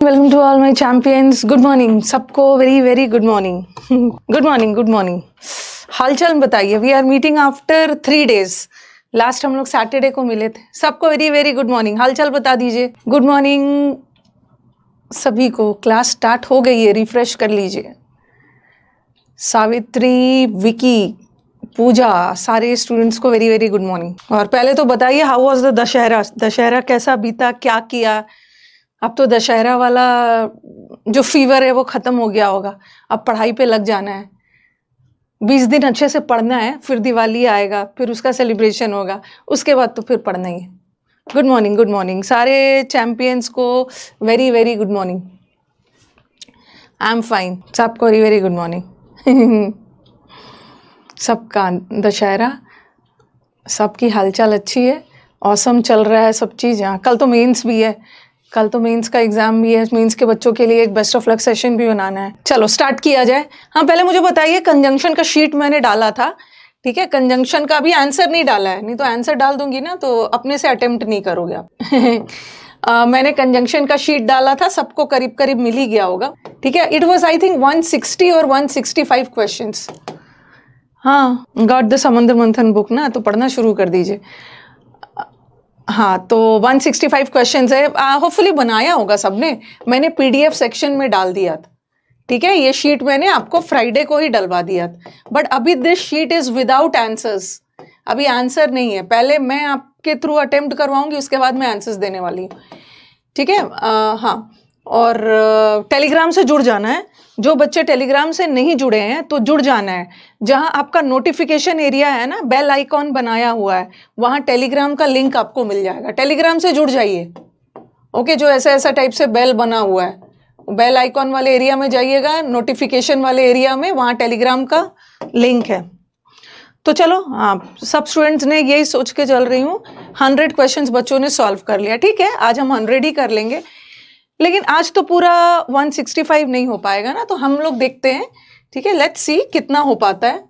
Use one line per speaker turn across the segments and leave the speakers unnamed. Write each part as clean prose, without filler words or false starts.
Welcome to all my champions. Good morning सबको, very very good morning. Good morning, good morning. हालचाल बताइए। We are meeting after 3 days। Last हम लोग Saturday को मिले थे। सबको वेरी वेरी गुड मॉर्निंग। हालचाल बता दीजिए। गुड मॉर्निंग सभी को। क्लास स्टार्ट हो गई है, रिफ्रेश कर लीजिए। सावित्री, विकी, पूजा, सारे स्टूडेंट्स को वेरी वेरी गुड मॉर्निंग। और पहले तो बताइए, how was the Dussehra? Dussehra कैसा बीता, क्या किया? अब तो दशहरा वाला जो फीवर है वो खत्म हो गया होगा। अब पढ़ाई पे लग जाना है। 20 दिन अच्छे से पढ़ना है, फिर दिवाली आएगा, फिर उसका सेलिब्रेशन होगा, उसके बाद तो फिर पढ़ना ही है। गुड मॉर्निंग, गुड मॉर्निंग सारे चैंपियंस को। Very very good morning. I am fine. सबको वेरी वेरी गुड मॉर्निंग। सबका दशहरा, सबकी हालचाल अच्छी है। औसम चल रहा है सब चीज़। यहाँ कल तो मेंस भी है, कल तो मेंस का एग्जाम भी है। मेंस के बच्चों के लिए एक बेस्ट ऑफ लक सेशन भी बनाना है। चलो स्टार्ट किया जाए। हाँ, पहले मुझे बताइए, कंजंक्शन का शीट मैंने डाला था, ठीक है? कंजंक्शन का भी आंसर नहीं डाला है, नहीं तो आंसर डाल दूंगी ना तो अपने से अटेम्प्ट नहीं करोगे आप। मैंने कंजंक्शन का शीट डाला था, सबको करीब करीब मिल ही गया होगा, ठीक है? इट वॉज आई थिंक 160 और 165 क्वेश्चंस। हाँ, गॉट द समुद्र मंथन बुक ना, तो पढ़ना शुरू कर दीजिए। हाँ, तो 165 क्वेश्चंस है। होपफुली बनाया होगा सबने। मैंने पीडीएफ सेक्शन में डाल दिया था, ठीक है? ये शीट मैंने आपको फ्राइडे को ही डलवा दिया था, बट अभी this sheet is without answers. अभी आंसर नहीं है। पहले मैं आपके थ्रू अटेम्प्ट करवाऊंगी, उसके बाद मैं आंसर्स देने वाली हूँ, ठीक है? हाँ, और टेलीग्राम से जुड़ जाना है। जो बच्चे टेलीग्राम से नहीं जुड़े हैं तो जुड़ जाना है। जहां आपका नोटिफिकेशन एरिया है ना, बेल आइकॉन बनाया हुआ है, वहां टेलीग्राम का लिंक आपको मिल जाएगा। टेलीग्राम से जुड़ जाइए, ओके? जो ऐसा ऐसा टाइप से बेल बना हुआ है, बेल आइकॉन वाले एरिया में जाइएगा, नोटिफिकेशन वाले एरिया में, वहां टेलीग्राम का लिंक है। तो चलो, हाँ, सब स्टूडेंट्स ने यही सोच के चल रही हूँ। 100 क्वेश्चंस बच्चों ने सॉल्व कर लिया, ठीक है? आज हम 100 ही कर लेंगे, लेकिन आज तो पूरा 165 नहीं हो पाएगा ना, तो हम लोग देखते हैं, ठीक है? लेट्स सी कितना हो पाता है,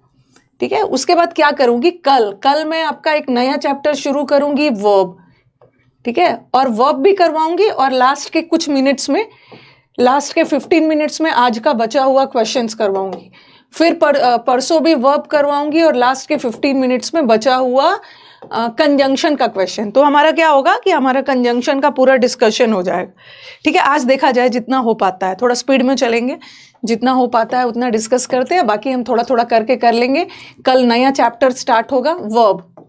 ठीक है? उसके बाद क्या करूंगी, कल मैं आपका एक नया चैप्टर शुरू करूंगी, वर्ब, ठीक है? और वर्ब भी करवाऊंगी, और लास्ट के कुछ मिनट्स में, लास्ट के 15 मिनट्स में आज का बचा हुआ क्वेश्चंस करवाऊंगी। फिर परसों भी वर्ब करवाऊंगी, और लास्ट के 15 मिनट्स में बचा हुआ कंजंक्शन का क्वेश्चन। तो हमारा क्या होगा कि हमारा कंजंक्शन का पूरा डिस्कशन हो जाएगा, ठीक है? आज देखा जाए जितना हो पाता है, थोड़ा स्पीड में चलेंगे, जितना हो पाता है उतना डिस्कस करते हैं, बाकी हम थोड़ा थोड़ा करके कर लेंगे। कल नया चैप्टर स्टार्ट होगा, वर्ब।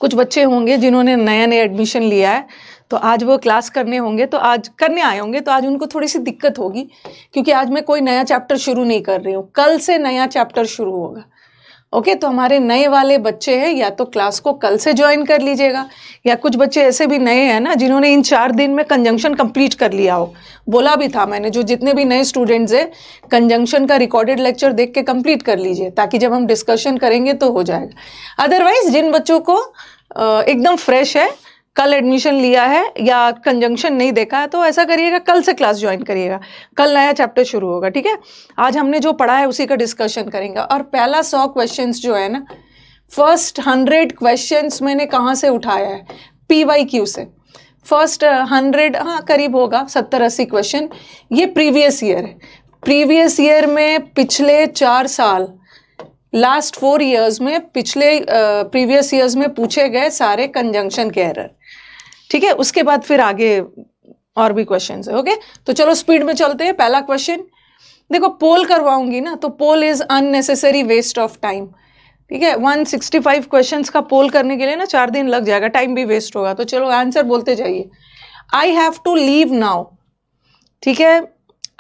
कुछ बच्चे होंगे जिन्होंने नया नया एडमिशन लिया है, तो आज वो क्लास करने होंगे, तो आज करने आए होंगे, तो आज उनको थोड़ी सी दिक्कत होगी, क्योंकि आज मैं कोई नया चैप्टर शुरू नहीं कर रही हूँ। कल से नया चैप्टर शुरू होगा, ओके? तो हमारे नए वाले बच्चे हैं, या तो क्लास को कल से ज्वाइन कर लीजिएगा, या कुछ बच्चे ऐसे भी नए हैं ना जिन्होंने इन 4 दिन में कंजंक्शन कंप्लीट कर लिया हो। बोला भी था मैंने, जो जितने भी नए स्टूडेंट्स हैं, कंजंक्शन का रिकॉर्डेड लेक्चर देख के कंप्लीट कर लीजिए, ताकि जब हम डिस्कशन करेंगे तो हो जाएगा। अदरवाइज जिन बच्चों को एकदम फ्रेश है, कल एडमिशन लिया है या कंजंक्शन नहीं देखा है, तो ऐसा करिएगा, कल से क्लास ज्वाइन करिएगा। कल नया चैप्टर शुरू होगा, ठीक है? आज हमने जो पढ़ा है उसी का डिस्कशन करेंगे। और पहला 100 क्वेश्चंस जो है ना, फर्स्ट 100 क्वेश्चंस मैंने कहाँ से उठाया है? PYQ से। फर्स्ट 100, हाँ, करीब होगा 70-80 क्वेश्चन। ये प्रीवियस ईयर है। प्रीवियस ईयर में पिछले 4 साल, लास्ट 4 ईयर्स में, पिछले प्रीवियस ईयर्स में पूछे गए सारे कंजंक्शन के एरर, ठीक है? उसके बाद फिर आगे और भी क्वेश्चंस है, ओके? तो चलो स्पीड में चलते हैं। पहला क्वेश्चन देखो, पोल करवाऊंगी ना, तो poll is unnecessary waste of time, ठीक है? 165 क्वेश्चंस का पोल करने के लिए ना 4 दिन लग जाएगा, टाइम भी वेस्ट होगा। तो चलो आंसर बोलते जाइए। I have to leave now, ठीक है?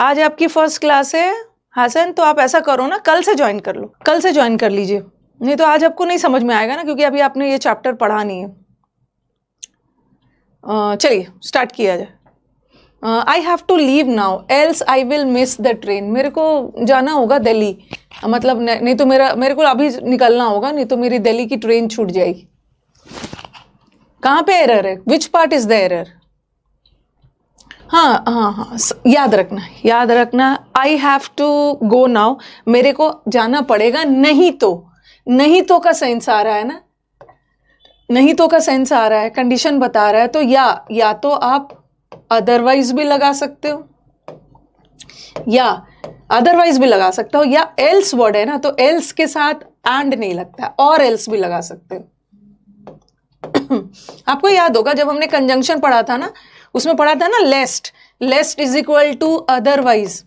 आज आपकी फर्स्ट क्लास है हसन, तो आप ऐसा करो ना, कल से ज्वाइन कर लो, कल से ज्वाइन कर लीजिए, नहीं तो आज आपको नहीं समझ में आएगा ना, क्योंकि अभी आपने ये चैप्टर पढ़ा नहीं है। चलिए स्टार्ट किया जाए। I have to leave now else I will miss the train. मेरे को जाना होगा दिल्ली, मतलब नहीं तो मेरे को अभी निकलना होगा, नहीं तो मेरी दिल्ली की ट्रेन छूट जाएगी। कहाँ पे एरर है? Which part is the error? हाँ हाँ हाँ, याद रखना, याद रखना। I have to go now, मेरे को जाना पड़ेगा, नहीं तो का सेंस आ रहा है ना, नहीं तो का सेंस आ रहा है, कंडीशन बता रहा है। तो या तो आप अदरवाइज भी लगा सकते हो, या अदरवाइज भी लगा सकते हो, या एल्स वर्ड है ना तो एल्स के साथ एंड नहीं लगता है, और एल्स भी लगा सकते हो। आपको याद होगा जब हमने कंजंक्शन पढ़ा था ना, उसमें पढ़ा था ना लेस्ट, लेस्ट इज इक्वल टू अदरवाइज,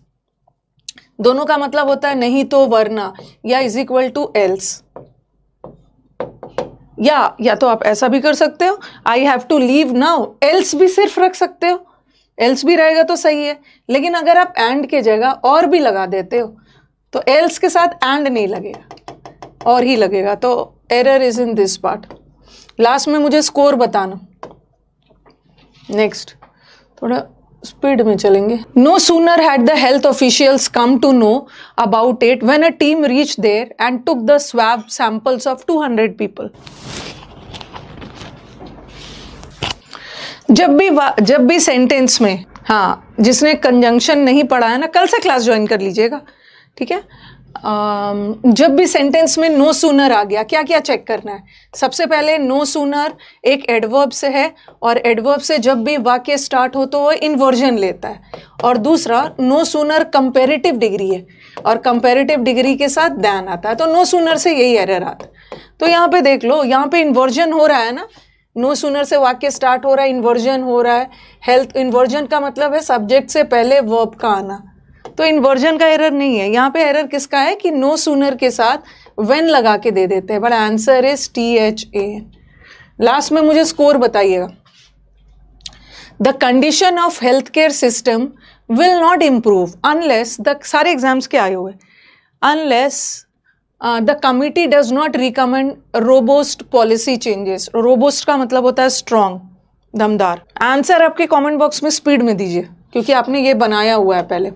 दोनों का मतलब होता है नहीं तो वरना, या इज इक्वल टू एल्स। या तो आप ऐसा भी कर सकते हो, I have to leave now, else भी सिर्फ रख सकते हो, एल्स भी रहेगा तो सही है। लेकिन अगर आप एंड के जगह और भी लगा देते हो तो एल्स के साथ एंड नहीं लगेगा, और ही लगेगा, तो error is in this part. Last में मुझे स्कोर बताना। नेक्स्ट थोड़ा स्पीड में चलेंगे। No sooner had the health officials come to know about it when a team reach there and took the swab samples of 200 people. जब भी sentence में, हाँ जिसने कंजंक्शन नहीं पढ़ा है ना, कल से क्लास ज्वाइन कर लीजिएगा, ठीक है। जब भी सेंटेंस में नो सूनर आ गया, क्या क्या चेक करना है। सबसे पहले नो सूनर एक एडवर्ब से है, और एडवर्ब से जब भी वाक्य स्टार्ट हो तो वो इन्वर्जन लेता है। और दूसरा, नो सूनर कंपेरेटिव डिग्री है, और कंपेरेटिव डिग्री के साथ दैन आता है, तो नो सूनर से यही एरर आता है। तो यहाँ पे देख लो, यहाँ पे इन्वर्जन हो रहा है ना, नो सूनर से वाक्य स्टार्ट हो रहा है, इन्वर्जन हो रहा है। हेल्थ, इन्वर्जन का मतलब है सब्जेक्ट से पहले वर्ब का आना, तो इन्वर्जन का एरर नहीं है। यहाँ पे एरर किसका है कि नो सूनर के साथ व्हेन लगा के दे देते हैं, but answer is THAN। Last में मुझे स्कोर बताइएगा। The condition of health care system will not improve unless the, सारे एग्जाम्स के आए हुए, unless the committee does not recommend robust policy changes. Robust का मतलब होता है स्ट्रॉन्ग, दमदार। आंसर आपके कमेंट बॉक्स में स्पीड में दीजिए, क्योंकि आपने ये बनाया हुआ है पहले।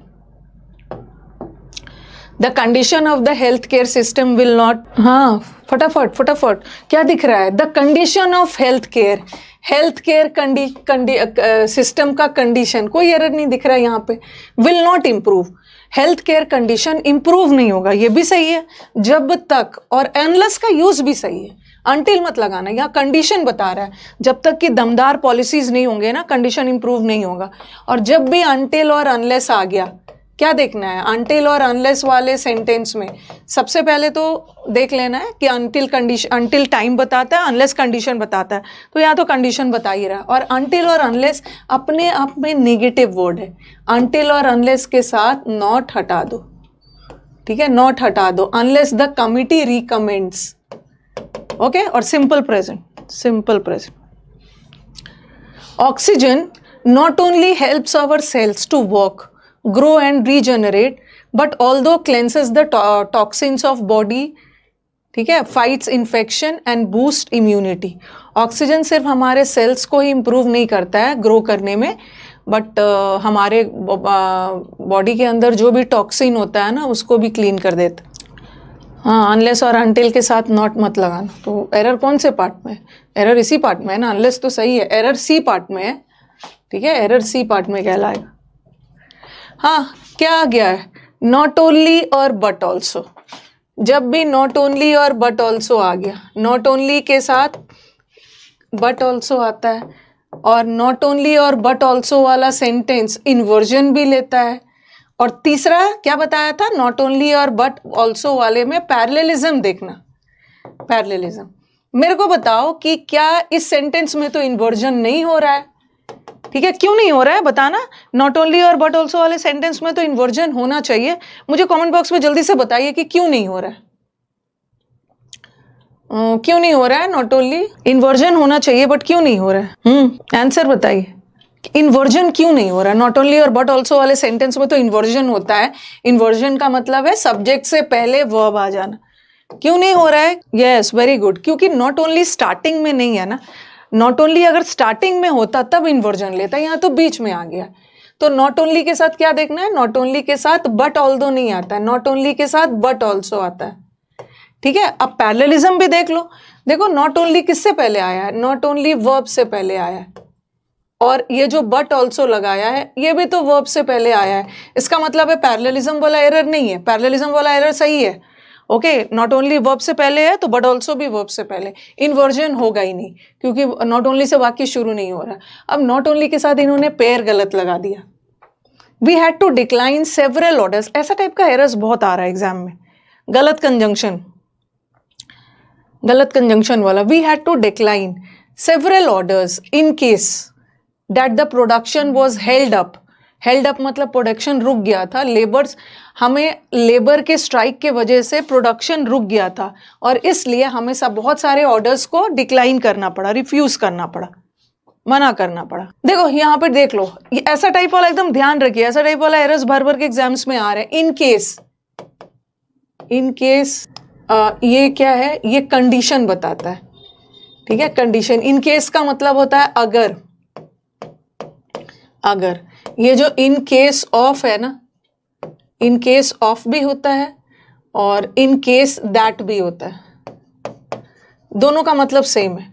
The condition of the health care system will not, हाँ फटाफट फटाफट, क्या दिख रहा है? The condition of health care, health care system का कंडीशन, कोई एरर नहीं दिख रहा है यहाँ पे। Will not improve, health care condition improve नहीं होगा, ये भी सही है जब तक, और अनलेस का यूज भी सही है, अनटिल मत लगाना, यहाँ कंडीशन बता रहा है जब तक कि दमदार पॉलिसीज नहीं होंगे ना, कंडीशन इंप्रूव नहीं होगा। और जब भी अनटिल और अनलेस आ गया, क्या देखना है? अनटिल और अनलेस वाले सेंटेंस में सबसे पहले तो देख लेना है कि अनटिल कंडीशन, अनटिल टाइम बताता है, अनलेस कंडीशन बताता है, तो यहाँ तो कंडीशन बता ही रहा है। और अनटिल और अनलेस अपने आप में नेगेटिव वर्ड है, अनटिल और अनलेस के साथ नॉट हटा दो, ठीक है, नॉट हटा दो, unless the committee recommends, okay. और simple present, simple present. Oxygen not only helps our cells to work, grow and regenerate, but although cleanses the toxins of body, ठीक है, fights infection and boost immunity। Oxygen सिर्फ हमारे sales को ही improve नहीं करता है grow करने में, बट हमारे बॉडी के अंदर जो भी टॉक्सिन होता है ना, उसको भी क्लीन कर देता है। हाँ, अनलेस और अनटिल के साथ नॉट मत लगाना। तो एरर कौन से पार्ट में है? एरर इसी पार्ट में है ना, अनलेस तो सही है, एरर सी पार्ट में है, ठीक है, एरर सी पार्ट में कहलाएगा। हाँ, क्या आ गया है? नॉट ओनली और बट ऑल्सो। जब भी नॉट ओनली और बट ऑल्सो आ गया, नॉट ओनली के साथ बट ऑल्सो आता है, और नॉट ओनली और बट ऑल्सो वाला सेंटेंस इन्वर्जन भी लेता है। और तीसरा क्या बताया था? नॉट ओनली और बट ऑल्सो वाले में पैरेललिज्म देखना, पैरेललिज्म। मेरे को बताओ कि क्या इस सेंटेंस में तो इन्वर्जन नहीं हो रहा है, ठीक है, क्यों नहीं हो रहा है बताना। नॉट ओनली और बट ऑल्सो वाले सेंटेंस में तो इन्वर्जन होना चाहिए, मुझे कमेंट बॉक्स में जल्दी से बताइए कि क्यों नहीं हो रहा है। क्यों नहीं हो रहा है? नॉट ओनली इन्वर्जन होना चाहिए बट क्यों नहीं हो रहा है? आंसर बताइए, इन्वर्जन क्यों नहीं हो रहा है? नॉट ओनली और बट ऑल्सो वाले सेंटेंस में तो इन्वर्जन होता है, इन्वर्जन का मतलब है सब्जेक्ट से पहले वर्ब आ जाना। क्यों नहीं हो रहा है? यस, वेरी गुड, क्योंकि नॉट ओनली स्टार्टिंग में नहीं है ना। नॉट ओनली अगर स्टार्टिंग में होता तब इन्वर्जन लेता, यहाँ तो बीच में आ गया। तो नॉट ओनली के साथ क्या देखना है? नॉट ओनली के साथ बट ऑल्दो नहीं आता है, नॉट ओनली के साथ बट ऑल्सो आता है, ठीक है। अब पैरेललिज्म भी देख लो, देखो नॉट ओनली किससे पहले आया है? नॉट ओनली वर्ब से पहले आया है, और ये जो बट ऑल्सो लगाया है ये भी तो वर्ब से पहले आया है। इसका मतलब है पैरेललिज्म वाला एरर नहीं है, पैरेललिज्म वाला एरर सही है। ओके, नॉट ओनली वर्ब से पहले है तो बट ऑल्सो भी वर्ब से पहले, इन्वर्जन होगा ही नहीं क्योंकि नॉट ओनली से वाक्य शुरू नहीं हो रहा। अब नॉट ओनली के साथ इन्होंने पेयर गलत लगा दिया। We had to decline several orders, ऐसा टाइप का एरर्स बहुत आ रहा है एग्जाम में, गलत कंजंक्शन वाला। We had to decline several orders in case that the production was held up. Held up मतलब प्रोडक्शन रुक गया था, हमें लेबर के स्ट्राइक के वजह से प्रोडक्शन रुक गया था और इसलिए हमें बहुत सारे ऑर्डर्स को डिक्लाइन करना पड़ा, रिफ्यूज करना पड़ा, मना करना पड़ा। देखो यहाँ पे देख लो, ये ऐसा टाइप वाला एकदम ध्यान रखिए, ऐसा टाइप वाला एरर्स भर भर के एग्जाम्स में आ रहे हैं। इन केस ये क्या है, ये कंडीशन बताता है, ठीक है। कंडीशन, इन केस का मतलब होता है अगर। ये जो इन केस ऑफ है ना, इन केस ऑफ भी होता है और इन केस दैट भी होता है, दोनों का मतलब सेम है।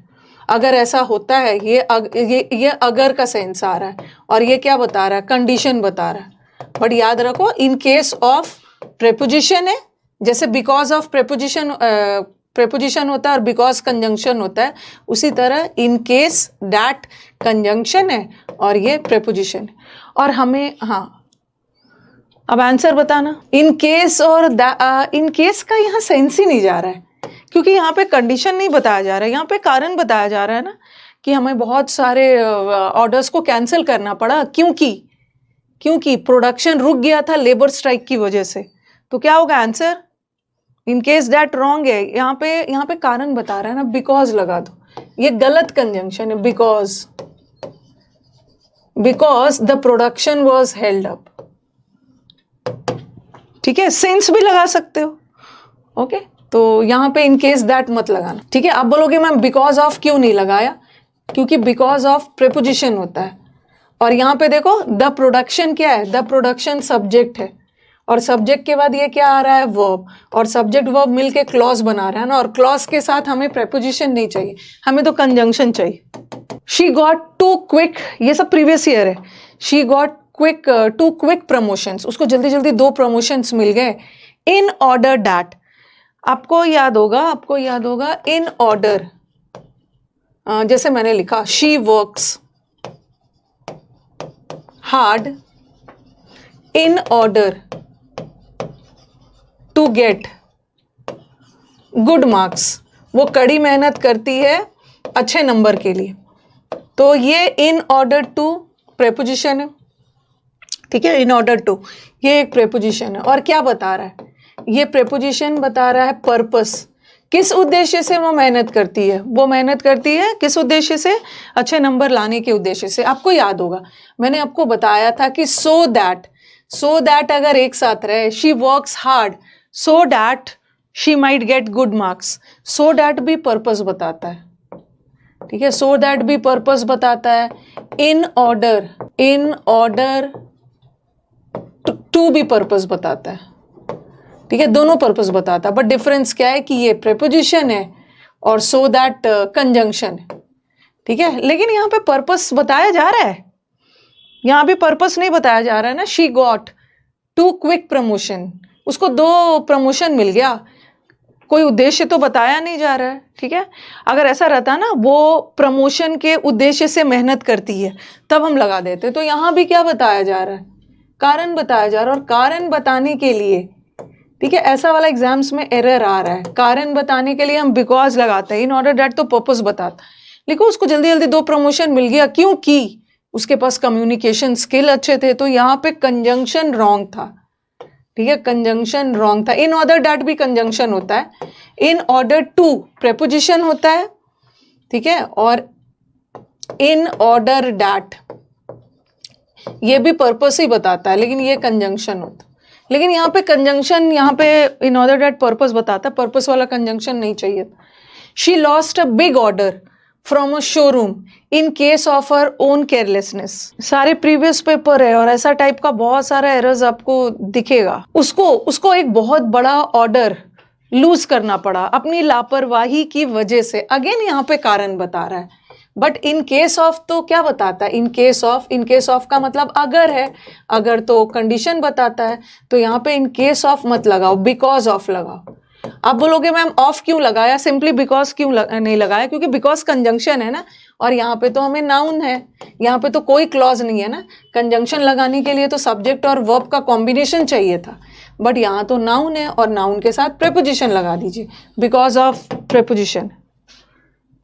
अगर ऐसा होता है, ये अगर का सेंस आ रहा है और ये क्या बता रहा है, कंडीशन बता रहा है। बट याद रखो, इन केस ऑफ प्रेपोजिशन है, जैसे बिकॉज ऑफ प्रेपोजिशन होता है और बिकॉज कंजंक्शन होता है, उसी तरह इन केस दैट कंजंक्शन है और ये प्रेपोजिशन है। और हमें, हाँ अब आंसर बताना। इन केस और इन केस का यहाँ सेंस ही नहीं जा रहा है क्योंकि यहाँ पे कंडीशन नहीं बताया जा रहा है, यहाँ पे कारण बताया जा रहा है ना कि हमें बहुत सारे ऑर्डर्स को कैंसिल करना पड़ा क्योंकि प्रोडक्शन रुक गया था लेबर स्ट्राइक की वजह से। तो क्या होगा answer? In case that wrong है, यहाँ पे कारण बता रहा है ना, बिकॉज लगा दो, ये गलत कंजंक्शन है। Because the production was held up, ठीक है। सेंस भी लगा सकते हो, ओके। तो यहाँ पे इन केस दैट मत लगाना, ठीक है। आप बोलोगे मैम बिकॉज ऑफ क्यों नहीं लगाया, क्योंकि बिकॉज ऑफ प्रेपोजिशन होता है और यहाँ पे देखो द प्रोडक्शन क्या है, द प्रोडक्शन सब्जेक्ट है और सब्जेक्ट के बाद ये क्या आ रहा है, वर्ब, और सब्जेक्ट वर्ब मिलके क्लॉज बना रहा है ना, और क्लॉज के साथ हमें प्रेपोजिशन नहीं चाहिए, हमें तो कंजंक्शन चाहिए। शी गॉट टू क्विक, ये सब प्रीवियस ईयर है। She got two quick promotions, उसको जल्दी जल्दी 2 प्रमोशंस मिल गए। इन ऑर्डर दैट, आपको याद होगा इन ऑर्डर, जैसे मैंने लिखा she works hard in order to get good marks, वो कड़ी मेहनत करती है अच्छे नंबर के लिए। तो ये इन ऑर्डर टू प्रेपोजिशन है, ठीक है। इन ऑर्डर टू ये एक प्रेपोजिशन है और क्या बता रहा है, ये प्रेपोजिशन बता रहा है पर्पस, किस उद्देश्य से वो मेहनत करती है। वो मेहनत करती है किस उद्देश्य से, अच्छे नंबर लाने के उद्देश्य से। आपको याद होगा मैंने आपको बताया था कि सो दैट अगर एक साथ रहे, she works hard so that she might get good marks, so that भी पर्पस बताता है, ठीक है। सो दैट भी पर्पस बताता है। इन ऑर्डर टू भी पर्पस बताता है, ठीक है। दोनों पर्पस बताता है, बट डिफरेंस क्या है कि ये प्रेपोजिशन है और सो दैट कंजंक्शन है, ठीक है। लेकिन यहाँ पे पर्पस बताया जा रहा है, यहाँ भी पर्पस नहीं बताया जा रहा है ना। She got two quick promotion, उसको 2 प्रमोशन मिल गया, कोई उद्देश्य तो बताया नहीं जा रहा है, ठीक है। अगर ऐसा रहता ना वो प्रमोशन के उद्देश्य से मेहनत करती है तब हम लगा देते। तो यहाँ भी क्या बताया जा रहा है, कारण बताया जा रहा है। और कारण बताने के लिए, ठीक है, ऐसा वाला एग्जाम्स में एरर आ रहा है, कारण बताने के लिए हम बिकॉज लगाते हैं। इन ऑर्डर दैट तो पर्पस बताता, लेकिन उसको जल्दी जल्दी 2 प्रमोशन मिल गया क्योंकि उसके पास कम्युनिकेशन स्किल अच्छे थे। तो यहाँ पे कंजंक्शन रॉन्ग था, ठीक है, कंजंक्शन रॉन्ग था। इन ऑर्डर दैट भी कंजंक्शन होता है, इन ऑर्डर टू प्रेपोजिशन होता है, ठीक है, और इन ऑर्डर दैट ये भी पर्पस ही बताता है, लेकिन ये कंजंक्शन होता है। लेकिन यहाँ पे कंजंक्शन, यहाँ पे इन ऑर्डर दैट पर्पस बताता है, पर्पस वाला कंजंक्शन नहीं चाहिए। She lost a big order from a showroom in case of her own carelessness. सारे प्रीवियस पेपर है और ऐसा टाइप का बहुत सारा एरर्स आपको दिखेगा। उसको एक बहुत बड़ा ऑर्डर लूज करना पड़ा अपनी लापरवाही की वजह से। अगेन यहाँ पे कारण बता रहा है, बट इन केस ऑफ तो क्या बताता है, इन केस ऑफ का मतलब अगर है, अगर तो कंडीशन बताता है। तो यहाँ पे इन केस ऑफ मत लगाओ, बिकॉज ऑफ लगाओ। आप बोलोगे मैम ऑफ क्यों लगाया, सिंपली बिकॉज क्यों नहीं लगाया, क्योंकि बिकॉज कंजंक्शन है ना, और यहाँ पे तो हमें नाउन है, यहाँ पे तो कोई क्लॉज नहीं है ना। कंजंक्शन लगाने के लिए तो सब्जेक्ट और वर्ब का कॉम्बिनेशन चाहिए था, बट यहाँ तो नाउन है और नाउन के साथ प्रेपोजिशन लगा दीजिए, because of preposition.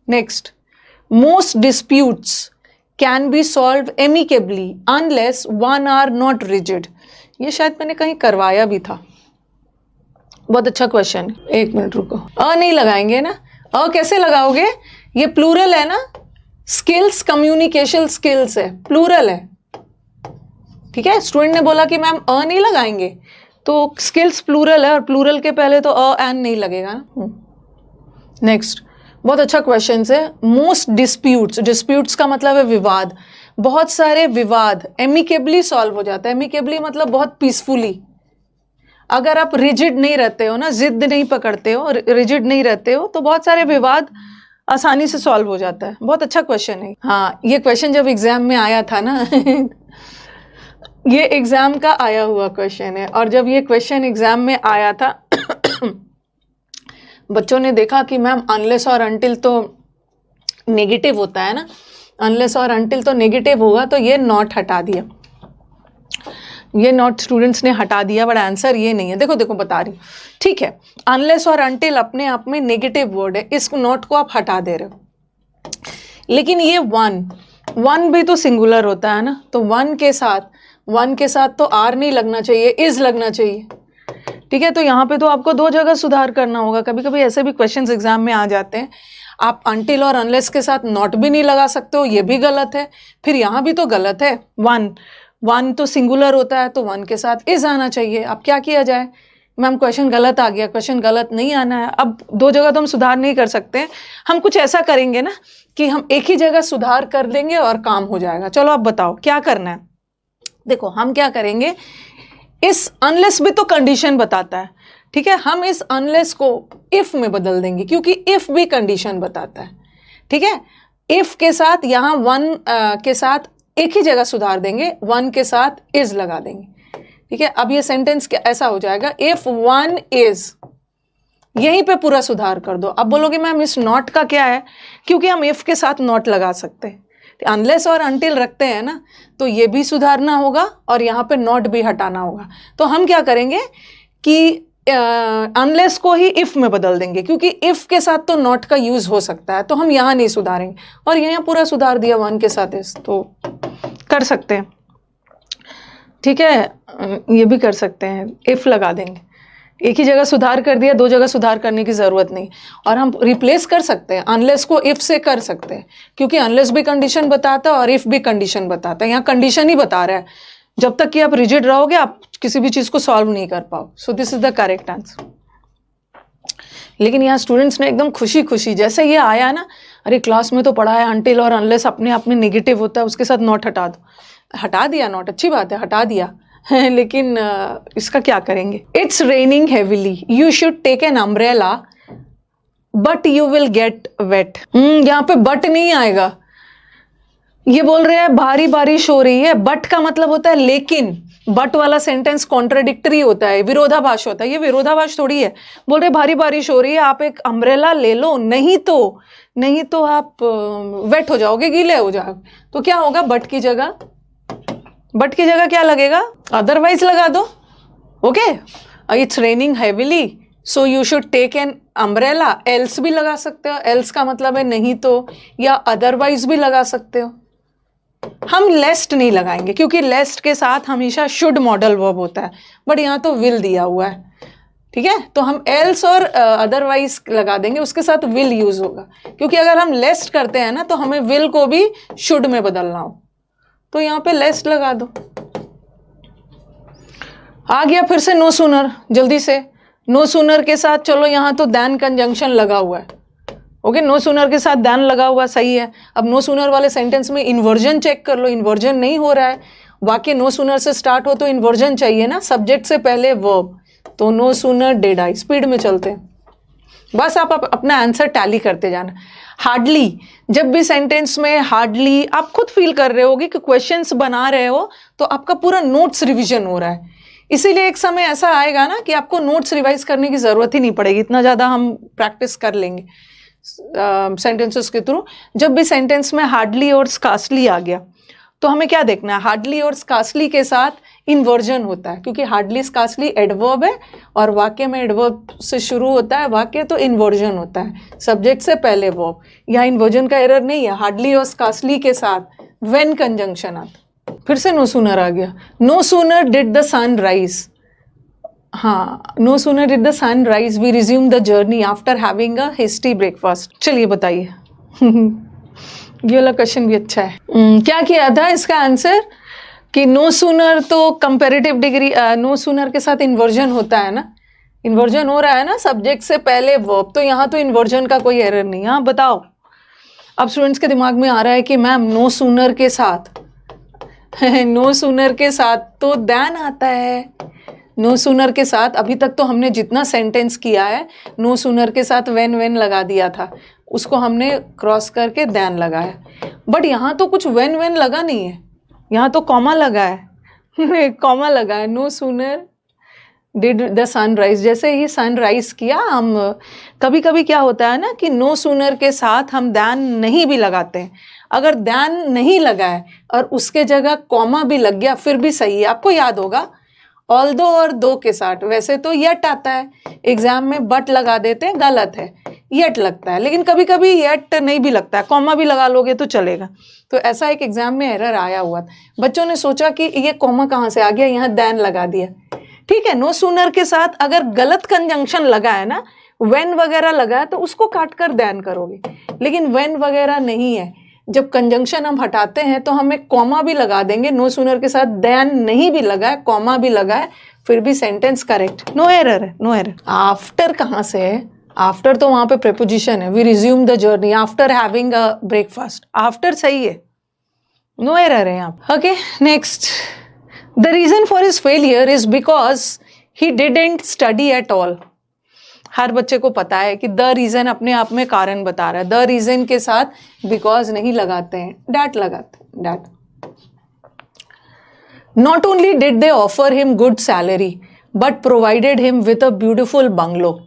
Next, most disputes can be solve amicably unless one are not rigid. ये शायद मैंने कहीं करवाया भी था, बहुत अच्छा क्वेश्चन है। एक मिनट रुको, अ नहीं लगाएंगे ना, अ कैसे लगाओगे, ये प्लूरल है ना, स्किल्स कम्युनिकेशन स्किल्स है, प्लूरल है, ठीक है। स्टूडेंट ने बोला कि मैम अ नहीं लगाएंगे, तो स्किल्स प्लूरल है और प्लूरल के पहले तो अ एन नहीं लगेगा ना। नेक्स्ट, बहुत अच्छा क्वेश्चन है। मोस्ट डिस्प्यूट्स, डिस्प्यूट्स का मतलब है विवाद, बहुत सारे विवाद एमिकेबली सॉल्व हो जाता है। एमिकेबली मतलब बहुत पीसफुली। अगर आप रिजिड नहीं रहते हो ना, जिद नहीं पकड़ते हो, रिजिड नहीं रहते हो, तो बहुत सारे विवाद आसानी से सॉल्व हो जाता है। बहुत अच्छा क्वेश्चन है। हाँ, ये क्वेश्चन जब एग्जाम में आया था ना ये एग्जाम का आया हुआ क्वेश्चन है, और जब ये क्वेश्चन एग्जाम में आया था बच्चों ने देखा कि मैम अनलेस और अनटिल तो नेगेटिव होता है ना, अनलेस और अनटिल तो नेगेटिव होगा, तो ये नॉट हटा दिया, ये नॉट स्टूडेंट्स ने हटा दिया, बट आंसर ये नहीं है। देखो देखो बता रही हूँ, ठीक है। अनलेस और अनटिल अपने आप में नेगेटिव वर्ड है, इस नॉट को आप हटा दे रहे हो, लेकिन ये वन भी तो सिंगुलर होता है ना, तो वन के साथ तो आर नहीं लगना चाहिए, इज लगना चाहिए, ठीक है। तो यहाँ पे तो आपको दो जगह सुधार करना होगा। कभी कभी ऐसे भी क्वेश्चंस एग्जाम में आ जाते हैं, आप अनटिल और अनलेस के साथ नॉट भी नहीं लगा सकते हो, ये भी गलत है। फिर यहाँ भी तो गलत है, वन तो सिंगुलर होता है, तो वन के साथ इज आना चाहिए। अब क्या किया जाए, मैम क्वेश्चन गलत आ गया, क्वेश्चन गलत नहीं आना है। अब दो जगह तो हम सुधार नहीं कर सकते, हम कुछ ऐसा करेंगे ना कि हम एक ही जगह सुधार कर देंगे और काम हो जाएगा। चलो आप बताओ क्या करना है। देखो हम क्या करेंगे, इस अनलेस भी तो कंडीशन बताता है, ठीक है। हम इस अनलेस को इफ में बदल देंगे, क्योंकि इफ भी कंडीशन बताता है, ठीक है। इफ के साथ यहाँ वन के साथ एक ही जगह सुधार देंगे, वन के साथ इज लगा देंगे, ठीक है। अब ये सेंटेंस ऐसा हो जाएगा, इफ वन इज, यहीं पे पूरा सुधार कर दो। अब बोलोगे मैम इस नॉट का क्या है, क्योंकि हम इफ के साथ नॉट लगा सकते हैं, अनलेस और अनटिल रखते हैं ना, तो ये भी सुधारना होगा और यहाँ पे नॉट भी हटाना होगा। तो हम क्या करेंगे कि अनलेस को ही इफ में बदल देंगे, क्योंकि इफ के साथ तो नॉट का यूज हो सकता है, तो हम यहाँ नहीं सुधारेंगे, और यहाँ पूरा सुधार दिया वन के साथ इस, तो कर सकते हैं, ठीक है। ये भी कर सकते हैं, इफ लगा देंगे, एक ही जगह सुधार कर दिया, दो जगह सुधार करने की जरूरत नहीं। और हम रिप्लेस कर सकते हैं, अनलेस को इफ से कर सकते हैं, क्योंकि अनलेस भी कंडीशन बताता है और इफ भी कंडीशन बताता है। यहाँ कंडीशन ही बता रहा है, जब तक कि आप रिजिड रहोगे आप किसी भी चीज को सॉल्व नहीं कर पाओ। So this is the correct answer. लेकिन यहाँ स्टूडेंट्स ने एकदम खुशी खुशी, जैसे ये आया ना, अरे क्लास में तो पढ़ा है अनटिल और अनलेस अपने आप में नेगेटिव होता है, उसके साथ नॉट हटा दो, हटा दिया नॉट, अच्छी बात है, हटा दिया लेकिन इसका क्या करेंगे। It's raining heavily, you should take an umbrella but you will get wet. यहाँ पे बट नहीं आएगा, ये बोल रहे हैं भारी बारिश हो रही है, बट का मतलब होता है लेकिन, बट वाला सेंटेंस कॉन्ट्राडिक्टरी होता है, विरोधाभास होता है, ये विरोधाभास थोड़ी है। बोल रहे भारी बारिश हो रही है, आप एक अम्ब्रेला ले लो, नहीं तो आप वेट हो जाओगे, गीले हो जाओगे। तो क्या होगा, बट की जगह क्या लगेगा, अदरवाइज लगा दो, okay. It's raining heavily so you should take an umbrella, else भी लगा सकते हो, एल्स का मतलब है नहीं तो, या अदरवाइज भी लगा सकते हो। हम लेस्ट नहीं लगाएंगे, क्योंकि लेस्ट के साथ हमेशा शुड मॉडल वर्ब होता है, बट यहाँ तो विल दिया हुआ है, ठीक है। तो हम एल्स और अदरवाइज लगा देंगे, उसके साथ विल यूज होगा, क्योंकि अगर हम लेस्ट करते हैं ना, तो हमें विल को भी शुड में बदलना हो, तो यहाँ पे लेस्ट लगा दो। आ गया फिर से नो सूनर, जल्दी से नो सूनर के साथ चलो, यहाँ तो दैन कंजंक्शन लगा हुआ है, ओके। नो सूनर के साथ दैन लगा हुआ, सही है। अब नो सूनर वाले सेंटेंस में इन्वर्जन चेक कर लो, इन्वर्जन नहीं हो रहा है, वाक्य नो सूनर से स्टार्ट हो तो इन्वर्जन चाहिए ना, सब्जेक्ट से पहले वर्ब, तो no sooner did I. Speed में चलते हैं, बस आप अपना आंसर टैली करते जाना। हार्डली, जब भी सेंटेंस में हार्डली आप खुद फील कर रहे होगे कि क्वेश्चंस बना रहे हो, तो आपका पूरा नोट्स रिवीजन हो रहा है इसीलिए एक समय ऐसा आएगा ना कि आपको नोट्स रिवाइज करने की जरूरत ही नहीं पड़ेगी, इतना ज्यादा हम प्रैक्टिस कर लेंगे सेंटेंसेस के थ्रू। जब भी सेंटेंस में हार्डली और स्कार्सली आ गया तो हमें क्या देखना है, हार्डली और स्कार्सली के साथ इन्वर्जन होता है, क्योंकि हार्डली स्कार्सली एडवर्ब है और वाक्य में एडवर्ब से शुरू होता है वाक्य, तो इन्वर्जन होता है सब्जेक्ट से पहले वर्ब। यहाँ इन्वर्जन का एरर नहीं है, हार्डली और स्कार्सली के साथ व्हेन कंजंक्शन आता। फिर से नो सूनर आ गया, no sooner did the sun rise. हाँ, no sooner did the sun rise we resume the journey after having a hasty breakfast. चलिए बताइए ये वाला क्वेश्चन भी अच्छा है। क्या किया था इसका आंसर कि नो सूनर तो कंपैरेटिव डिग्री, नो सूनर के साथ इन्वर्जन होता है ना, इन्वर्जन हो रहा है ना सब्जेक्ट से पहले वर्ब, तो यहाँ तो इन्वर्जन का कोई एरर नहीं। हाँ बताओ, अब स्टूडेंट्स के दिमाग में आ रहा है कि मैम नो सूनर के साथ नो सूनर के साथ तो देन आता है। नो सूनर के साथ अभी तक तो हमने जितना सेंटेंस किया है नो सूनर के साथ वेन लगा दिया था, उसको हमने क्रॉस करके देन लगाया। बट यहाँ तो कुछ वेन लगा नहीं है, यहाँ तो कॉमा लगा है कॉमा लगा है। No sooner did the sunrise, जैसे ही सनराइज किया हम, कभी कभी क्या होता है ना कि नो सूनर के साथ हम देन नहीं भी लगाते हैं। अगर देन नहीं लगा है और उसके जगह कॉमा भी लग गया फिर भी सही है। आपको याद होगा ऑल्दो और दो के साथ वैसे तो यट आता है, एग्जाम में बट लगा देते हैं, गलत है, यट लगता है, लेकिन कभी कभी यट नहीं भी लगता है, कॉमा भी लगा लोगे तो चलेगा। तो ऐसा एक एग्जाम में एरर आया हुआ था, बच्चों ने सोचा कि ये कॉमा कहाँ से आ गया, यहाँ देन लगा दिया। ठीक है, नो सूनर के साथ अगर गलत कंजंक्शन लगा है ना, व्हेन वगैरह लगा है, तो उसको काट कर देन करोगे, लेकिन व्हेन वगैरह नहीं है। जब कंजंक्शन हम हटाते हैं तो हमें कॉमा भी लगा देंगे, नो सूनर के साथ देन नहीं भी लगा है, कॉमा भी लगा है, फिर भी सेंटेंस करेक्ट, नो एरर है, नो एरर। आफ्टर कहाँ से है? आफ्टर तो वहां पे प्रेपोजिशन है, we resume the journey after having a breakfast, after सही है, नो एरर है यहाँ। Okay next, the reason for his failure is because he didn't study at all. हर बच्चे को पता है कि द रीजन अपने आप में कारण बता रहा है, द रीजन के साथ बिकॉज नहीं लगाते हैं, डैट लगाते हैं, that. Not only did they offer him good salary but provided him with a beautiful bungalow.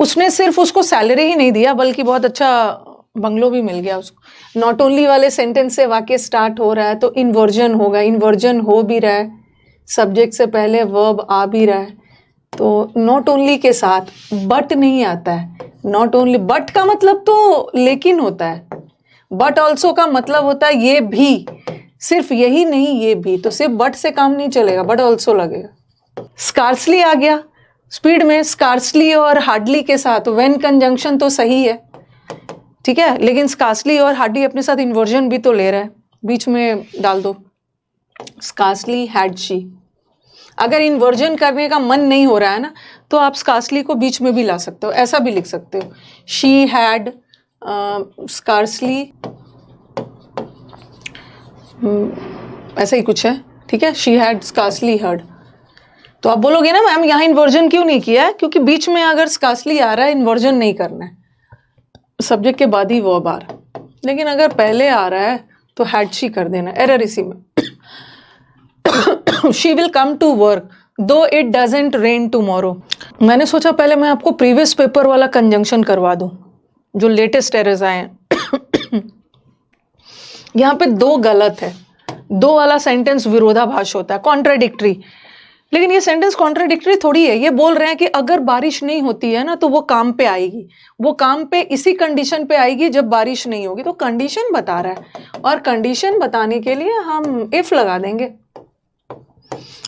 उसने सिर्फ उसको सैलरी ही नहीं दिया बल्कि बहुत अच्छा बंगलो भी मिल गया उसको। नॉट ओनली वाले सेंटेंस से वाक्य स्टार्ट हो रहा है तो इन्वर्जन होगा, इन्वर्जन हो भी रहा है, सब्जेक्ट से पहले वर्ब आ भी रहा है, तो नॉट ओनली के साथ बट नहीं आता है। नॉट ओनली, बट का मतलब तो लेकिन होता है, बट ऑल्सो का मतलब होता है ये भी, सिर्फ यही नहीं ये भी, तो सिर्फ बट से काम नहीं चलेगा, बट ऑल्सो लगेगा। स्कार्सली आ गया स्पीड में, स्कार्सली और हार्डली के साथ व्हेन कंजंक्शन तो सही है, ठीक है, लेकिन स्कार्सली और हार्डली अपने साथ इन्वर्जन भी तो ले रहा है, बीच में डाल दो स्कार्सली हैड शी। अगर इन्वर्जन करने का मन नहीं हो रहा है ना तो आप स्कार्सली को बीच में भी ला सकते हो, ऐसा भी लिख सकते हो, शी हैड स्कार्सली, ऐसा ही कुछ है, ठीक है, शी हैड स्कार्सली हर्ड। तो आप बोलोगे ना मैम यहाँ इन्वर्जन क्यों नहीं किया है, क्योंकि बीच में अगर स्कार्सली आ रहा है इन्वर्जन नहीं करना है, सब्जेक्ट के बाद ही वर्ब आ रहा है, लेकिन अगर पहले आ रहा है तो हैड शी कर देना, एरर इसी में। She will come to work though it doesn't rain tomorrow. मैंने सोचा पहले मैं आपको प्रीवियस पेपर वाला कंजंक्शन करवा दूं जो लेटेस्ट एरर्स आए हैं। यहाँ पे दो गलत है, दो वाला सेंटेंस विरोधाभास होता है, कॉन्ट्राडिक्टरी, लेकिन ये सेंटेंस कॉन्ट्राडिक्टरी थोड़ी है। ये बोल रहे हैं कि अगर बारिश नहीं होती है ना तो वो काम पे आएगी, वो काम पे इसी कंडीशन पे आएगी जब बारिश नहीं होगी, तो कंडीशन बता रहा है और कंडीशन बताने के लिए हम इफ लगा देंगे,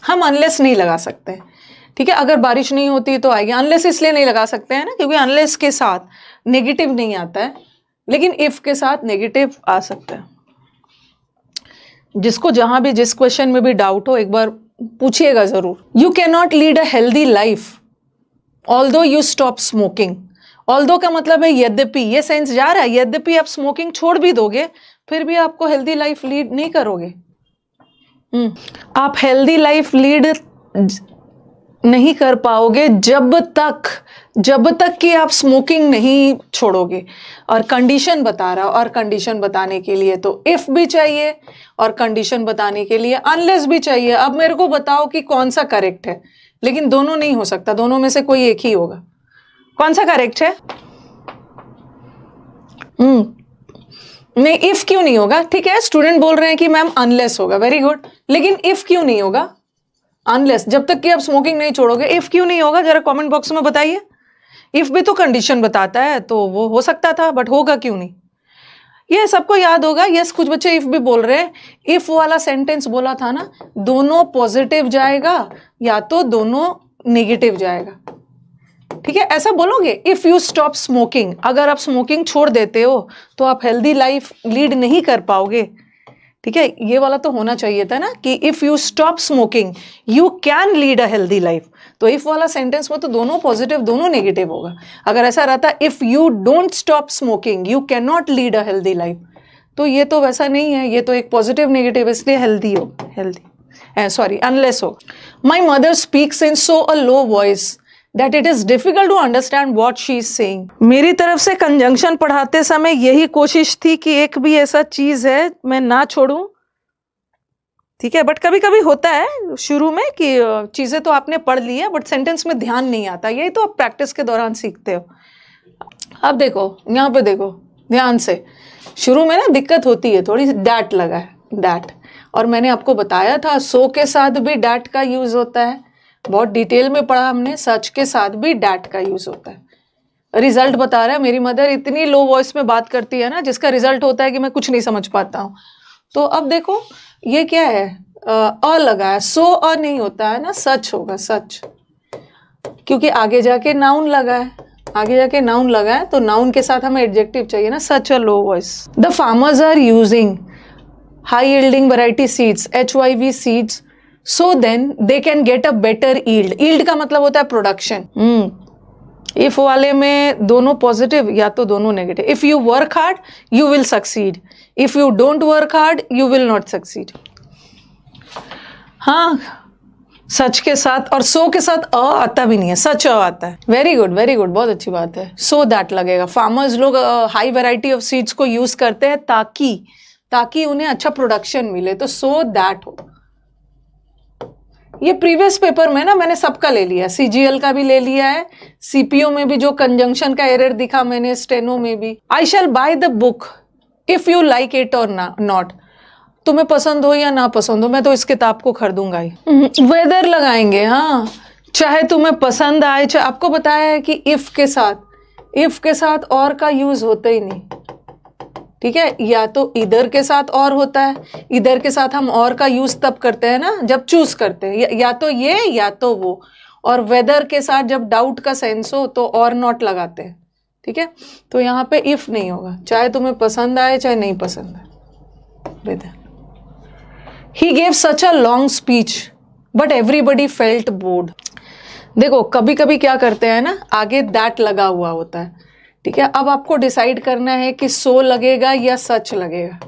हम अनलेस नहीं लगा सकते, ठीक है। अगर बारिश नहीं होती तो आएगी, अनलेस इसलिए नहीं लगा सकते हैं ना क्योंकि अनलेस के साथ नेगेटिव नहीं आता है, लेकिन इफ के साथ नेगेटिव आ सकता है। जिसको जहां भी जिस क्वेश्चन में भी डाउट हो एक बार पूछिएगा जरूर। You can not lead a healthy life although you stop smoking. Although का मतलब है यद्यपि, ये सेंस जा रहा है, यद्यपि आप स्मोकिंग छोड़ भी दोगे फिर भी आपको हेल्दी लाइफ लीड नहीं करोगे। आप हेल्दी लाइफ लीड नहीं कर पाओगे जब तक कि आप स्मोकिंग नहीं छोड़ोगे। और कंडीशन बता रहा, और कंडीशन बताने के लिए तो इफ भी चाहिए और कंडीशन बताने के लिए अनलेस भी चाहिए। अब मेरे को बताओ कि कौन सा करेक्ट है, लेकिन दोनों नहीं हो सकता, दोनों में से कोई एक ही होगा। कौन सा करेक्ट है? नहीं, इफ क्यों नहीं होगा? ठीक है, स्टूडेंट बोल रहे हैं कि मैम अनलेस होगा, वेरी गुड, लेकिन इफ क्यों नहीं होगा? अनलेस, जब तक कि आप स्मोकिंग नहीं छोड़ोगे। इफ क्यों नहीं होगा, जरा कमेंट बॉक्स में बताइए। इफ भी तो कंडीशन बताता है, तो वो हो सकता था, बट होगा क्यों नहीं? ये सबको याद होगा। यस, कुछ बच्चे इफ भी बोल रहे हैं। इफ वाला सेंटेंस बोला था ना, दोनों पॉजिटिव जाएगा या तो दोनों नेगेटिव जाएगा। ठीक है, ऐसा बोलोगे, इफ यू स्टॉप स्मोकिंग, अगर आप स्मोकिंग छोड़ देते हो तो आप हेल्दी लाइफ लीड नहीं कर पाओगे। ठीक है, ये वाला तो होना चाहिए था ना कि if you stop smoking you can lead a healthy life. तो इफ वाला सेंटेंस में तो दोनों पॉजिटिव दोनों नेगेटिव होगा। अगर ऐसा रहता if you don't stop smoking you can not lead a healthy life, तो ये तो वैसा नहीं है, ये तो एक पॉजिटिव नेगेटिव, इसलिए हेल्दी हो, हेल्दी सॉरी अनलेस हो। My mother speaks in so a low voice that it is difficult to understand what she is saying। मेरी तरफ से कंजंक्शन पढ़ाते समय यही कोशिश थी कि एक भी ऐसा चीज है मैं ना छोड़ूं। ठीक है, बट कभी कभी होता है शुरू में कि चीजें तो आपने पढ़ ली है बट सेंटेंस में ध्यान नहीं आता, यही तो आप प्रैक्टिस के दौरान सीखते हो। अब देखो यहाँ पे, देखो ध्यान से, शुरू में ना दिक्कत होती है थोड़ी सी, डैट लगा है, डैट, और मैंने आपको बताया था सो के साथ भी डैट का यूज होता है, बहुत डिटेल में पढ़ा हमने। सच के साथ भी डैट का यूज होता है। रिजल्ट बता रहा है मेरी मदर इतनी लो वॉइस में बात करती है ना, जिसका रिजल्ट होता है कि मैं कुछ नहीं समझ पाता हूँ। तो अब देखो ये क्या है, अ लगा है, सो अ नहीं होता है ना, सच होगा, सच, क्योंकि आगे जाके नाउन लगा है, आगे जाके नाउन लगा है, तो नाउन के साथ हमें एडजेक्टिव चाहिए ना, such a low voice. The farmers are using high yielding variety seeds, HYV seeds, so then they can get a better yield। yield का मतलब होता है प्रोडक्शन। इफ वाले में दोनों पॉजिटिव या तो दोनों negative. If you work hard you will succeed, if you don't work hard you will not succeed. हाँ, सच के साथ और सो के साथ अ आता भी नहीं है, सच अ आता है। वेरी गुड, वेरी गुड, बहुत अच्छी बात है। सो दैट लगेगा। फार्मर्स लोग हाई वैरायटी ऑफ सीड्स को यूज करते हैं ताकि उन्हें अच्छा प्रोडक्शन मिले, तो सो दैट हो। ये प्रीवियस पेपर में ना मैंने सबका ले लिया, CGL का भी ले लिया है, CPO में भी जो कंजंक्शन का एरर दिखा मैंने, स्टेनो में भी। I shall buy the book if you like it और नॉट, तुम्हें पसंद हो या ना पसंद हो, मैं तो इस किताब को खरीदूंगा ही। वेदर लगाएंगे, हाँ, चाहे तुम्हें पसंद आए, चाहे, आपको बताया है कि इफ के साथ और का यूज होता ही नहीं। ठीक है, या तो इधर के साथ और होता है, इधर के साथ हम और का यूज तब करते हैं ना जब चूज करते हैं, या तो ये या तो वो। और वेदर के साथ जब डाउट का सेंस हो तो और नॉट लगाते हैं। ठीक है, तो यहाँ पे इफ नहीं होगा, चाहे तुम्हें पसंद आए चाहे नहीं पसंद आए। Whether, he gave such a long speech but everybody felt bored. देखो कभी कभी क्या करते हैं ना, आगे दैट लगा हुआ होता है। ठीक है, अब आपको डिसाइड करना है कि सो लगेगा या सच लगेगा।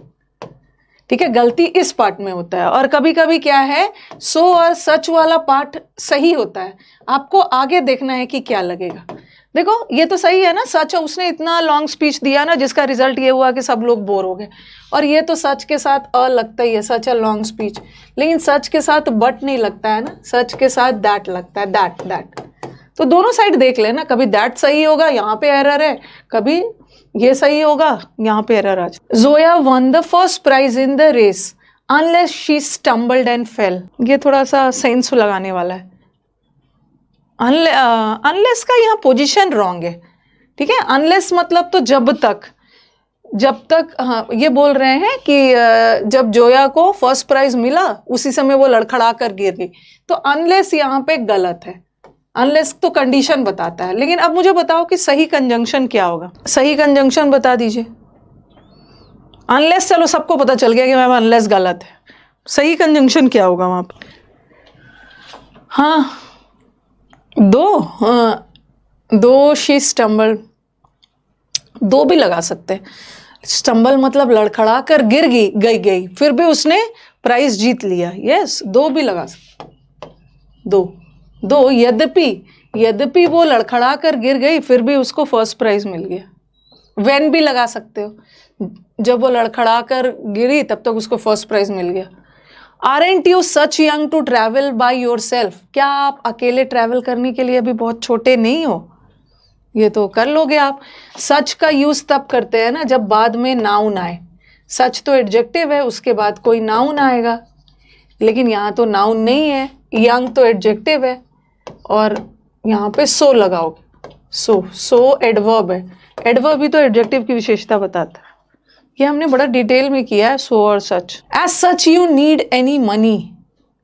ठीक है, गलती इस पार्ट में होता है, और कभी कभी क्या है, सो और सच वाला पार्ट सही होता है, आपको आगे देखना है कि क्या लगेगा। देखो ये तो सही है ना, सच, उसने इतना लॉन्ग स्पीच दिया ना जिसका रिजल्ट ये हुआ कि सब लोग बोर हो गए, और ये तो सच के साथ अ लगता ही है, सच अ लॉन्ग स्पीच, लेकिन सच के साथ बट नहीं लगता है ना, सच के साथ दैट लगता है, दैट। तो दोनों साइड देख लेना, कभी दैट सही होगा, यहाँ पे एरर है, कभी ये सही होगा, यहाँ पे एरर आ जाए। Zoya won the first prize in the race unless she stumbled and fell. ये थोड़ा सा सेंस लगाने वाला है। अनलेस का यहाँ पोजीशन रॉन्ग है। ठीक है, अनलेस मतलब तो जब तक, हाँ, ये बोल रहे हैं कि जब जोया को फर्स्ट प्राइज मिला उसी समय वो लड़खड़ा कर गिर गई, तो अनलेस यहाँ पे गलत है। अनलेस तो कंडीशन बताता है, लेकिन अब मुझे बताओ कि सही कंजंक्शन क्या होगा, सही कंजंक्शन बता दीजिए। अनलेस, चलो सबको पता चल गया कि मैम अनलेस गलत है, सही कंजंक्शन क्या होगा वहां पर? हाँ, दो शी स्टम्बल, दो भी लगा सकते हैं। स्टम्बल मतलब लड़खड़ा कर गिर गई, फिर भी उसने प्राइज जीत लिया, यस, दो भी लगा सकते, दो। दो यद्यपि वो लड़खड़ा कर गिर गई फिर भी उसको फर्स्ट प्राइज मिल गया। वेन भी लगा सकते हो, जब वो लड़खड़ा कर गिरी तब तक उसको फर्स्ट प्राइज मिल गया। Aren't you such young to travel by yourself? क्या आप अकेले ट्रैवल करने के लिए अभी बहुत छोटे नहीं हो? ये तो कर लोगे आप। सच का यूज तब करते हैं ना जब बाद में नाउन आए। सच तो एडजेक्टिव है, उसके बाद कोई नाउन आएगा, लेकिन यहाँ तो नाउन नहीं है, यंग तो एडजेक्टिव है और यहाँ पे सो लगाओगे। सो एडवर्ब है, एडवर्ब भी तो एडजेक्टिव की विशेषता बताता है। ये हमने बड़ा डिटेल में किया है, सो और such. As such you need any money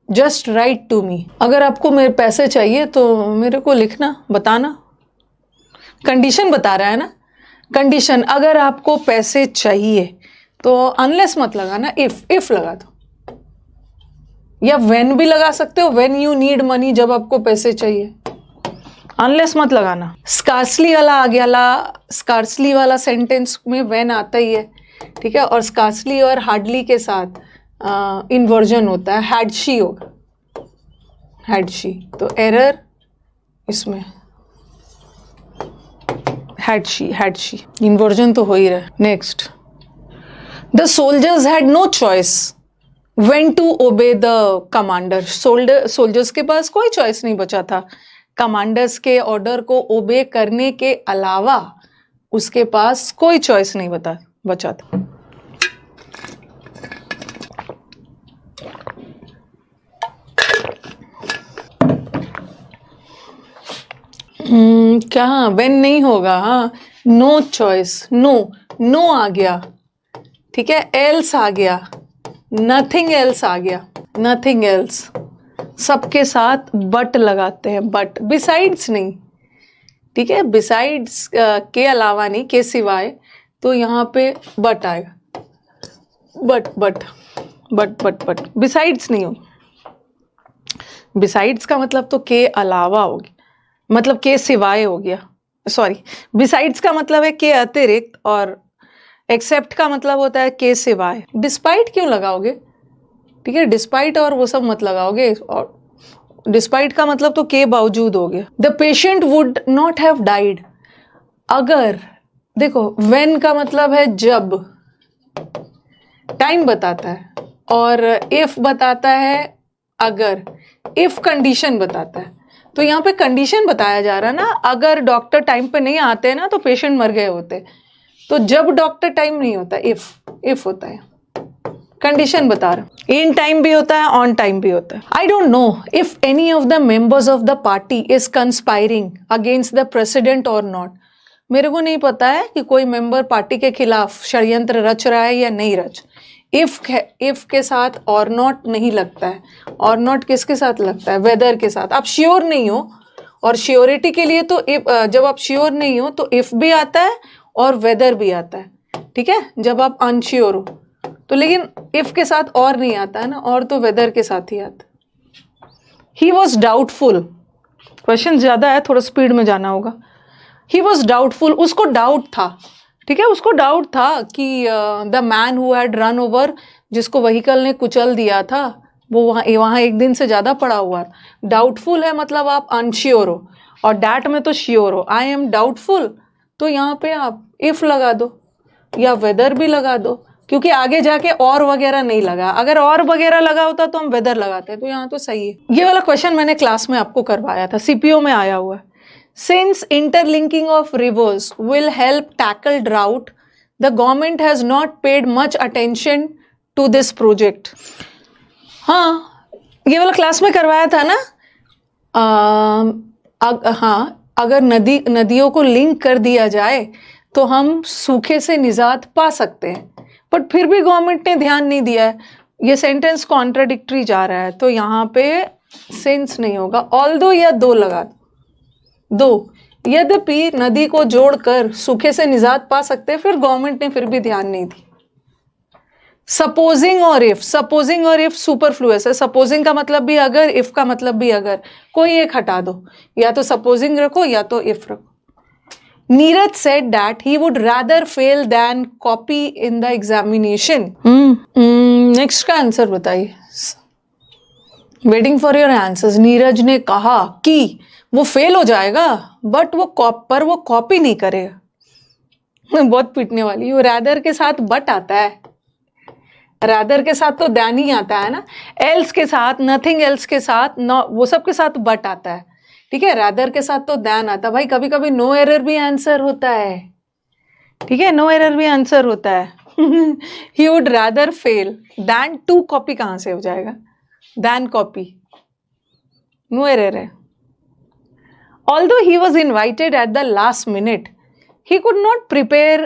just write to me. अगर आपको मेरे पैसे चाहिए तो मेरे को लिखना, बताना। कंडीशन बता रहा है ना, कंडीशन। अगर आपको पैसे चाहिए तो अनलेस मत लगाना, इफ लगा दो, या व्हेन भी लगा सकते हो, व्हेन यू नीड मनी, जब आपको पैसे चाहिए। अनलेस मत लगाना। स्कार्सली वाला आ गया, स्कार्सली वाला सेंटेंस में व्हेन आता ही है, ठीक है। और स्कार्सली और हार्डली के साथ इन्वर्जन होता है, हैड शी होगा, हैड शी। तो एरर इसमें हैड शी, इन्वर्जन तो हो ही रहा है। Next, the soldiers had no choice when to obey the commander. Soldiers के पास कोई चॉइस नहीं बचा था कमांडर्स के ऑर्डर को ओबे करने के अलावा, उसके पास कोई चॉइस नहीं बचा था। क्या व्हेन नहीं होगा, हाँ, नो चॉइस, नो आ गया, ठीक है। एल्स आ गया, नथिंग एल्स आ गया, नथिंग एल्स। सबके साथ बट लगाते हैं, बट, बिसाइड्स नहीं, ठीक है। बिसाइड्स के अलावा नहीं, के सिवाय, तो यहाँ पे बट आएगा, बट बिसाइड्स नहीं होगी। बिसाइड्स का मतलब तो के अलावा होगी, मतलब के सिवाय हो गया, सॉरी। बिसाइड्स का मतलब है के अतिरिक्त, और एक्सेप्ट का मतलब होता है के सिवाय। डिस्पाइट क्यों लगाओगे, ठीक है, डिस्पाइट और वो सब मत लगाओगे। और डिस्पाइट का मतलब तो के बावजूद हो गया। The patient would not have died. अगर, देखो व्हेन का मतलब है जब, टाइम बताता है, और इफ बताता है अगर, इफ कंडीशन बताता है। तो यहाँ पे कंडीशन बताया जा रहा है ना, अगर डॉक्टर टाइम पे नहीं आते ना तो पेशेंट मर गए होते। तो जब डॉक्टर टाइम नहीं होता, इफ होता है, कंडीशन बता रहा। इन टाइम भी होता है, ऑन टाइम भी होता है। I don't know if any of the members of the party is conspiring against the president और नॉट। मेरे को नहीं पता है कि कोई मेंबर पार्टी के खिलाफ षड्यंत्र रच रहा है या नहीं रच। इफ के साथ और नॉट नहीं लगता है। और नॉट किसके साथ लगता है, वेदर के साथ। आप श्योर नहीं हो, और श्योरिटी के लिए तो जब आप श्योर नहीं हो तो इफ भी आता है और वेदर भी आता है, ठीक है। जब आप अनश्योर हो तो, लेकिन इफ के साथ और नहीं आता है ना, और तो वेदर के साथ ही आता है। ही वॉज डाउटफुल, क्वेश्चन ज्यादा है, थोड़ा स्पीड में जाना होगा। ही वॉज डाउटफुल, उसको डाउट था, ठीक है, उसको डाउट था कि the man who had run over, जिसको व्हीकल ने कुचल दिया था, वो वहाँ एक दिन से ज्यादा पड़ा हुआ है। डाउटफुल है मतलब आप अनश्योर हो, और डैट में तो श्योर हो। आई एम डाउटफुल, तो यहाँ पे आप इफ लगा दो या वेदर भी लगा दो, क्योंकि आगे जाके और वगैरह नहीं लगा। अगर और वगैरह लगा होता तो हम वेदर लगाते, तो यहाँ तो सही है। ये वाला क्वेश्चन मैंने क्लास में आपको करवाया था, सीपीओ में आया हुआ है। Since interlinking of rivers will help tackle drought, the government has not paid much attention to this project. हाँ, ये वाला क्लास में करवाया था ना। हाँ, अगर नदियों को लिंक कर दिया जाए तो हम सूखे से निजात पा सकते हैं, बट फिर भी गवर्नमेंट ने ध्यान नहीं दिया है। ये सेंटेंस कॉन्ट्राडिक्टरी जा रहा है, तो यहाँ पे सेंस नहीं होगा। ऑल्दो या दो लगा दो, यद्यपि नदी को जोड़कर सूखे से निजात पा सकते हैं, फिर गवर्नमेंट ने फिर भी ध्यान नहीं दी। सपोजिंग और इफ सुपरफ्लुअस है। सपोजिंग का मतलब भी अगर, इफ का मतलब भी अगर, कोई एक हटा दो, या तो सपोजिंग रखो या तो इफ रखो। Neeraj said that he would rather fail than copy in the examination. Next का आंसर बताइए। Waiting for your answers. Neeraj ने कहा कि वो फेल हो जाएगा बट वो कॉपी नहीं करेगा। बहुत पीटने वाली। वो रादर के साथ बट आता है, रादर के साथ तो दैन ही आता है ना, एल्स के साथ, नथिंग एल्स के साथ, वो सब के साथ बट आता है, ठीक है। रादर के साथ तो दैन आता है। भाई कभी कभी नो एरर भी आंसर होता है, ठीक है, नो एरर भी आंसर होता है। He would rather fail than to copy कहां से हो जाएगा, दैन कॉपी, नो एरर है। Although he was invited at the last minute he could not prepare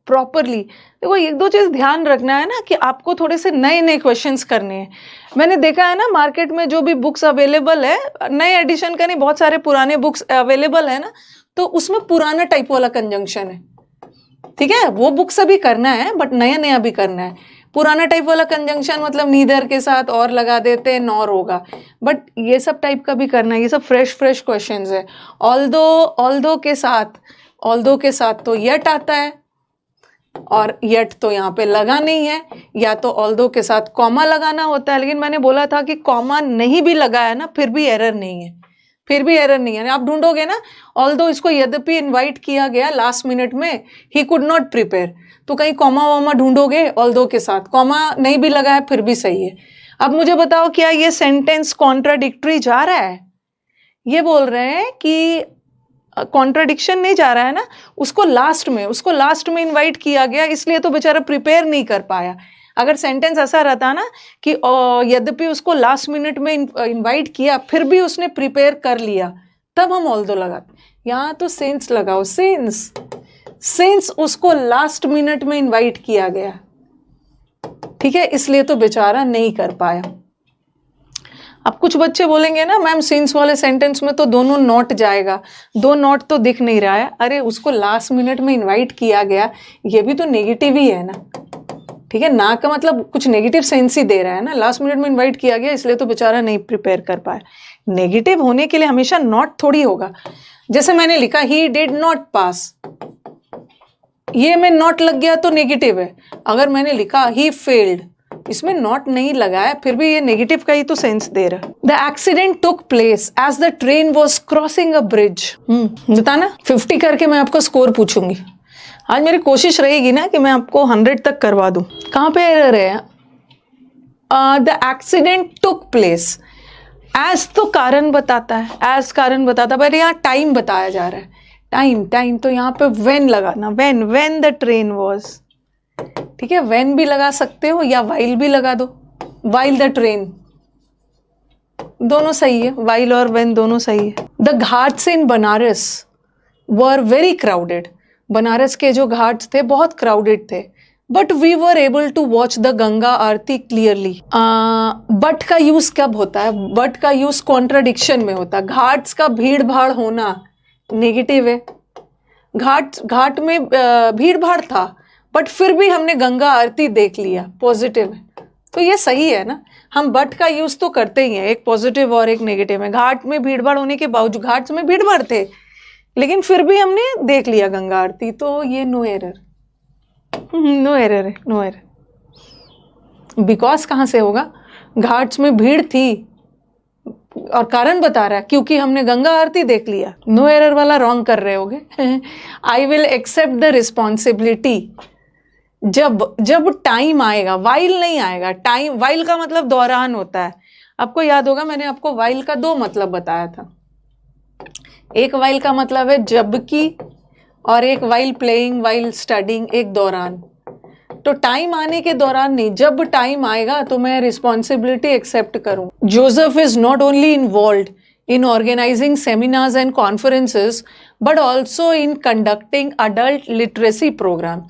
properly. देखो एक दो चीज ध्यान रखना है ना कि आपको थोड़े से नए नए क्वेश्चंस करने हैं। मैंने देखा है ना मार्केट में जो भी बुक्स अवेलेबल है, नए एडिशन का नहीं, बहुत सारे पुराने बुक्स अवेलेबल है ना, तो उसमें पुराना टाइप वाला कंजंक्शन है, ठीक है। वो बुक से भी करना है बट नया नया भी करना है। पुराना टाइप वाला कंजंक्शन मतलब नीदर के साथ और लगा देते हैं, नॉर होगा, बट ये सब टाइप का भी करना है। ये सब फ्रेश क्वेश्चंस है। ऑल्दो के साथ तो यट आता है और यट तो यहाँ पे लगा नहीं है, या तो ऑल्दो के साथ कॉमा लगाना होता है। लेकिन मैंने बोला था कि कॉमा नहीं भी लगाया ना फिर भी एरर नहीं है, फिर भी एरर नहीं है। आप ढूंढोगे ना, ऑल्दो इसको यद्यपि इनवाइट किया गया लास्ट मिनट में, ही कुड नॉट प्रिपेयर, तो कहीं कॉमा वॉमा ढूंढोगे ऑल्दो के साथ, कॉमा नहीं भी लगा है फिर भी सही है। अब मुझे बताओ क्या ये सेंटेंस कॉन्ट्राडिक्टरी जा रहा है? ये बोल रहे हैं कि कॉन्ट्राडिक्शन नहीं जा रहा है ना, उसको लास्ट में इनवाइट किया गया इसलिए तो बेचारा प्रिपेयर नहीं कर पाया। अगर सेंटेंस ऐसा रहता ना कि यद्यपि उसको लास्ट मिनट में इनवाइट किया फिर भी उसने प्रिपेयर कर लिया, तब हम ऑल्दो लगाते। यहाँ तो सिंस लगाओ, सिंस उसको लास्ट मिनट में इनवाइट किया गया, ठीक है, इसलिए तो बेचारा नहीं कर पाया। अब कुछ बच्चे बोलेंगे ना मैम सिंस वाले सेंटेंस में तो दोनों नॉट जाएगा, दो नॉट तो दिख नहीं रहा है। अरे उसको लास्ट मिनट में इनवाइट किया गया, ये भी तो नेगेटिव ही है ना, ठीक है ना, का मतलब कुछ नेगेटिव सेंस ही दे रहा है ना। लास्ट मिनट में इनवाइट किया गया इसलिए तो बेचारा नहीं प्रिपेयर कर पाया। नेगेटिव होने के लिए हमेशा नॉट थोड़ी होगा। जैसे मैंने लिखा ही डिड नॉट पास, ये में नॉट लग गया तो नेगेटिव है। अगर मैंने लिखा ही फेल्ड, इसमें नॉट नहीं लगाया फिर भी ये नेगेटिव का ही तो सेंस दे रहा है। The accident took place as the train was crossing a bridge. बताना 50 करके मैं आपको स्कोर पूछूंगी। आज मेरी कोशिश रहेगी ना कि मैं आपको 100 तक करवा दूं। कहां पे एरर है? The accident took place, as तो कारण बताता है, एज कारण बताता है, पर यहाँ टाइम बताया जा रहा है। टाइम तो यहाँ पे व्हेन लगाना, व्हेन द ट्रेन वॉज, ठीक है, व्हेन भी लगा सकते हो या वाइल भी लगा दो, वाइल द ट्रेन, दोनों सही है, वाइल और व्हेन दोनों सही है। The ghats in Banaras were very crowded, Banaras के जो घाट्स थे बहुत क्राउडेड थे, but we were able to watch the Ganga aarti clearly. But का यूज कब होता है? बट का यूज कॉन्ट्राडिक्शन में होता है। घाट्स का भीड़ भाड़ होना नेगेटिव है, घाट में भीड़ भाड़ था बट फिर भी हमने गंगा आरती देख लिया, पॉजिटिव है, तो ये सही है ना। हम बट का यूज तो करते ही हैं, एक पॉजिटिव और एक नेगेटिव है। घाट में भीड़ भाड़ होने के बावजूद, घाट में भीड़ भाड़ थे लेकिन फिर भी हमने देख लिया गंगा आरती, तो ये नो एरर, नो एरर है, नो एरर। बिकॉज कहां से होगा? घाट्स में भीड़ थी और कारण बता रहा है क्योंकि हमने गंगा आरती देख लिया। नो एरर वाला रॉन्ग कर रहे होगे। I will accept the responsibility जब टाइम आएगा, वाइल नहीं आएगा। टाइम, वाइल का मतलब दौरान होता है। आपको याद होगा मैंने आपको वाइल का 2 मतलब बताया था। एक वाइल का मतलब है जबकि, और एक वाइल प्लेइंग, वाइल स्टडिंग, एक दौरान। तो टाइम आने के दौरान नहीं, जब टाइम आएगा तो मैं रिस्पॉन्सिबिलिटी एक्सेप्ट करूं। Joseph is not only involved in organizing seminars and conferences but also in conducting adult literacy program।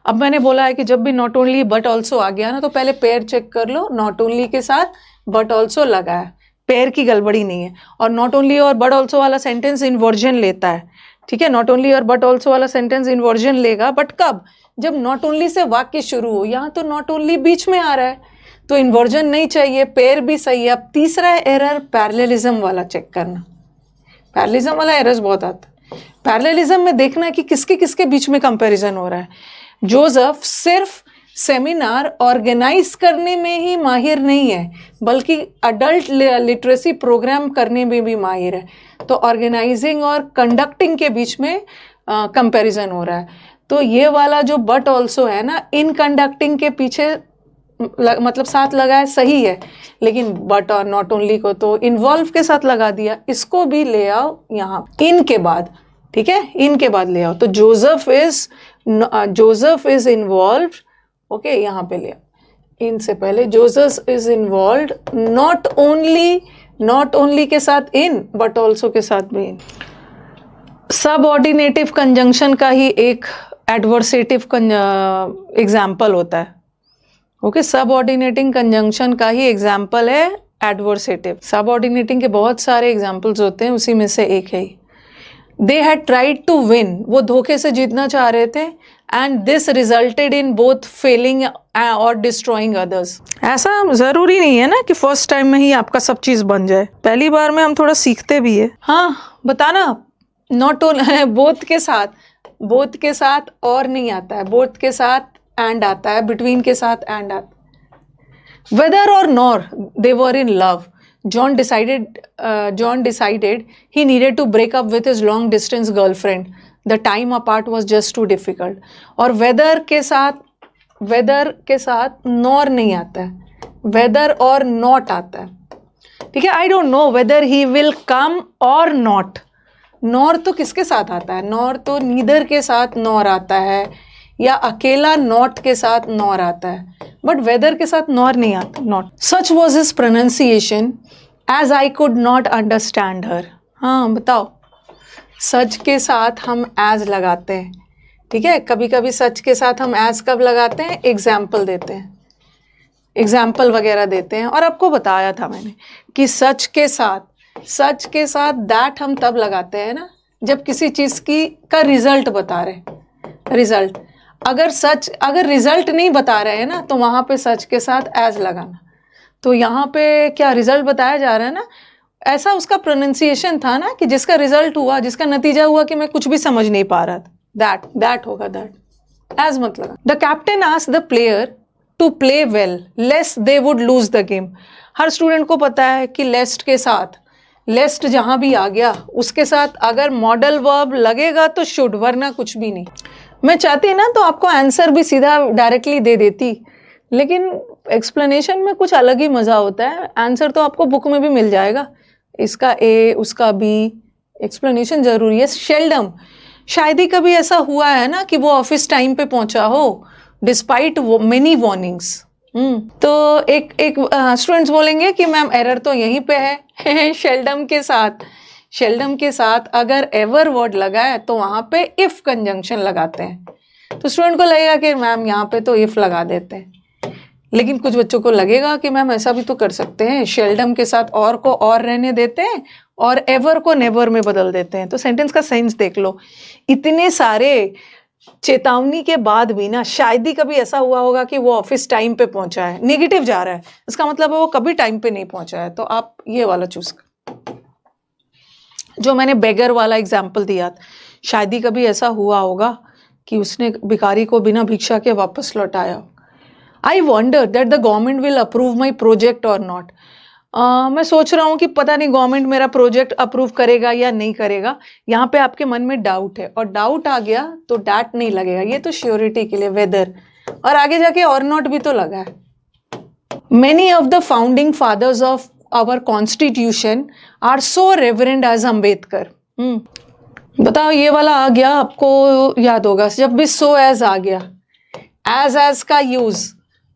अब मैंने बोला है कि जब भी नॉट ओनली बट ऑल्सो आ गया ना तो पहले पेयर चेक कर लो, नॉट ओनली के साथ बट ऑल्सो लगा है, पेयर की गड़बड़ी नहीं है। और नॉट ओनली और बट ऑल्सो वाला सेंटेंस इन्वर्जन लेता है, ठीक है, नॉट ओनली और बट ऑल्सो वाला सेंटेंस इन्वर्जन लेगा, बट कब? जब नॉट ओनली से वाक्य शुरू हो। यहाँ तो नॉट ओनली बीच में आ रहा है तो इन्वर्जन नहीं चाहिए, पेयर भी सही है। अब तीसरा एरर पैरेललिज्म वाला चेक करना। पैरेललिज्म वाला एरर्स बहुत आता है। पैरेललिज्म में देखना है कि किसके किसके बीच में कंपैरिजन हो रहा है। जोसेफ सिर्फ सेमिनार ऑर्गेनाइज करने में ही माहिर नहीं है, बल्कि अडल्ट लिटरेसी प्रोग्राम करने में भी माहिर है। तो ऑर्गेनाइजिंग और कंडक्टिंग के बीच में कंपैरिजन हो रहा है। तो ये वाला जो बट ऑल्सो है ना, इन कंडक्टिंग के पीछे मतलब साथ लगा है, सही है, लेकिन बट और नॉट ओनली को तो इन्वॉल्व के साथ लगा दिया। इसको भी ले आओ यहाँ इन के बाद, ठीक है, इन के बाद ले आओ। तो जोसेफ इज इन्वॉल्व, ओके, यहाँ पे ले आओ इनसे पहले। Joseph is involve not only के साथ इन, बट ऑल्सो के साथ भी इन। सबऑर्डिनेटिव कंजंक्शन का ही एक एडवर्सेटिव एग्जाम्पल होता है, ओके। सबऑर्डिनेटिंग कंजंक्शन का ही एग्जाम्पल है एडवर्सेटिव। सबऑर्डिनेटिंग के बहुत सारे एग्जाम्पल्स होते हैं, उसी में से एक है। They had tried to win, वो धोखे से जीतना चाह रहे थे, and this resulted in both failing और डिस्ट्रॉइंग अदर्स। ऐसा जरूरी नहीं है ना कि फर्स्ट टाइम में ही आपका सब चीज बन जाए, पहली बार में हम थोड़ा सीखते भी है। हाँ बताना, नॉट ओनली बोथ के साथ और नहीं आता है, बोथ के साथ एंड आता है, बिटवीन के साथ एंड आता है। वेदर और nor they were in love, John decided he needed to break up with his long distance girlfriend. The time apart was just too difficult. और weather के साथ nor नहीं आता है, weather और not आता है, ठीक है। I don't know whether he will come or not. nor तो किसके साथ आता है? nor तो neither के साथ nor आता है, या अकेला not के साथ nor आता है, बट weather के साथ nor नहीं आता, not. Such was his pronunciation as I could not understand her. हाँ बताओ, सच के साथ हम as लगाते हैं, ठीक है। कभी कभी सच के साथ हम as कब लगाते हैं? एग्जाम्पल देते हैं, एग्जाम्पल वगैरह देते हैं। और आपको बताया था मैंने कि सच के साथ दैट हम तब लगाते हैं ना, जब किसी चीज का रिजल्ट बता रहे। रिजल्ट अगर रिजल्ट नहीं बता रहे हैं ना, तो वहां पे सच के साथ एज लगाना। तो यहाँ पे क्या रिजल्ट बताया जा रहा है ना, ऐसा उसका प्रोनाउंसिएशन था ना कि जिसका रिजल्ट हुआ, जिसका नतीजा हुआ कि मैं कुछ भी समझ नहीं पा रहा था, दैट होगा, दैट एज मत लगा। The captain asked the player to play well lest they would lose the game. हर स्टूडेंट को पता है कि लेस्ट के साथ, लेस्ट जहां भी आ गया उसके साथ अगर मॉडल वर्ब लगेगा तो शुड, वरना कुछ भी नहीं। मैं चाहती ना तो आपको आंसर भी सीधा डायरेक्टली दे देती, लेकिन एक्सप्लेनेशन में कुछ अलग ही मजा होता है। आंसर तो आपको बुक में भी मिल जाएगा, इसका ए उसका बी, एक्सप्लेनेशन जरूरी है। शेल्डम, शायद ही कभी ऐसा हुआ है ना कि वो ऑफिस टाइम पे पहुंचा हो डिस्पाइट मेनी वार्निंग्स। तो एक स्टूडेंट्स बोलेंगे कि मैम एरर तो यहीं पे है शेल्डम के साथ अगर एवर वर्ड लगा है तो वहां पे इफ कंजंक्शन लगाते हैं। तो स्टूडेंट को लगेगा कि मैम यहाँ पे तो इफ लगा देते हैं, लेकिन कुछ बच्चों को लगेगा कि मैम ऐसा भी तो कर सकते हैं, शेल्डम के साथ और को और रहने देते हैं और एवर को नेवर में बदल देते हैं। तो सेंटेंस का सेंस देख लो, इतने सारे चेतावनी के बाद भी ना शायद ही कभी ऐसा हुआ होगा कि वो ऑफिस टाइम पे पहुंचा है, नेगेटिव जा रहा है, इसका मतलब है वो कभी टाइम पे नहीं पहुंचा है। तो आप ये वाला चूज कर, जो मैंने बेगर वाला एग्जाम्पल दिया, शायद ही कभी ऐसा हुआ होगा कि उसने भिखारी को बिना भिक्षा के वापस लौटाया। I wonder that the government will approve my project और नॉट। मैं सोच रहा हूँ कि पता नहीं गवर्नमेंट मेरा प्रोजेक्ट अप्रूव करेगा या नहीं करेगा। यहाँ पे आपके मन में डाउट है और डाउट आ गया तो डैट नहीं लगेगा, ये तो श्योरिटी के लिए वेदर, और आगे जाके और नॉट भी तो लगा है। Many of the founding fathers of our constitution are so reverend as Ambedkar. बताओ ये वाला आ गया, आपको याद होगा जब भी सो एज आ गया, एज का यूज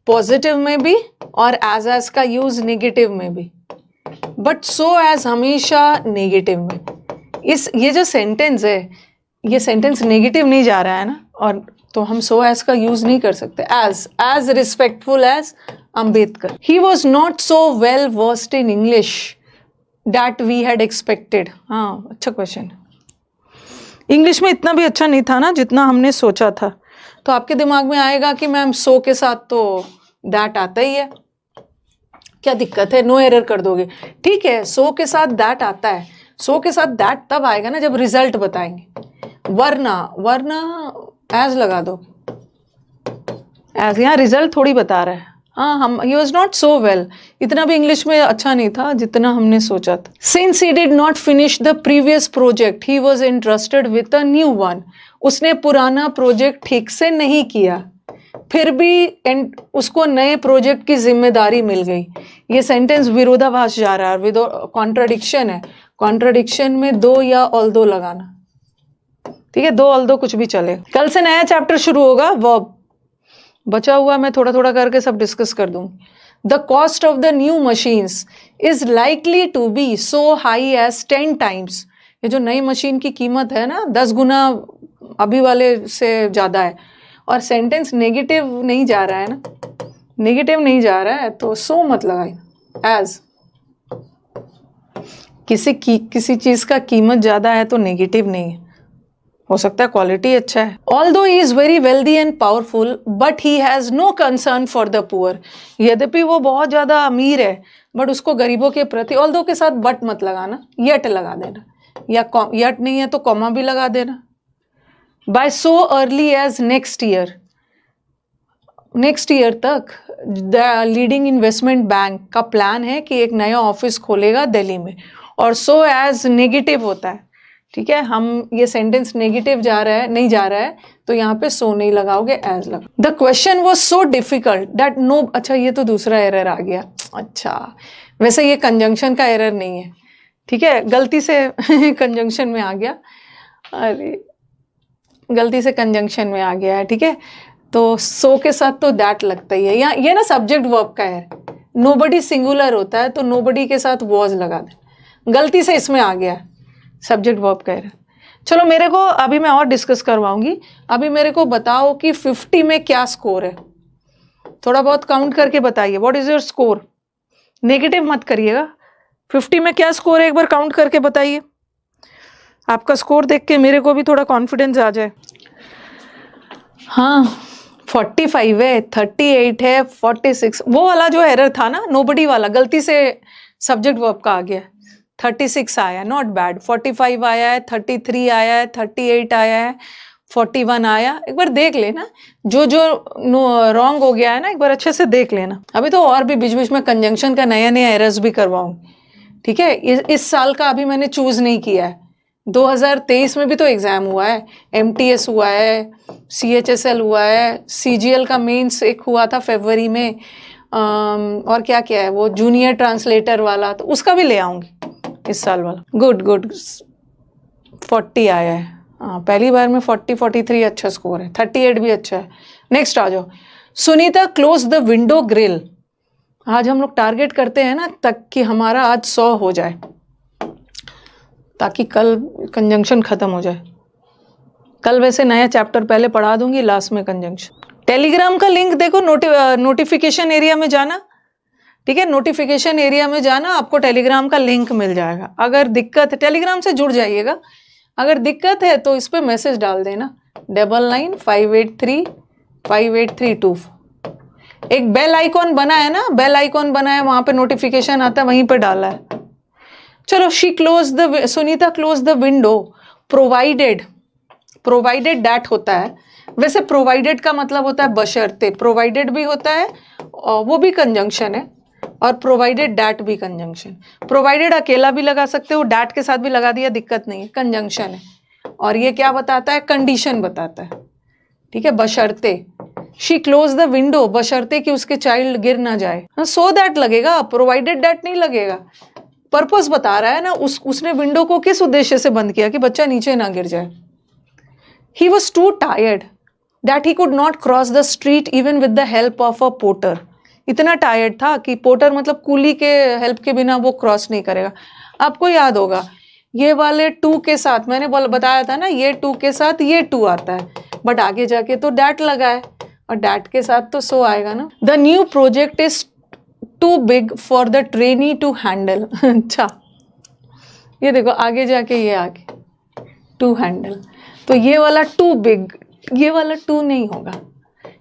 पॉजिटिव में भी और एज का यूज नेगेटिव में भी, बट सो एज हमेशा नेगेटिव में। ये जो सेंटेंस है, ये सेंटेंस नेगेटिव नहीं जा रहा है ना, और तो हम सो एज का यूज नहीं कर सकते। As respectful as Ambedkar. He was not so well versed in English that we had expected. हाँ अच्छा क्वेश्चन, इंग्लिश में इतना भी अच्छा नहीं था ना जितना हमने सोचा था। तो आपके दिमाग में आएगा कि मैम सो के साथ तो दैट आता ही है, क्या दिक्कत है, नो एरर कर दोगे। ठीक है, सो के साथ दैट आता है, सो के साथ दैट तब आएगा ना जब रिजल्ट बताएंगे, वरना एज लगा दो। एज यहाँ रिजल्ट थोड़ी बता रहा है। हाँ, हम ही वॉज नॉट सो वेल, इतना भी इंग्लिश में अच्छा नहीं था जितना हमने सोचा था। Since he did not finish the previous project he was interested with a new one. उसने पुराना प्रोजेक्ट ठीक से नहीं किया, फिर भी उसको नए प्रोजेक्ट की जिम्मेदारी मिल गई। ये सेंटेंस विरोधाभास जा रहा है, कॉन्ट्राडिक्शन है। कॉन्ट्राडिक्शन में दो या ऑल्दो लगाना, ठीक है, दो ऑल्दो कुछ भी चले। कल से नया चैप्टर शुरू होगा, वर्ब बचा हुआ मैं थोड़ा थोड़ा करके सब डिस्कस कर दूं। The cost of the new machines is likely to be so high as 10 times. ये जो नई मशीन की कीमत है ना, 10 गुना अभी वाले से ज्यादा है। और सेंटेंस नेगेटिव नहीं जा रहा है ना, नेगेटिव नहीं जा रहा है, तो सो मत लगाए। एज किसी चीज का कीमत ज्यादा है तो नेगेटिव नहीं है, हो सकता है क्वालिटी अच्छा है। Although he is very wealthy and powerful but he has no concern for the poor. यद्यपि वो बहुत ज्यादा अमीर है बट उसको गरीबों के प्रति, ऑल्दो के साथ बट मत लगाना, यट लगा देना, या यट नहीं है तो कॉमा भी लगा देना। By so early as next year, next year तक द लीडिंग इन्वेस्टमेंट बैंक का प्लान है कि एक नया ऑफिस खोलेगा दिल्ली में। और सो एज नेगेटिव होता है, ठीक है, हम ये सेंटेंस नेगेटिव जा रहा है, नहीं जा रहा है, तो यहाँ पे सो नहीं लगाओगे, एज लगा। The question was so difficult that no, अच्छा ये तो दूसरा एरर आ गया। अच्छा, वैसे ये कंजंक्शन का एरर नहीं है, ठीक है, गलती से कंजंक्शन में आ गया, अरे गलती से कंजंक्शन में आ गया है, ठीक है। तो सो के साथ तो दैट लगता ही है। यहाँ ये ना सब्जेक्ट वर्ब का है, नोबडी सिंगुलर होता है तो नोबडी के साथ वॉज लगा दे, गलती से इसमें आ गया सब्जेक्ट वर्ब का है। चलो मेरे को अभी मैं और डिस्कस करवाऊंगी, अभी मेरे को बताओ कि 50 में क्या स्कोर है, थोड़ा बहुत काउंट करके बताइए। What is your score, negative मत करिएगा। 50 में क्या स्कोर है, एक बार काउंट करके बताइए। आपका स्कोर देख के मेरे को भी थोड़ा कॉन्फिडेंस आ जाए। हाँ 45 है, 38 है, 46, वो वाला जो एरर था ना नोबडी वाला, गलती से सब्जेक्ट वर्ब का आ गया। 36 आया, नॉट बैड। 45 आया है, 33 आया है, 38 आया है, 41 आया। एक बार देख लेना, जो जो रॉन्ग हो गया है ना एक बार अच्छे से देख लेना। अभी तो और भी बीच बीच में कंजंक्शन का नया नया एरर्स भी करवाऊंगी, ठीक है। इस साल का अभी मैंने चूज नहीं किया है, 2023 में भी तो एग्जाम हुआ है, MTS हुआ है, CHSL हुआ है, CGL का मेंस एक हुआ था फरवरी में, और क्या क्या है वो जूनियर ट्रांसलेटर वाला, तो उसका भी ले आऊंगी इस साल वाला। गुड गुड, 40 आया है, हाँ पहली बार में 40, 43 अच्छा स्कोर है, 38 भी अच्छा है। नेक्स्ट आ जाओ। Sunita close the window grill. आज हम लोग टारगेट करते हैं ना तक कि हमारा आज 100 हो जाए, ताकि कल कंजंक्शन खत्म हो जाए। कल वैसे नया चैप्टर पहले पढ़ा दूंगी, लास्ट में कंजंक्शन। टेलीग्राम का लिंक देखो, नोटिफिकेशन एरिया में जाना, ठीक है, नोटिफिकेशन एरिया में जाना, आपको टेलीग्राम का लिंक मिल जाएगा। अगर दिक्कत है, टेलीग्राम से जुड़ जाइएगा, अगर दिक्कत है तो इस पर मैसेज डाल देना 9958358324। एक बेल आइकॉन बना है ना, बेल आइकॉन बना है, वहां पे नोटिफिकेशन आता है, वहीं पे डाला है। चलो, Sunita close the window provided that होता है। वैसे प्रोवाइडेड का मतलब होता है बशर्ते, प्रोवाइडेड भी होता है और वो भी कंजंक्शन है, और प्रोवाइडेड दैट भी कंजंक्शन। प्रोवाइडेड अकेला भी लगा सकते हो, दैट के साथ भी लगा दिया, दिक्कत नहीं है, कंजंक्शन है। और ये क्या बताता है, कंडीशन बताता है, ठीक है, बशर्ते। शी क्लोज द विंडो, बशर्ते कि उसके चाइल्ड गिर ना जाए। सो दैट लगेगा, प्रोवाइडेड दैट नहीं लगेगा। पर्पस बता रहा है ना, उसने विंडो को किस उद्देश्य से बंद किया कि बच्चा नीचे ना गिर जाए। He was too tired that he could not cross the street even with the help of a porter. इतना टायर्ड था कि पोर्टर मतलब कूली के हेल्प के बिना वो क्रॉस नहीं करेगा। आपको याद होगा ये वाले टू के साथ मैंने बताया था ना, ये टू के साथ ये टू आता है, बट आगे जाके तो डैट लगा है, और डैट के साथ तो सो आएगा ना। The new project is too big for the trainee to handle. अच्छा, ये देखो आगे जाके ये आगे टू हैंडल, तो ये वाला टू बिग, ये वाला टू नहीं होगा,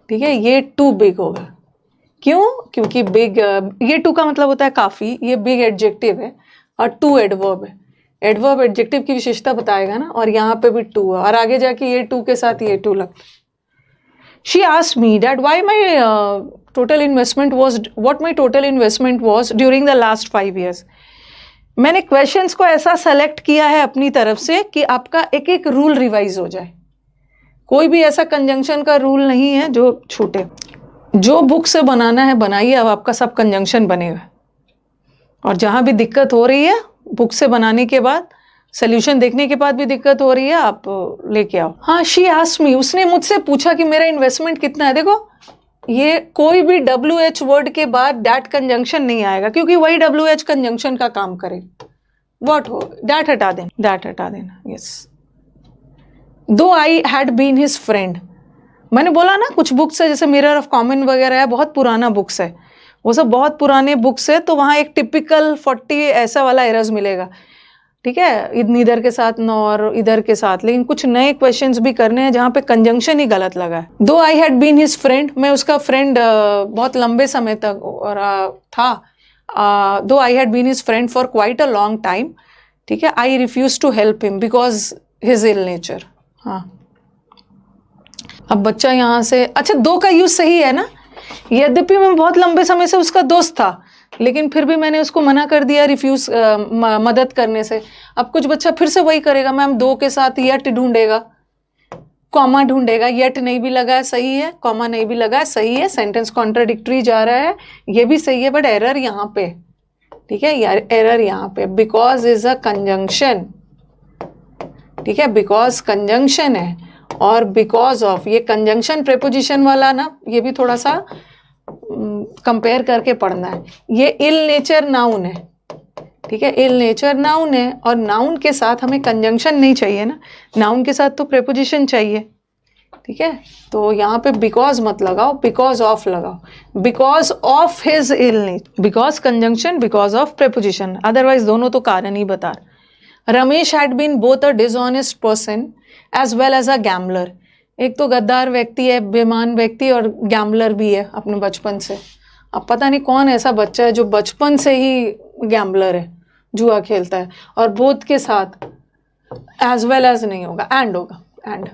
ठीक है, ये टू बिग होगा। क्यों? क्योंकि बिग, ये टू का मतलब होता है काफी, ये बिग एडजेक्टिव है, और टू एडवर्ब है। एडवर्ब एडजेक्टिव की विशेषता बताएगा ना, और यहाँ पे भी टू है, और आगे जाके ये टू के साथ ये टू लगता है। She asked me that why my total investment was, what my total investment was during the last 5 years. मैंने क्वेश्चंस को ऐसा सेलेक्ट किया है अपनी तरफ से कि आपका एक एक रूल रिवाइज हो जाए. कोई भी ऐसा कंजंक्शन का रूल नहीं है जो छूटे. जो बुक से बनाना है बनाइए, अब आपका सब कंजंक्शन बनेगा. और जहां भी दिक्कत हो रही है बुक से बनाने के बाद, सोल्यूशन देखने के बाद भी दिक्कत हो रही है, आप लेके आओ. हाँ, शी आस्क्ड मी, उसने मुझसे पूछा कि मेरा इन्वेस्टमेंट कितना है. देखो, ये कोई भी WH वर्ड के बाद डैट कंजंक्शन नहीं आएगा, क्योंकि वही WH कंजंक्शन का काम करे. व्हाट हो, डैट हटा देना. Yes. Though I had been his friend. मैंने बोला ना कुछ बुक्स है जैसे मिरर ऑफ कॉमन वगैरह है, बहुत पुराना बुक्स है, वो सब बहुत पुराने बुक्स है. तो वहाँ एक टिपिकल 40 ऐसा वाला एरर्स मिलेगा. ठीक है, इधर के साथ नॉर, इधर के साथ. लेकिन कुछ नए क्वेश्चंस भी करने हैं जहाँ पे कंजंक्शन ही गलत लगा है. Though I had been his friend, मैं उसका फ्रेंड बहुत लंबे समय तक था. Though I had been his friend for quite a long time. ठीक है, I refuse to help him because his ill nature. हाँ, अब बच्चा यहाँ से, अच्छा, दो का यूज सही है ना. यद्यपि मैं बहुत लंबे समय से उसका दोस्त था, लेकिन फिर भी मैंने उसको मना कर दिया रिफ्यूज मदद करने से. अब कुछ बच्चा फिर से वही करेगा, मैम दो के साथ यट ढूंढेगा, कॉमा ढूंढेगा. यट नहीं भी लगा है, सही है. कॉमा नहीं भी लगा है, सही है. सेंटेंस कॉन्ट्राडिक्टरी जा रहा है, ये भी सही है. बट एरर यहाँ पे, ठीक है, यार एरर यहाँ पे. Because is a conjunction. ठीक है, बिकॉज कंजंक्शन है, और बिकॉज ऑफ, ये कंजंक्शन प्रेपोजिशन वाला ना, ये भी थोड़ा सा कंपेयर करके पढ़ना है. ये इल नेचर नाउन है. ठीक है, इल नेचर नाउन है, और नाउन के साथ हमें कंजंक्शन नहीं चाहिए ना, नाउन के साथ तो प्रेपोजिशन चाहिए. ठीक है, तो यहाँ पे बिकॉज मत लगाओ, बिकॉज ऑफ लगाओ. Because of his ill nature, because conjunction, because of preposition. Otherwise दोनों तो कारण ही बता. Ramesh had been both a dishonest person as well as a gambler. एक तो गद्दार व्यक्ति है, बेईमान व्यक्ति, और गैम्बलर भी है अपने बचपन से. अब पता नहीं कौन ऐसा बच्चा है जो बचपन से ही गैम्बलर है, जुआ खेलता है. और बोथ के साथ एज वेल एज नहीं होगा, एंड होगा. एंड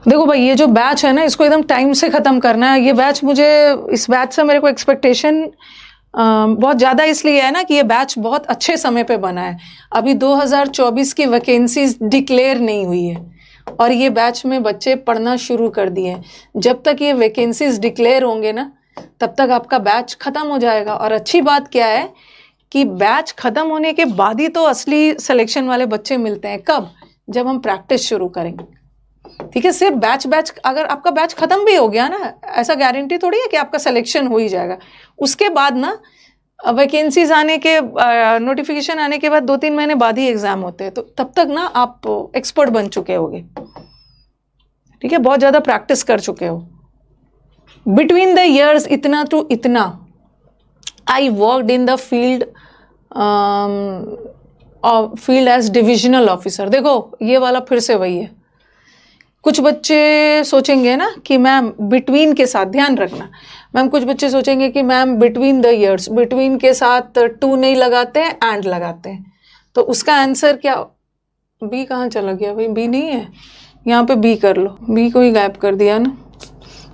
देखो भाई, ये जो बैच है ना, इसको एकदम टाइम से ख़त्म करना है. ये बैच, मुझे इस बैच से मेरे को एक्सपेक्टेशन बहुत ज़्यादा इसलिए है ना कि ये बैच बहुत अच्छे समय पे बना है. अभी 2024 की वैकेंसीज डिक्लेयर नहीं हुई है, और ये बैच में बच्चे पढ़ना शुरू कर दिए. जब तक ये वैकेंसीज डिक्लेयर होंगे ना, तब तक आपका बैच ख़त्म हो जाएगा. और अच्छी बात क्या है कि बैच ख़त्म होने के बाद ही तो असली सिलेक्शन वाले बच्चे मिलते हैं. कब? जब हम प्रैक्टिस शुरू करेंगे. ठीक है, सिर्फ बैच अगर आपका बैच ख़त्म भी हो गया ना, ऐसा गारंटी थोड़ी है कि आपका सिलेक्शन हो ही जाएगा. उसके बाद ना वैकेंसीज आने के, नोटिफिकेशन आने के बाद 2-3 महीने बाद ही एग्ज़ाम होते हैं. तो तब तक ना आप एक्सपर्ट बन चुके होगे. ठीक है, बहुत ज़्यादा प्रैक्टिस कर चुके हो. बिटवीन द ईयर्स इतना टू इतना I worked in the field as divisional officer. देखो, ये वाला फिर से वही है. कुछ बच्चे सोचेंगे ना कि मैम बिटवीन के साथ, ध्यान रखना मैम, कुछ बच्चे सोचेंगे कि ma'am between the years, between के साथ टू नहीं लगाते हैं, एंड लगाते हैं. तो उसका आंसर क्या? बी कहाँ चला गया भाई? बी नहीं है यहाँ पे. बी कर लो, बी को ही गायब कर दिया ना.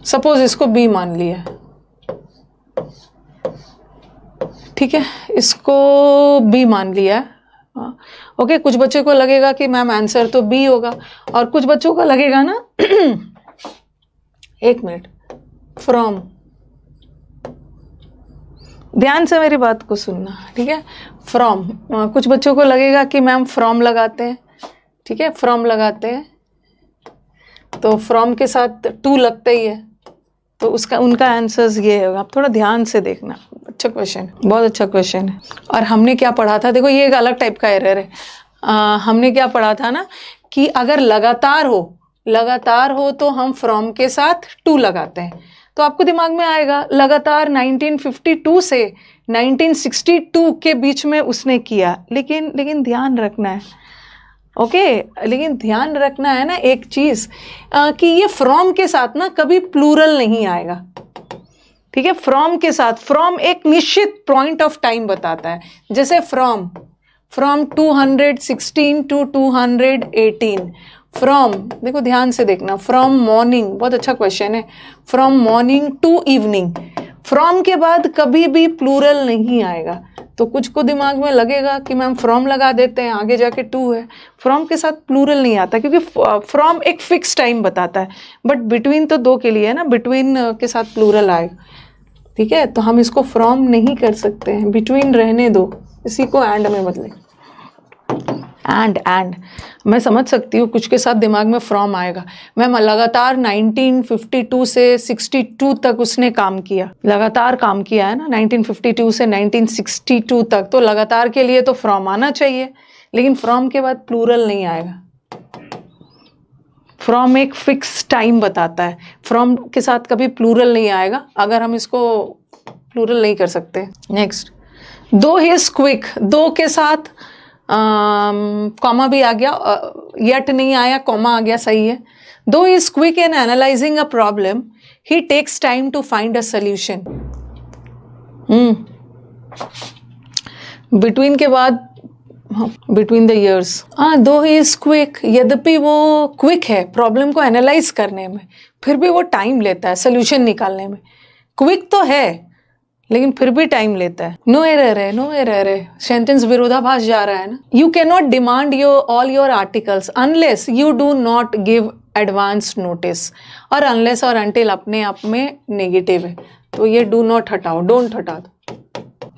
सपोज इसको बी मान लिया, ठीक है, इसको बी मान लिया. ओके, कुछ बच्चे को लगेगा कि मैम आंसर तो बी होगा, और कुछ बच्चों को लगेगा ना एक मिनट, फ्रॉम. ध्यान से मेरी बात को सुनना, ठीक है. फ्रॉम, कुछ बच्चों को लगेगा कि मैम फ्रॉम लगाते हैं. ठीक है, फ्रॉम लगाते हैं, तो फ्रॉम के साथ टू लगता ही है, तो उसका उनका आंसर्स ये होगा. आप थोड़ा ध्यान से देखना. अच्छा क्वेश्चन, बहुत अच्छा क्वेश्चन है. और हमने क्या पढ़ा था, देखो ये एक अलग टाइप का एरर है. हमने क्या पढ़ा था ना कि अगर लगातार हो तो हम फ्रॉम के साथ टू लगाते हैं. तो आपको दिमाग में आएगा लगातार 1952 से 1962 के बीच में उसने किया. लेकिन ध्यान रखना है, ओके, लेकिन ध्यान रखना है ना एक चीज, कि ये फ्रॉम के साथ ना कभी प्लूरल नहीं आएगा. ठीक है, फ्रॉम के साथ, फ्रॉम एक निश्चित पॉइंट ऑफ टाइम बताता है. जैसे फ्रॉम 216 to 218, फ्रॉम, देखो ध्यान से देखना, फ्रॉम मॉर्निंग, बहुत अच्छा क्वेश्चन है, from morning to evening, from के बाद कभी भी प्लूरल नहीं आएगा। तो कुछ को दिमाग में लगेगा कि मैम फ्रॉम लगा देते हैं, आगे जाके टू है, फ्रॉम के साथ प्लूरल नहीं आता क्योंकि फ्रॉम एक फिक्स टाइम बताता है, बट बिटवीन तो दो के लिए है ना, बिटवीन के साथ प्लूरल आएगा, ठीक है। तो हम इसको फ्रॉम नहीं कर सकते हैं, बिटवीन रहने दो, इसी को एंड में बदले। एंड मैं समझ सकती हूँ कुछ के साथ दिमाग में फ्रॉम आएगा, मैम लगातार 1952 से 62 तक उसने काम किया, लगातार काम किया है ना 1952 से 1962 तक, तो लगातार के लिए तो फ्रॉम आना चाहिए, लेकिन फ्रॉम के बाद प्लूरल नहीं आएगा। फ्रॉम एक फिक्स टाइम बताता है, फ्रॉम के साथ कभी प्लूरल नहीं आएगा, अगर हम इसको प्लूरल नहीं कर सकते। नेक्स्ट, दो ही इज क्विक, दो के साथ कॉमा भी आ गया, येट नहीं आया, कॉमा आ गया, सही है। Though is quick in analysing a problem, he takes time to find a solution. Between के बाद बिटवीन द ईयर्स, दो ही इज क्विक, यद्यपि वो क्विक है प्रॉब्लम को एनालाइज करने में, फिर भी वो टाइम लेता है सोल्यूशन निकालने में। क्विक तो है लेकिन फिर भी टाइम लेता है। नो एरर है, नो एरर है, सेंटेंस विरोधाभास जा रहा है ना। You can not demand all your articles unless you do not give advance notice, और अनलेस और अनटिल अपने आप में नेगेटिव है, तो ये डू नॉट हटाओ, डोंट हटा दो।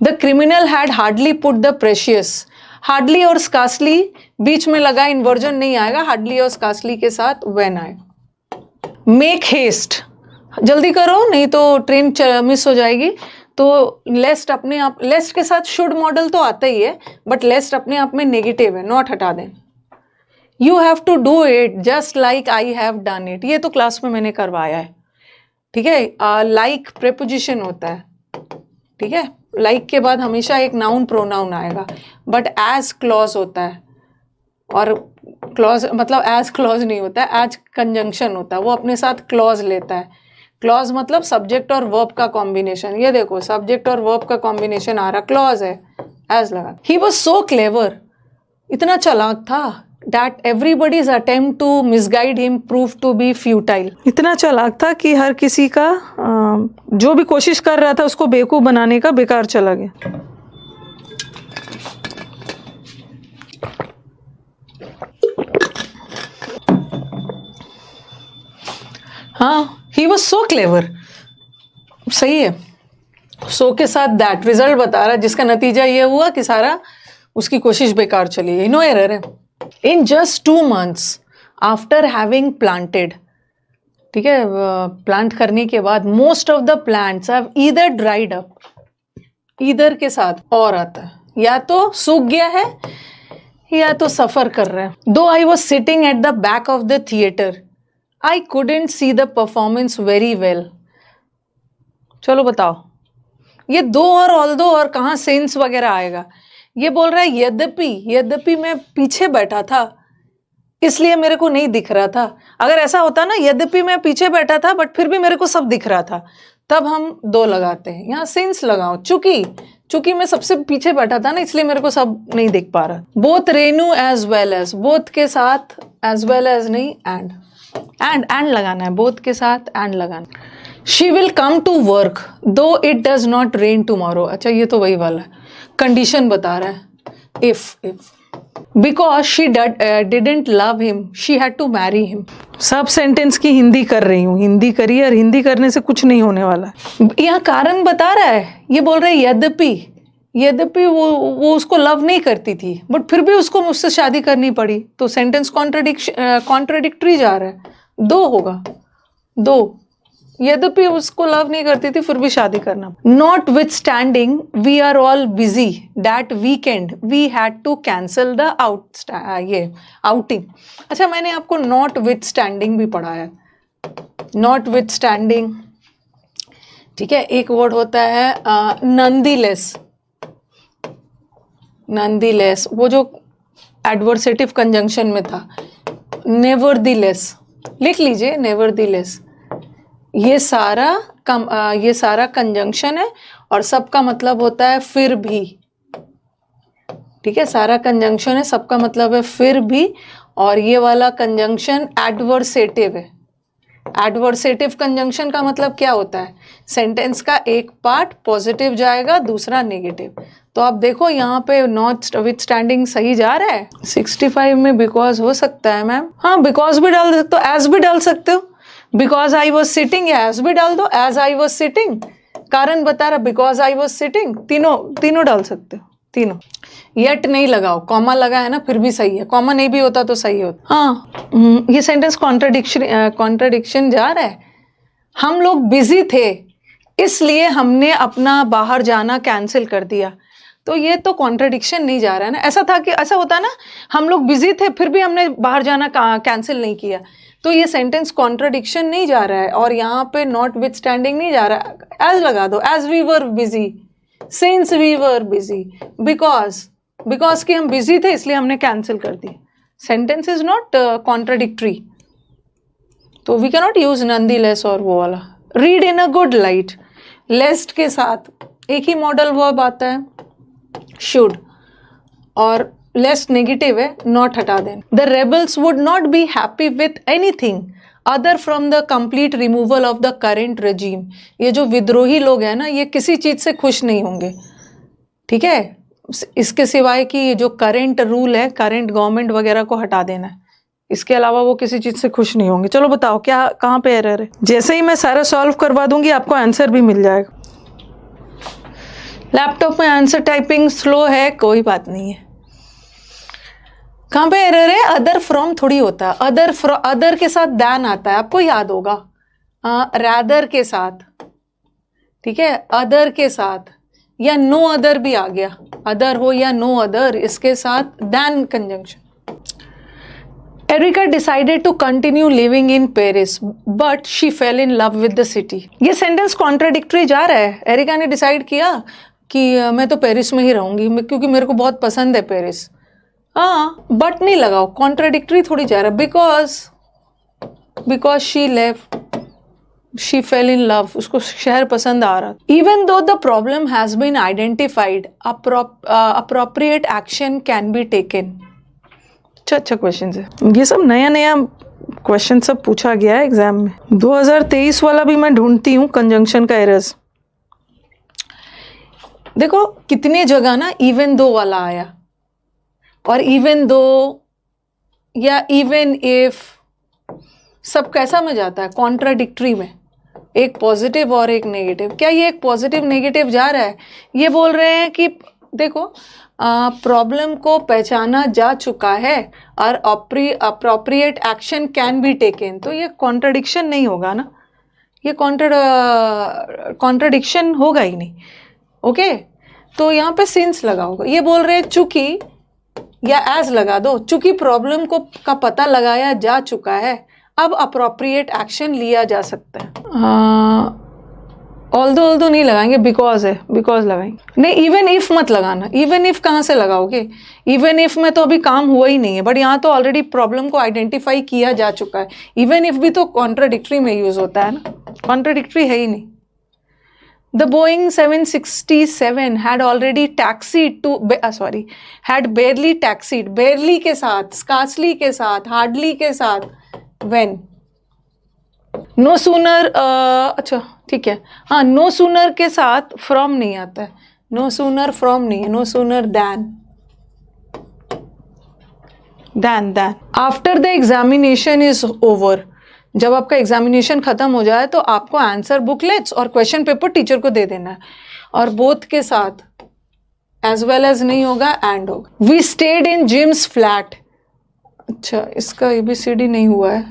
The criminal had hardly put the precious, hardly और स्कार्सली बीच में लगा, इन्वर्जन नहीं आएगा, हार्डली और स्कार्सली के साथ व्हेन आएगा। मेक हेस्ट, जल्दी करो नहीं तो ट्रेन मिस हो जाएगी। तो लेस्ट अपने आप, लेस्ट के साथ शुड मॉडल तो आता ही है, बट लेस्ट अपने आप में नेगेटिव है, नॉट हटा दें। You have to do it just like I have done it, ये तो क्लास में मैंने करवाया है, ठीक है। लाइक प्रेपोजिशन होता है, ठीक है, लाइक के बाद हमेशा एक नाउन प्रोनाउन आएगा, बट एज क्लॉज होता है, और क्लॉज मतलब एज क्लॉज नहीं होता है, एज कंजंक्शन होता है, वो अपने साथ क्लॉज लेता है। क्लॉज मतलब सब्जेक्ट और वर्ब का कॉम्बिनेशन, ये देखो सब्जेक्ट और वर्ब का कॉम्बिनेशन आ रहा, क्लॉज है, एज लगा। ही वॉज सो क्लेवर, इतना चालाक था, that everybody's attempt to misguide him prove to be futile, इतना चालाक था कि हर किसी का जो भी कोशिश कर रहा था उसको बेवकूफ बनाने का बेकार चला गया। हाँ, ही वॉज सो क्लेवर, सही है, सो के साथ दैट रिजल्ट बता रहा है, जिसका नतीजा ये हुआ कि सारा उसकी कोशिश बेकार चली गई, नो एरर है। इन just 2 months after having planted, ठीक है, प्लांट करने के बाद most of the plants have either dried up, either के साथ और आता है, या तो सूख गया है या तो सफर कर रहा है। Though I was sitting at the back of the theatre, I couldn't see the performance very well. चलो बताओ, ये दो और ऑल दो और कहाँ सेंस वगैरह आएगा। ये बोल रहा है यद्यपि मैं पीछे बैठा था इसलिए मेरे को नहीं दिख रहा था। अगर ऐसा होता ना, यद्यपि मैं पीछे बैठा था बट फिर भी मेरे को सब दिख रहा था, तब हम दो लगाते हैं। यहाँ सेंस लगाओ, चूंकि मैं सबसे पीछे बैठा था ना इसलिए मेरे को सब नहीं दिख पा रहा। Both Renu as well as, both के साथ एज वेल एज नहीं, एंड लगाना है, बोथ के साथ एंड लगाना। She will come to work though it does not rain tomorrow, अच्छा ये तो वही वाला है, कंडीशन बता रहा है, if because she didn't love him she had to marry him. सब सेंटेंस की हिंदी कर रही हूँ, हिंदी करिए, और हिंदी करने से कुछ नहीं होने वाला। यहाँ कारण बता रहा है, ये बोल रहा है यद्यपि वो उसको लव नहीं करती थी बट फिर भी उसको मुझसे शादी करनी पड़ी, तो सेंटेंस कॉन्ट्रडिक्टरी जा रहा है। दो होगा, दो, यद्यपि उसको लव नहीं करती थी फिर भी शादी करना। Notwithstanding we are all busy that weekend we had to cancel the outing. अच्छा, मैंने आपको नॉट विथ स्टैंडिंग भी पढ़ाया, नॉट विथ स्टैंडिंग, ठीक है। एक वर्ड होता है नंदीलेस, वो जो एडवर्सेटिव कंजंक्शन में था। नेवरदीलेस लिख लीजिए, नेवरदीलेस, ये सारा कंजंक्शन है और सबका मतलब होता है फिर भी, ठीक है, सारा कंजंक्शन है, सबका मतलब है फिर भी, और ये वाला कंजंक्शन एडवर्सेटिव है। एडवर्सेटिव कंजंक्शन का मतलब क्या होता है, सेंटेंस का एक पार्ट पॉजिटिव जाएगा, दूसरा नेगेटिव। तो आप देखो यहाँ पे नॉट विथ स्टैंडिंग सही जा रहा है। 65 में बिकॉज हो सकता है मैम, हाँ बिकॉज भी डाल सकते हो, एज भी डाल सकते हो, बिकॉज आई वॉज सिटिंग, या एज भी डाल दो, एज आई वॉज सिटिंग, कारण बता रहा बिकॉज आई वॉज सिटिंग, तीनों डाल सकते हो, तीनों। येट नहीं लगाओ, कॉमा लगा है ना, फिर भी सही है, कॉमा नहीं भी होता तो सही होता। हाँ, ये सेंटेंस कॉन्ट्रडिक्शन जा रहा है। हम लोग बिजी थे इसलिए हमने अपना बाहर जाना कैंसिल कर दिया, तो ये तो कॉन्ट्रडिक्शन नहीं जा रहा है ना। ऐसा था कि ऐसा होता ना, हम लोग बिजी थे फिर भी हमने बाहर जाना कैंसिल नहीं किया, तो ये सेंटेंस कॉन्ट्रडिक्शन नहीं जा रहा है। और यहाँ पे नॉट विथ स्टैंडिंग नहीं जा रहा है, एज लगा दो, as we were busy, since we were busy, because कि हम बिजी थे इसलिए हमने कैंसिल कर दी। सेंटेंस इज नॉट कॉन्ट्रडिक्टरी, तो we can not use nonetheless और वो वाला। Read in a good light, lest के साथ एक ही मॉडल वर्ब आता है, शुड, और लेस्ट नेगेटिव है, नॉट हटा दें। The rebels would not be happy with anything other from the complete removal of the current regime. ये जो विद्रोही लोग हैं ना, ये किसी चीज से खुश नहीं होंगे, ठीक है, इसके सिवाय कि ये जो करेंट रूल है, करेंट गवर्नमेंट वगैरह को हटा देना है, इसके अलावा वो किसी चीज से खुश नहीं होंगे। चलो बताओ क्या, कहाँ पे एरर है। जैसे ही मैं सारा सॉल्व करवा दूंगी आपको आंसर भी मिल जाएगा। लैपटॉप में आंसर टाइपिंग स्लो है, कोई बात नहीं है। कहाँ पे एरर है, अदर फ्रॉम थोड़ी होता है, अदर के साथ दैन आता है, आपको याद होगा, रैदर के साथ, ठीक है, अदर के साथ, या नो अदर भी आ गया, अदर हो या नो अदर, इसके साथ than conjunction. Erica decided to continue living in Paris but she fell in love with the city. ये सेंटेंस कॉन्ट्राडिक्टरी जा रहा है। एरिका ने डिसाइड किया कि मैं तो पेरिस में ही रहूंगी क्योंकि मेरे को बहुत पसंद है पेरिस, हाँ, बट नहीं लगाओ, कॉन्ट्राडिक्टरी थोड़ी जा रहा है। Because she left, she fell in love, उसको शहर पसंद आ रहा। Even though the problem has been identified, appropriate action can be taken. अच्छा क्वेश्चन है, ये सब नया नया क्वेश्चन सब पूछा गया है एग्जाम में। 2023 वाला भी मैं ढूंढती हूँ कंजंक्शन का एरर्स। देखो कितने जगह ना इवन दो वाला आया, और इवन दो या इवन इफ, सब कैसा में जाता है, कॉन्ट्राडिक्टरी में, एक पॉजिटिव और एक नेगेटिव। क्या ये एक पॉजिटिव नेगेटिव जा रहा है, ये बोल रहे हैं कि देखो प्रॉब्लम को पहचाना जा चुका है और appropriate action can be taken, तो ये कॉन्ट्राडिक्शन नहीं होगा ना, ये कॉन्ट्राडिक्शन होगा ही नहीं। ओके, तो यहाँ पे सिंस लगा होगा। ये बोल रहे हैं चूंकि, या एज लगा दो, चूंकि प्रॉब्लम को का पता लगाया जा चुका है अब अप्रोप्रिएट एक्शन लिया जा सकता है। ऑल्दो नहीं लगाएंगे, बिकॉज है, बिकॉज लगाएंगे। नहीं, इवन इफ मत लगाना, इवन इफ कहाँ से लगाओगे, इवन इफ में तो अभी काम हुआ ही नहीं है, बट यहाँ तो ऑलरेडी प्रॉब्लम को आइडेंटिफाई किया जा चुका है। इवन इफ भी तो कॉन्ट्राडिक्टरी में यूज होता है ना, कॉन्ट्राडिक्टरी है ही नहीं। The Boeing 767 had already taxied to, had barely taxied, barely के साथ, scarcely के साथ, hardly के साथ, when, no sooner, अच्छा ठीक है, हाँ, no sooner के साथ from नहीं आता है, no sooner from नहीं है, no sooner than, after the examination is over, जब आपका एग्जामिनेशन खत्म हो जाए तो आपको आंसर बुकलेट्स और क्वेश्चन पेपर टीचर को दे देना है, और बोथ के साथ एज वेल एज नहीं होगा, एंड होगा। We stayed in Jim's flat, अच्छा इसका ABCD नहीं हुआ है,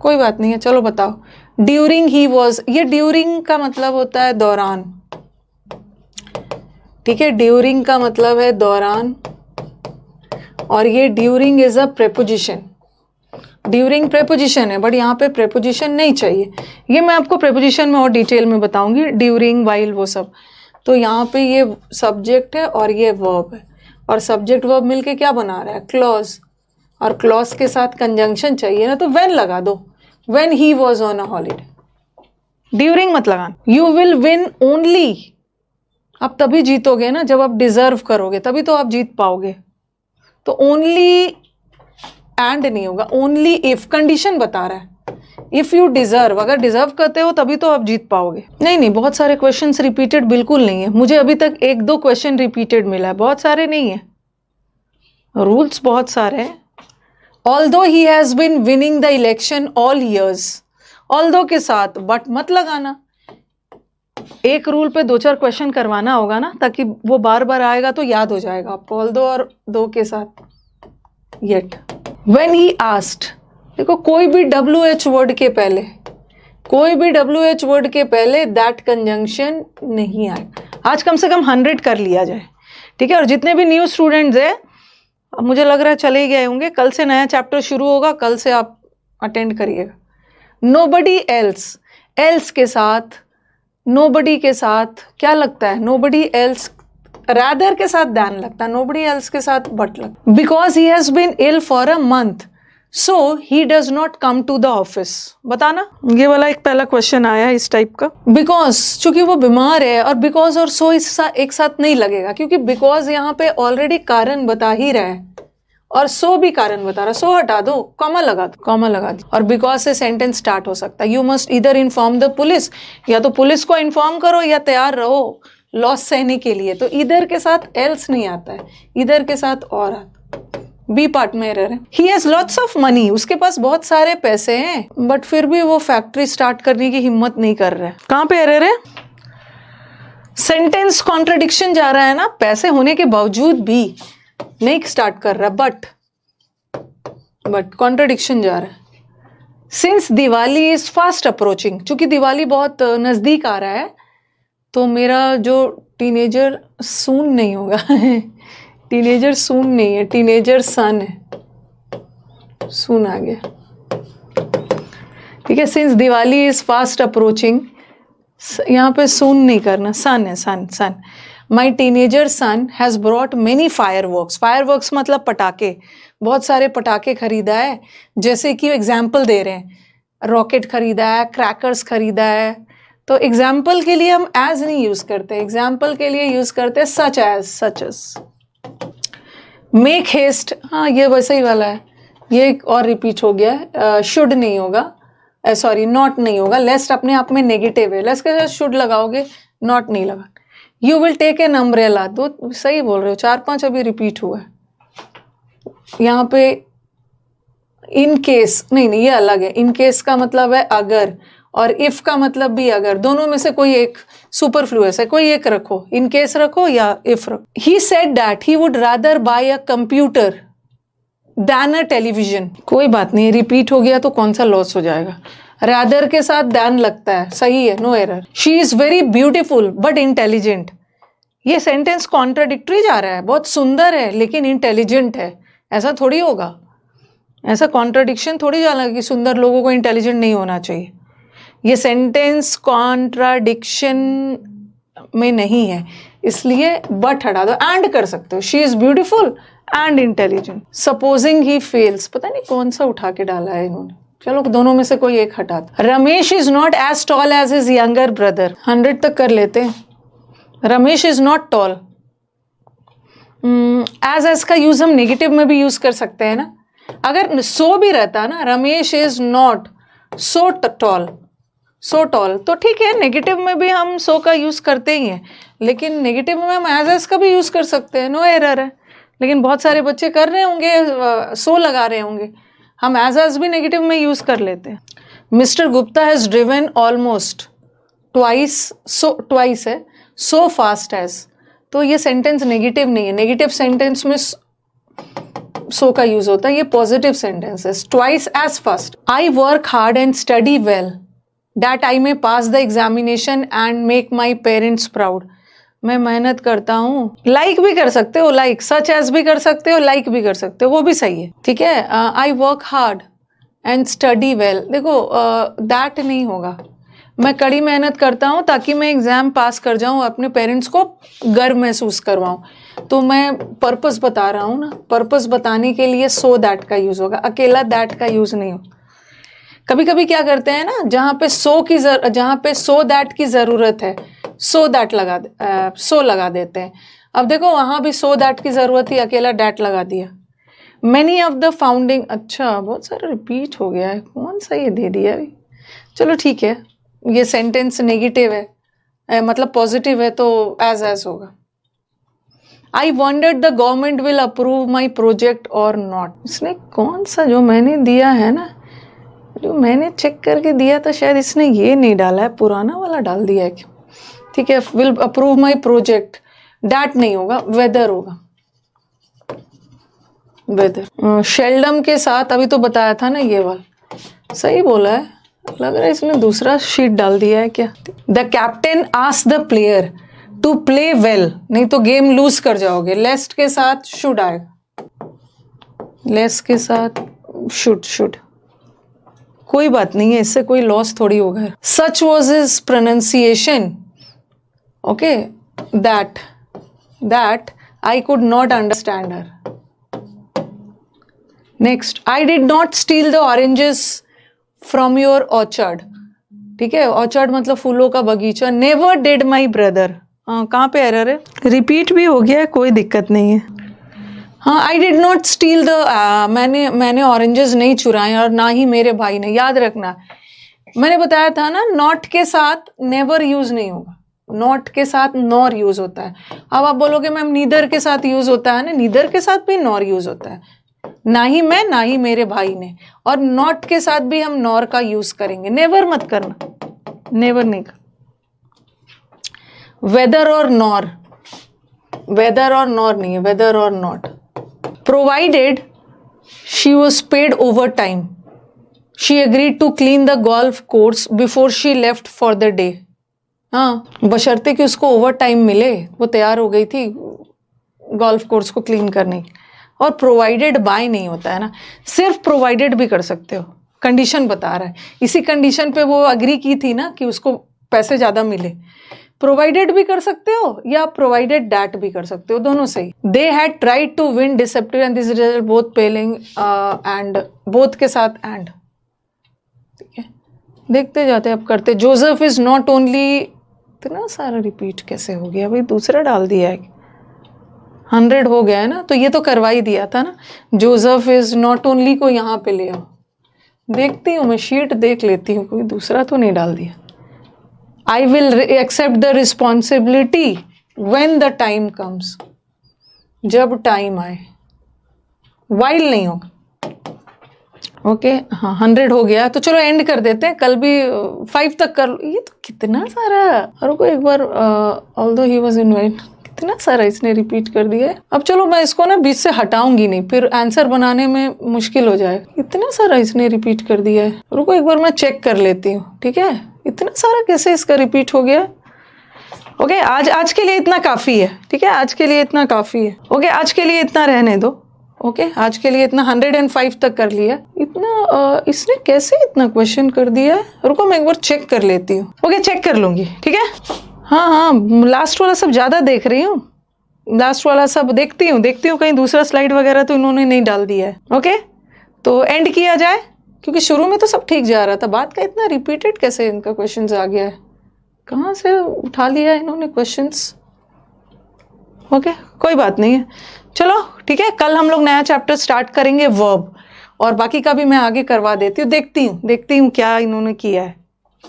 कोई बात नहीं है, चलो बताओ। ड्यूरिंग ही वॉज, ये ड्यूरिंग का मतलब होता है दौरान, ठीक है, ड्यूरिंग का मतलब है दौरान, और ये during is a preposition, during preposition है, बट यहाँ पे प्रेपोजिशन नहीं चाहिए। ये मैं आपको प्रेपोजिशन में और डिटेल में बताऊंगी, ड्यूरिंग, वाइल, वो सब। तो यहाँ पे ये सब्जेक्ट है और ये वर्ब है, और सब्जेक्ट वर्ब मिलके क्या बना रहा है, क्लॉज, और क्लॉज के साथ कंजंक्शन चाहिए ना, तो व्हेन लगा दो, when he was on a holiday. During मत लगाना। यू विल विन ओनली, आप तभी जीतोगे ना जब आप डिजर्व करोगे, तभी तो आप जीत पाओगे। तो ओनली एंड नहीं होगा, ओनली इफ, कंडीशन बता रहा है। इफ यू डिजर्व, अगर डिजर्व करते हो तभी तो आप जीत पाओगे। नहीं नहीं, बहुत सारे क्वेश्चंस रिपीटेड बिल्कुल नहीं है, मुझे अभी तक 1-2 क्वेश्चन रिपीटेड मिला है, बहुत सारे नहीं है, रूल्स बहुत सारे हैं। Although he has been winning the election all years, although के साथ बट मत लगाना, एक रूल पे 2-4 क्वेश्चन करवाना होगा ना, ताकि वो बार बार आएगा तो याद हो जाएगा आपको। ऑल्दो और दो के साथ येट। व्हेन ही आस्क्ड, देखो कोई भी WH वर्ड के पहले, कोई भी WH वर्ड के पहले दैट कंजंक्शन नहीं आए। आज कम से कम 100 कर लिया जाए, ठीक है। और जितने भी न्यू स्टूडेंट्स हैं, अब मुझे लग रहा है चले ही गए होंगे, कल से नया चैप्टर शुरू होगा, कल से आप अटेंड करिएगा। नोबडी एल्स, एल्स के साथ, नोबडी के साथ क्या लगता है? नोबडी एल्स, रादर के साथ दैन लगता है, नोबडी एल्स के साथ बट लगता है। Because he has been ill for a month so he does not come to the office, बताना। ये वाला एक पहला क्वेश्चन आया इस टाइप का। बिकॉज, चूंकि वो बीमार है, और बिकॉज और सो एक साथ नहीं लगेगा, क्योंकि बिकॉज यहाँ पे ऑलरेडी कारण बता ही रहा है, और सो भी कारण बता रहा, सो हटा दो, कॉमा लगा दो, कॉमा लगा दो। और बिकॉज से सेंटेंस स्टार्ट हो सकता है। यू मस्ट इधर इन्फॉर्म द पुलिस, या तो पुलिस को इन्फॉर्म करो या तैयार रहो लॉस सहने के लिए। तो इधर के साथ एल्स नहीं आता है, इधर के साथ और आता। बी पार्ट में एरर है। He has lots of money, उसके पास बहुत सारे पैसे हैं, बट फिर भी वो फैक्ट्री स्टार्ट करने की हिम्मत नहीं कर रहा है। कहां पे एरर है? सेंटेंस कॉन्ट्रडिक्शन जा रहा है ना, पैसे होने के बावजूद भी नहीं स्टार्ट कर रहा, बट कॉन्ट्रडिक्शन जा रहा है। Since Diwali is fast approaching, चूंकि दिवाली बहुत नजदीक आ रहा है, तो मेरा जो टीनेजर सून नहीं होगा टीनेजर सून नहीं है, टीनेजर सन है, सून आ गया, ठीक है। Since Diwali is fast approaching, यहाँ पे सून नहीं करना, सन है, son. My teenager son has brought many fireworks, fireworks मतलब पटाखे, बहुत सारे पटाखे खरीदा है। जैसे कि एग्जाम्पल दे रहे हैं, रॉकेट खरीदा है, क्रैकर्स खरीदा है। तो एग्जाम्पल के लिए हम एज नहीं यूज करते, एग्जाम्पल के लिए यूज करते हैं सच एज। मेक हेस्ट, हाँ ये वैसे ही वाला है, ये एक और रिपीट हो गया है। शुड नहीं होगा, सॉरी नॉट नहीं होगा, लेस्ट अपने आप में नेगेटिव है, लेस्ट के साथ शुड लगाओगे, नॉट नहीं लगा। You will take an umbrella, though सही बोल रहे हो, 4-5 अभी रिपीट हुआ है। यहाँ पे इन केस नहीं, ये अलग है। इन केस का मतलब है अगर, और इफ का मतलब भी अगर, दोनों में से कोई एक सुपरफ्लुअस है, कोई एक रखो, इन केस रखो या इफ रखो। He said that he would rather buy a computer than a television, कोई बात नहीं, रिपीट हो गया तो कौन सा लॉस हो जाएगा। रादर के साथ दैन लगता है, सही है, no error. She is very beautiful but intelligent, ये सेंटेंस कॉन्ट्राडिक्टरी जा रहा है, बहुत सुंदर है लेकिन इंटेलिजेंट है, ऐसा थोड़ी होगा, ऐसा कॉन्ट्राडिक्शन थोड़ी जाना कि सुंदर लोगों को इंटेलिजेंट नहीं होना चाहिए। ये सेंटेंस कॉन्ट्राडिक्शन में नहीं है, इसलिए बट हटा दो, एंड कर सकते हो। She is beautiful and intelligent. Supposing he fails, पता नहीं कौन सा उठा के डाला है इन्होंने, चलो दोनों में से कोई एक हटा दो। Ramesh is not as tall as his younger brother, 100 तक कर लेते हैं। Ramesh is not tall, as का यूज हम नेगेटिव में भी यूज कर सकते हैं ना। अगर सो भी रहता ना, Ramesh is not so tall, तो ठीक है, नेगेटिव में भी हम सो का यूज करते ही हैं, लेकिन नेगेटिव में हम एज का भी यूज कर सकते हैं, नो एरर है। लेकिन बहुत सारे बच्चे कर रहे होंगे, सो लगा रहे होंगे, हम एज भी नेगेटिव में यूज कर लेते हैं। Mister Gupta has driven almost twice है, सो फास्ट एज, तो ये सेंटेंस नेगेटिव नहीं है, नेगेटिव सेंटेंस में सो का यूज होता है, ये पॉजिटिव सेंटेंस है। Twice as fast. I work hard and study well that I may pass the examination and make my parents proud, मैं मेहनत करता हूँ, लाइक भी कर सकते हो, लाइक सच एज भी कर सकते हो, लाइक भी कर सकते हो, वो भी सही है, ठीक है। आई work hard and study well, देखो दैट नहीं होगा, मैं कड़ी मेहनत करता हूँ ताकि मैं एग्जाम पास कर जाऊँ, अपने पेरेंट्स को गर्व महसूस करवाऊँ, तो मैं पर्पस बता रहा हूँ ना, पर्पस बताने के लिए सो दैट का यूज होगा, अकेला दैट का यूज नहीं हो। कभी कभी क्या करते हैं ना, जहाँ पे सो दैट की जरूरत है सो दैट सो लगा देते हैं। अब देखो वहां भी सो दैट की जरूरत थी, अकेला डैट लगा दिया। मैनी ऑफ द फाउंडिंग, अच्छा बहुत सारा रिपीट हो गया है, कौन सा ये दे दिया है। चलो ठीक है, ये सेंटेंस नेगेटिव है, मतलब पॉजिटिव है तो एज होगा। आई wandered the government will approve my project और नॉट। इसने कौन सा जो मैंने दिया है ना, जो मैंने चेक करके दिया था, शायद इसने ये नहीं डाला है, पुराना वाला डाल दिया है क्या। ठीक है, will approve my project, that नहीं होगा, वेदर होगा, वेदर। शेल्डम के साथ अभी तो बताया था ना ये वाला, सही बोला है। लग रहा है इसने दूसरा शीट डाल दिया है क्या। The captain asked the player to play well, नहीं तो गेम लूज कर जाओगे। लेस्ट के साथ शुड आएगा, लेस के साथ शुड, कोई बात नहीं है, इससे कोई लॉस थोड़ी होगा। सच was his pronunciation, okay, that I could not understand her. Next, I did not steel the oranges from your orchard. ठीक है, ऑर्चर्ड मतलब फूलों का बगीचा। नेवर डिड माई ब्रदर, कहाँ पे एरर है, रिपीट भी हो गया है, कोई दिक्कत नहीं है। हाँ, I did not steel the, मैंने ऑरेंजेस नहीं चुराए और ना ही मेरे भाई ने। याद रखना, मैंने बताया था ना, नॉट के साथ नेवर यूज नहीं होगा, नॉट के साथ नॉर यूज होता है। अब आप बोलोगे मैम नीदर के साथ यूज होता है ना, नीदर के साथ भी नॉर यूज होता है, ना ही मैं ना ही मेरे भाई ने। और नॉट के साथ भी हम नॉर का यूज करेंगे, नेवर मत करना, नेवर नहीं कर। वेदर और नॉर, वेदर और नॉर नहीं है, वेदर और not. Provided she was paid overtime, she agreed to clean the golf course before she left for the day. हाँ, बशर्ते कि उसको ओवर टाइम मिले, वो तैयार हो गई थी गोल्फ कोर्स को क्लीन करने की। और प्रोवाइडेड बाय नहीं होता है ना, सिर्फ प्रोवाइडेड भी कर सकते हो, कंडीशन बता रहा है। इसी कंडीशन पे वो अग्री की थी ना कि उसको पैसे ज्यादा मिले। प्रोवाइडेड भी कर सकते हो या प्रोवाइडेड डैट भी कर सकते हो, दोनों सही। They had tried to win deceptive and this result both failing and, both के साथ एंड। ठीक है, देखते जाते अब करते। जोसेफ इज नॉट ओनली, इतना सारा रिपीट कैसे हो गया भाई, दूसरा डाल दिया है। 100 हो गया है ना, तो ये तो करवा ही दिया था ना। जोसेफ इज नॉट ओनली को यहाँ पे ले आओ, देखती हूँ मैं, शीट देख लेती हूँ, कोई दूसरा तो नहीं डाल दिया। I will accept the responsibility when the time comes, जब टाइम आए, वाइल नहीं होगा। ओके, हाँ 100 हो गया, तो चलो एंड कर देते हैं, कल भी 5 तक कर लो। ये तो कितना सारा, और को एक बार ऑल्दो ही वाज इनवाइट, कितना सारा इसने रिपीट कर दिया है। अब चलो मैं इसको ना बीच से हटाऊंगी नहीं, फिर आंसर बनाने में मुश्किल हो जाए। इतना सारा इसने रिपीट कर दिया है, रुको एक बार मैं चेक कर लेती हूँ। ठीक है, इतना सारा कैसे इसका रिपीट हो गया। ओके, आज के लिए इतना काफी है। ठीक है, आज के लिए इतना काफी है। ओके, आज के लिए इतना रहने दो। ओके, आज के लिए इतना 105 तक कर लिया। इतना इसने कैसे इतना क्वेश्चन कर दिया है, रुको मैं एक बार चेक कर लेती हूँ। ओके, चेक कर लूंगी। ठीक है, हाँ, लास्ट वाला सब ज्यादा देख रही हूँ, लास्ट वाला सब देखती हूँ कहीं दूसरा स्लाइड वगैरह तो इन्होंने नहीं डाल दिया है। ओके, तो एंड किया जाए, क्योंकि शुरू में तो सब ठीक जा रहा था, बात का इतना रिपीटेड कैसे इनका क्वेश्चन आ गया है, कहाँ से उठा लिया इन्होंने क्वेश्चंस। ओके, कोई बात नहीं है, चलो ठीक है। कल हम लोग नया चैप्टर स्टार्ट करेंगे, वर्ब, और बाकी का भी मैं आगे करवा देती हूँ। देखती हूँ क्या इन्होंने किया है।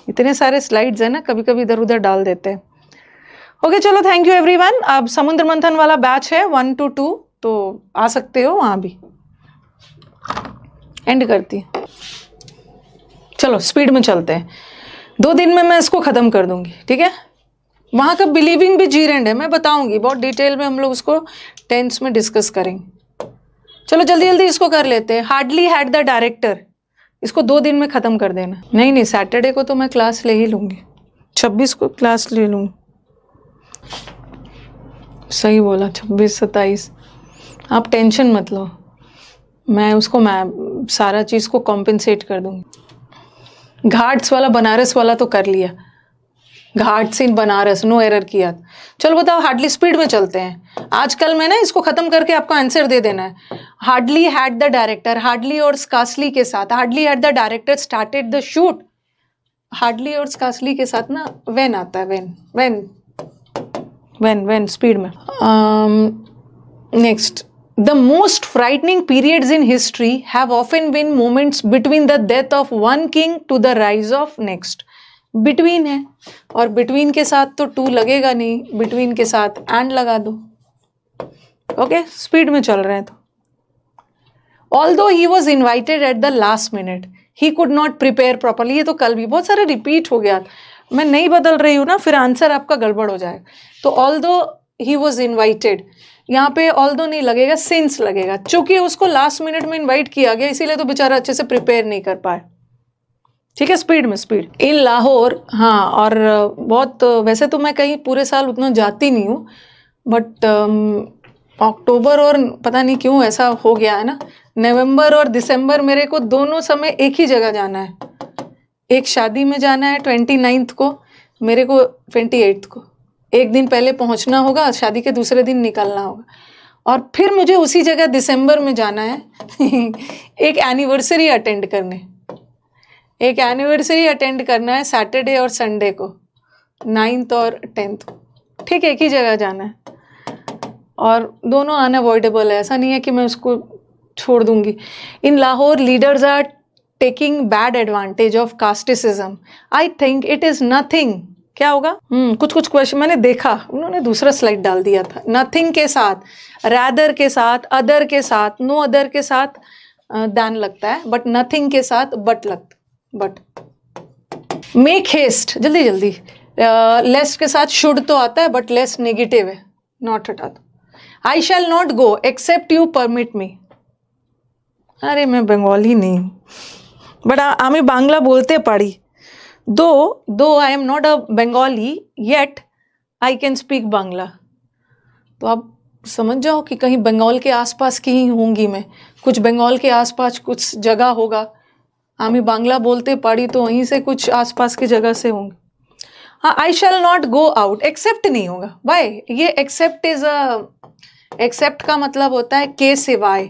इतने सारे स्लाइड्स है ना, कभी कभी इधर उधर डाल देते हैं। ओके, चलो थैंक यू एवरीवन। अब समुद्र मंथन वाला बैच है 1 to 2, तो आ सकते हो वहां भी। एंड करती हूँ, चलो स्पीड में चलते हैं। 2 दिन में मैं इसको खत्म कर दूंगी। ठीक है, वहां का बिलीविंग भी जीरेंड है, मैं बताऊंगी बहुत डिटेल में, हम लोग उसको टेंस में डिस्कस करेंगे। चलो जल्दी जल्दी इसको कर लेते हैं। हार्डली हैड द डायरेक्टर, इसको 2 दिन में खत्म कर देना। नहीं, सैटरडे को तो मैं क्लास ले ही लूंगी, 26 को क्लास ले लूंगी। सही बोला, 26 27। आप टेंशन मत लो, मैं सारा चीज को कॉम्पेंसेट कर दूंगी। घाट्स वाला, बनारस वाला तो कर लिया, Ghats in Banaras, no error किया। चलो बताओ, हार्डली स्पीड में चलते हैं। आजकल मैं ना इसको खत्म करके आपको आंसर दे देना है। Hardly had the director, hardly और स्कार्सली के साथ, hardly had the director started the shoot. Hardly और स्कार्सली के साथ ना व्हेन आता है, व्हेन when स्पीड में. Next, the most frightening periods in history have often been moments between the death of one king to the rise of next. Between है, और between के साथ तो to लगेगा नहीं, between के साथ and लगा दो. ओके, स्पीड में चल रहे हैं तो. Although he was invited at the last minute, he could not prepare properly. ये तो कल भी बहुत सारे रिपीट हो गया, मैं नहीं बदल रही हूँ ना, फिर आंसर आपका गड़बड़ हो जाएगा. तो although he was invited, यहाँ पे although नहीं लगेगा, since लगेगा, चूंकि उसको लास्ट मिनट में इन्वाइट किया गया इसीलिए तो बेचारा अच्छे से प्रिपेयर नहीं कर पाए. ठीक है, स्पीड में स्पीड. इन लाहौर, हाँ, और बहुत, वैसे तो मैं कहीं पूरे साल उतना जाती नहीं हूँ, बट अक्टूबर और पता नहीं क्यों ऐसा हो गया है ना, नवंबर और दिसंबर मेरे को दोनों समय एक ही जगह जाना है. एक शादी में जाना है 29th को, मेरे को 28th को, एक दिन पहले पहुंचना होगा, शादी के दूसरे दिन निकलना होगा, और फिर मुझे उसी जगह दिसंबर में जाना है एक एनिवर्सरी अटेंड करने. एक एनिवर्सरी अटेंड करना है सैटरडे और संडे को, 9th और 10th को. ठीक है, एक ही जगह जाना है और दोनों अनअवॉइडेबल है, ऐसा नहीं है कि मैं उसको छोड़ दूंगी. In Lahore leaders are taking bad advantage of casteism. I think it is nothing. क्या होगा? कुछ कुछ क्वेश्चन मैंने देखा, उन्होंने दूसरा स्लाइड डाल दिया था. नथिंग के साथ, रैदर के साथ, अदर के साथ, नो अदर के साथ दैन लगता है, बट नथिंग के साथ बट लगता. बट मेक हेस्ट, जल्दी जल्दी. लेस के साथ शुड तो आता है, बट लेस नेगेटिव है, नॉट हटा दो. I shall not go except you permit me. अरे मैं बंगाली नहीं, बट আমি বাংলা বলতে পারি. दो I am not a Bengali yet I can speak Bangla. तो आप समझ जाओ कि कहीं बंगाल के आसपास की ही होंगी मैं, कुछ बंगाल के आसपास कुछ जगह होगा. আমি बांग्ला बोलते पारी तो वहीं से कुछ आसपास की जगह से होंगे. हाँ, I shall not go out, except नहीं होगा. वाई? ये एक्सेप्ट इज अ, एक्सेप्ट का मतलब होता है के सिवाय,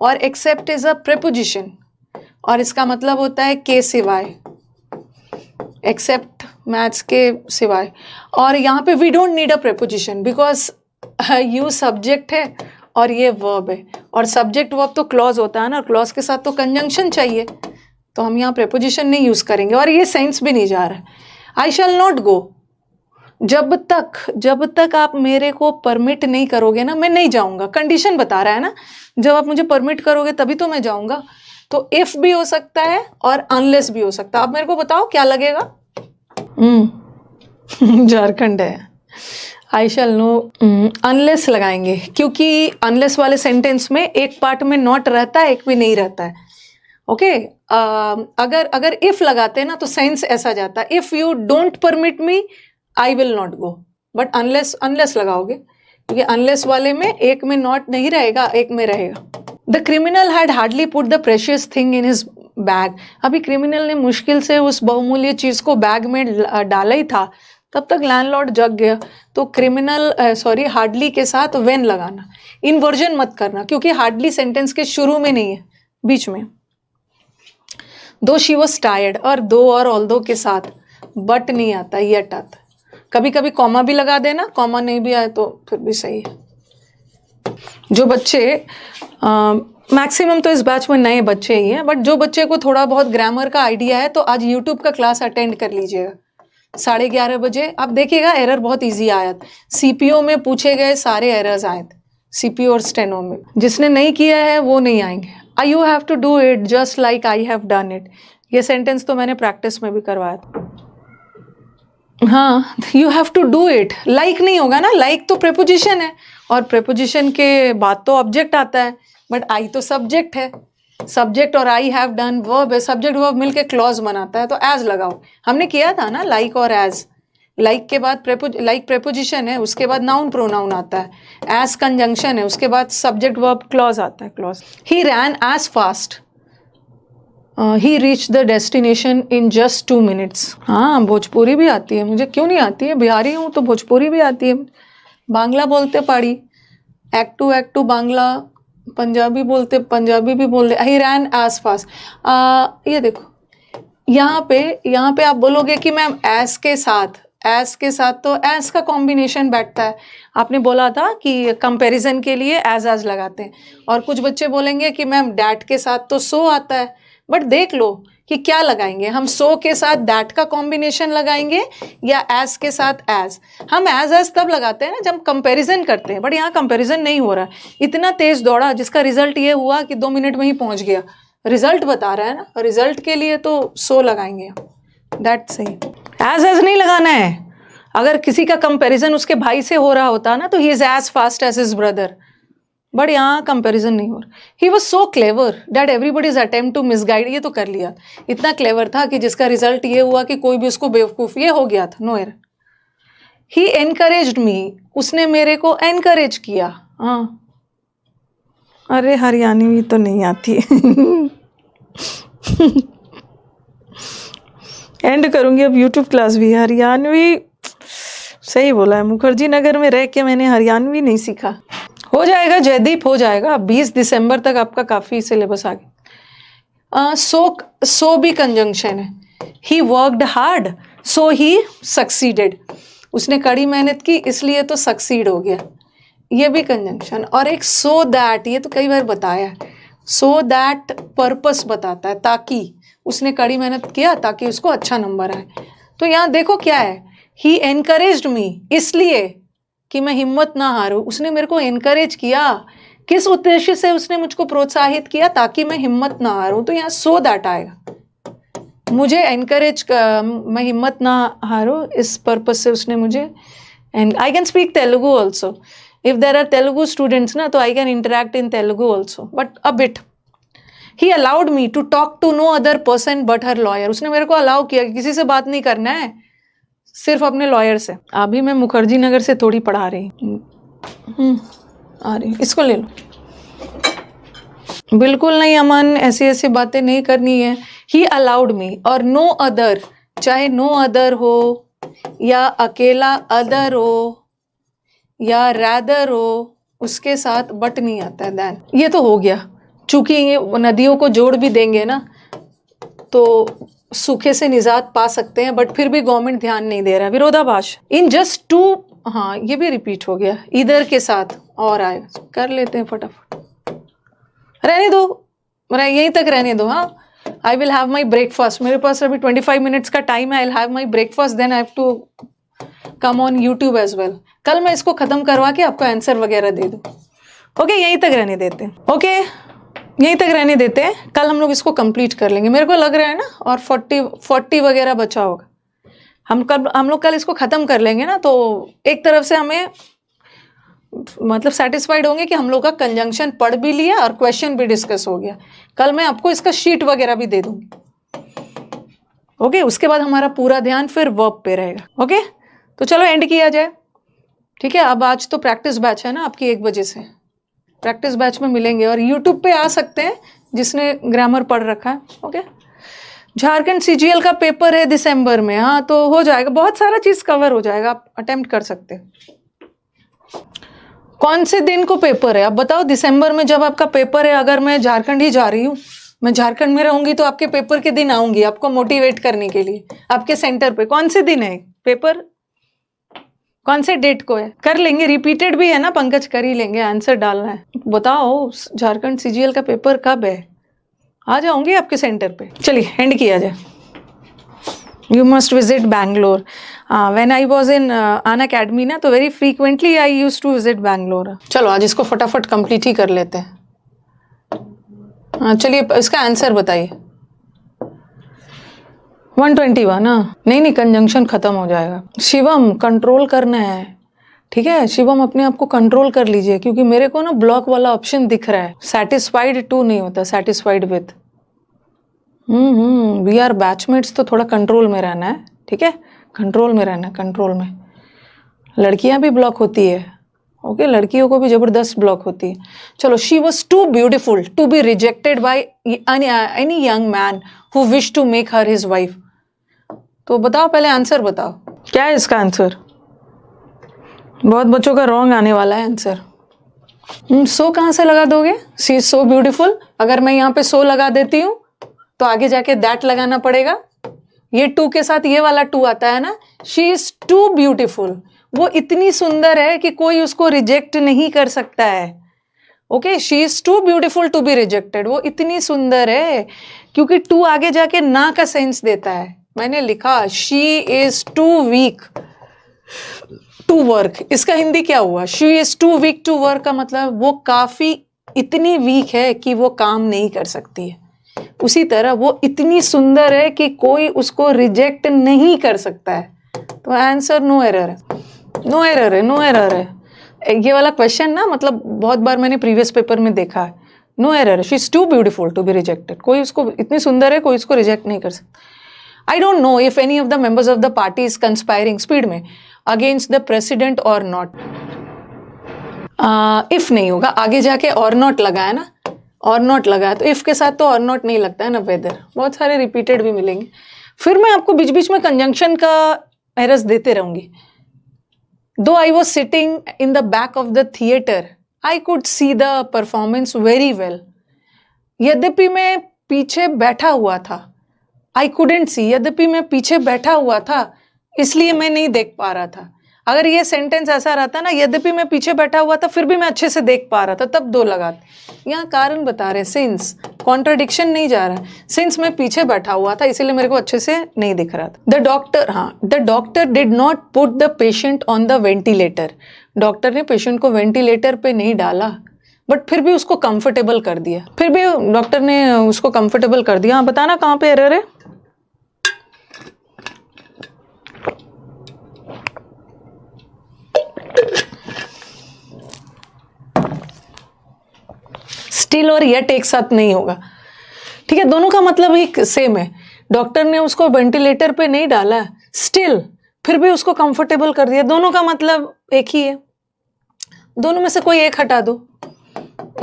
और एक्सेप्ट इज अ प्रेपोजिशन, और इसका मतलब होता है के सिवाय. एक्सेप्ट मैथ्स के सिवाय. और यहाँ पे we don't need a preposition because you subject है और ये वर्ब है, और सब्जेक्ट वर्ब तो क्लॉज होता है ना, क्लॉज के साथ तो कंजंक्शन चाहिए, तो हम यहाँ प्रेपोजिशन नहीं यूज करेंगे, और ये सेंस भी नहीं जा रहा है. आई शैल नॉट गो, जब तक आप मेरे को परमिट नहीं करोगे ना, मैं नहीं जाऊंगा. कंडीशन बता रहा है ना, जब आप मुझे परमिट करोगे तभी तो मैं जाऊंगा. तो इफ भी हो सकता है और अनलेस भी हो सकता है. आप मेरे को बताओ क्या लगेगा? झारखंड है. आई शैल नो, अनलेस लगाएंगे, क्योंकि अनलेस वाले सेंटेंस में एक पार्ट में नॉट रहता है, एक भी नहीं रहता है. ओके, अगर इफ लगाते हैं ना तो सेंस ऐसा जाता है, if you don't permit me I will not go. But unless लगाओगे, क्योंकि अनलेस वाले में एक में नॉट नहीं रहेगा, एक में रहेगा. The criminal had hardly put the precious thing in his bag. अभी क्रिमिनल ने मुश्किल से उस बहुमूल्य चीज को बैग में डाला ही था, तब तक लैंडलॉर्ड जग गया. तो क्रिमिनल, हार्डली के साथ वेन लगाना. इन्वर्जन मत करना, क्योंकि हार्डली सेंटेंस के शुरू में नहीं है, बीच में. दो शी वॉज टायर्ड, और दो और ऑल्दो के साथ बट नहीं आता, येट आता. कभी कभी कॉमा भी लगा देना, कॉमा नहीं भी आए तो फिर भी सही है. जो बच्चे, मैक्सिमम तो इस बैच में नए बच्चे ही हैं, बट जो बच्चे को थोड़ा बहुत ग्रामर का आइडिया है तो आज यूट्यूब का क्लास अटेंड कर लीजिएगा 11:30 बजे. आप देखिएगा एरर बहुत इजी आया था. सीपीओ में पूछे गए सारे एरर्स आए थे, सीपीओ और स्टेनो में. जिसने नहीं किया है वो नहीं आएंगे. You have to do it just like I have done it. ये सेंटेंस तो मैंने प्रैक्टिस में भी करवाया था. हाँ, you have to do it. Like नहीं होगा ना, लाइक तो प्रेपोजिशन है, और प्रेपोजिशन के बाद तो ऑब्जेक्ट आता है, बट आई तो सब्जेक्ट है. सब्जेक्ट और आई हैव डन वर्ब है, सब्जेक्ट वर्ब मिलके क्लॉज बनाता है, तो एज लगाओ. हमने किया था ना लाइक और एज. लाइक के बाद लाइक प्रेपोजिशन है, उसके बाद नाउन प्रोनाउन आता है, एज कंजंक्शन है, उसके बाद सब्जेक्ट वर्ब क्लॉज आता है, clause. He ran as fast, he reach the destination in just 2 minutes. हाँ, भोजपुरी भी आती है मुझे, क्यों नहीं आती है, बिहारी हूँ तो भोजपुरी भी आती है. बांग्ला बोलते पाड़ी, एक्ट टू बांग्ला. पंजाबी बोलते, पंजाबी भी बोल रहे. ही रैन एज फास्ट. ये देखो, यहाँ पे आप बोलोगे कि मैम एज के साथ, एज के साथ तो एज का कॉम्बिनेशन बैठता है। आपने बोला था कि कंपैरिजन के लिए एज लगाते हैं, और कुछ बच्चे बोलेंगे कि मैम डैट के साथ तो सो आता है। बट देख लो कि क्या लगाएंगे, हम सो के साथ दैट का कॉम्बिनेशन लगाएंगे या एज के साथ एज। हम एज तब लगाते हैं ना जब कंपैरिजन करते हैं, बट यहाँ कंपैरिजन नहीं हो रहा है। इतना तेज दौड़ा जिसका रिजल्ट ये हुआ कि 2 मिनट में ही पहुंच गया, रिजल्ट बता रहा है ना, रिजल्ट के लिए तो सो लगाएंगे। दैट सही, एज नहीं लगाना है। अगर किसी का कंपैरिजन उसके भाई से हो रहा होता ना तो he is as fast as his brother, but यहाँ कंपैरिजन नहीं हो रहा। He was so clever that everybody's attempt to misguide, ये तो कर लिया, इतना क्लेवर था कि जिसका रिजल्ट ये हुआ कि कोई भी उसको बेवकूफ, ये हो गया था, नो एरर। ही एनकरेज्ड मी, उसने मेरे को एनकरेज किया। हाँ, अरे हरियाणवी तो नहीं आती एंड करूंगी अब यूट्यूब क्लास भी। हरियाणवी सही बोला है, मुखर्जी नगर में रह के मैंने हरियाणवी नहीं सीखा। हो जाएगा जयदीप, हो जाएगा, 20 दिसंबर तक आपका काफ़ी सिलेबस आ गया। सो भी कंजंक्शन है। He worked hard so he succeeded, उसने कड़ी मेहनत की इसलिए तो सक्सीड हो गया, ये भी कंजंक्शन। और एक सो दैट, ये तो कई बार बताया है, सो दैट पर्पस बताता है, ताकि उसने कड़ी मेहनत किया ताकि उसको अच्छा नंबर आए। तो यहाँ देखो क्या है, ही एनकरेज्ड मी, इसलिए कि मैं हिम्मत ना हारूं, उसने मेरे को एनकरेज किया। किस उद्देश्य से उसने मुझको प्रोत्साहित किया, ताकि मैं हिम्मत ना हारूं, तो यहाँ सो दैट आएगा। मुझे एनकरेज, मैं हिम्मत ना हारूं, इस पर्पस से उसने मुझे। And I can speak Telugu also, if there are Telugu students ना, तो I can interact in Telugu also, but a bit. He allowed me to talk to no other person but her lawyer, उसने मेरे को अलाउ किया कि किसी से बात नहीं करना है, सिर्फ अपने लॉयर से। अभी मैं मुखर्जी नगर से थोड़ी पढ़ा रही आ रही, इसको ले लो। बिल्कुल नहीं अमन, ऐसी ऐसी बातें नहीं करनी है। ही अलाउड मी, और नो अदर, चाहे नो अदर हो या अकेला अदर हो या रैदर हो, उसके साथ बट नहीं आता है। देन ये तो हो गया, चूंकि ये नदियों को जोड़ भी देंगे ना तो सूखे से निजात पा सकते हैं, बट फिर भी गवर्नमेंट ध्यान नहीं दे रहा है। विरोधाभास इन जस्ट टू, हाँ ये भी रिपीट हो गया, इधर के साथ और आएगा, कर लेते हैं फटाफट, रहने दो, यहीं तक रहने दो। हाँ, I will have my breakfast, मेरे पास अभी 25 मिनट्स का टाइम है। I will have my breakfast, then I have to come on YouTube as well. कल मैं इसको खत्म करवा के आपको आंसर वगैरह दे दूँ। ओके, यहीं तक रहने देते हैं। ओके, यहीं तक रहने देते हैं, कल हम लोग इसको कंप्लीट कर लेंगे, मेरे को लग रहा है ना। और 40 वगैरह बचा होगा, हम लोग कल इसको ख़त्म कर लेंगे ना, तो एक तरफ से हमें मतलब सेटिस्फाइड होंगे कि हम लोग का कंजंक्शन पढ़ भी लिया और क्वेश्चन भी डिस्कस हो गया। कल मैं आपको इसका शीट वगैरह भी दे दूंगी। ओके, उसके बाद हमारा पूरा ध्यान फिर वर्ब पे रहेगा। ओके, तो चलो एंड किया जाए। ठीक है, अब आज तो प्रैक्टिस बैच है ना आपकी, 1 बजे से प्रैक्टिस बैच में मिलेंगे, और यूट्यूब पे आ सकते हैं जिसने ग्रामर पढ़ रखा है। ओके, झारखंड सीजीएल का पेपर है दिसंबर में, हाँ तो हो जाएगा, बहुत सारा चीज कवर हो जाएगा, आप अटेम्प्ट कर सकते हैं। कौन से दिन को पेपर है आप बताओ? दिसंबर में जब आपका पेपर है, अगर मैं झारखंड ही जा रही हूँ, मैं झारखंड में रहूंगी तो आपके पेपर के दिन आऊंगी आपको मोटिवेट करने के लिए। आपके सेंटर पे कौन से दिन है पेपर, कौन से डेट को है? कर लेंगे, रिपीटेड भी है ना पंकज, कर ही लेंगे, आंसर डालना है। बताओ झारखंड सीजीएल का पेपर कब है? आ जाऊंगी आपके सेंटर पे। चलिए एंड किया जाए। You must visit Bangalore. When I was in an academy ना, तो very frequently I used to visit Bangalore. चलो आज इसको फटाफट कंप्लीट ही कर लेते हैं। चलिए इसका आंसर बताइए। 121 ना, नहीं कंजंक्शन खत्म हो जाएगा। शिवम कंट्रोल करना है, ठीक है शिवम, अपने आप को कंट्रोल कर लीजिए, क्योंकि मेरे को ना ब्लॉक वाला ऑप्शन दिख रहा है, सेटिस्फाइड टू नहीं होता, satisfied with. We are batchmates, तो थोड़ा कंट्रोल में रहना है, ठीक है, कंट्रोल में रहना है, कंट्रोल में। लड़कियां भी ब्लॉक होती है, ओके, लड़कियों को भी जबरदस्त ब्लॉक होती है। चलो, she was too beautiful to be rejected by any young man who wish to make her his wife. तो बताओ, पहले आंसर बताओ, क्या है इसका आंसर? बहुत बच्चों का रॉन्ग आने वाला है आंसर। सो कहाँ से लगा दोगे? शी इज सो ब्यूटिफुल, अगर मैं यहाँ पे सो लगा देती हूँ तो आगे जाके दैट लगाना पड़ेगा, ये टू के साथ ये वाला टू आता है ना, शी इज टू ब्यूटिफुल, वो इतनी सुंदर है कि कोई उसको रिजेक्ट नहीं कर सकता है। Okay, she is too beautiful to be rejected, वो इतनी सुंदर है, क्योंकि टू आगे जाके ना का सेंस देता है। मैंने लिखा she is too weak to work, इसका हिंदी क्या हुआ? She is too weak to work का मतलब वो काफी इतनी वीक है कि वो काम नहीं कर सकती है। उसी तरह वो इतनी सुंदर है कि कोई उसको रिजेक्ट नहीं कर सकता है। तो आंसर नो एरर है, नो एरर है, नो एरर है। ये वाला क्वेश्चन ना, मतलब बहुत बार मैंने प्रीवियस पेपर में देखा है। No error, she is too beautiful to be rejected, कोई उसको इतनी सुंदर है कोई उसको रिजेक्ट नहीं कर सकता। I don't know if any of the members of the party is conspiring, speed में, अगेंस्ट द प्रेसिडेंट और नॉट। इफ नहीं होगा, आगे जाके और नॉट लगा है ना, और नॉट लगा है, तो इफ के साथ तो और नॉट नहीं लगता है ना, वेदर। बहुत सारे रिपीटेड भी मिलेंगे, फिर मैं आपको बीच बीच में कंजंक्शन का एरर्स देते रहूंगी। Though I was sitting in the back of the theater, I could see the performance very well. यद्यपि मैं पीछे बैठा हुआ था, I couldn't see, यद्यपि मैं पीछे बैठा हुआ था इसलिए मैं नहीं देख पा रहा था। अगर ये सेंटेंस ऐसा रहता ना, यद्यपि मैं पीछे बैठा हुआ था फिर भी मैं अच्छे से देख पा रहा था, तब दो लगाते। यहाँ कारण बता रहे, सिंस, कॉन्ट्रडिक्शन नहीं जा रहा। सिंस मैं पीछे बैठा हुआ था इसीलिए मेरे को अच्छे से नहीं दिख रहा था। द डॉक्टर, हाँ, the doctor did not put the patient on the ventilator, doctor ने पेशेंट को वेंटिलेटर पे नहीं डाला, बट फिर भी उसको कंफर्टेबल कर दिया, फिर भी डॉक्टर ने उसको कंफर्टेबल कर दिया। बताना कहाँ पे एरर है? स्टिल और येट एक साथ नहीं होगा, ठीक है, दोनों का मतलब ही सेम है। डॉक्टर ने उसको वेंटिलेटर पे नहीं डाला, स्टिल फिर भी उसको कंफर्टेबल कर दिया, दोनों का मतलब एक ही है। दोनों में से कोई एक हटा दो,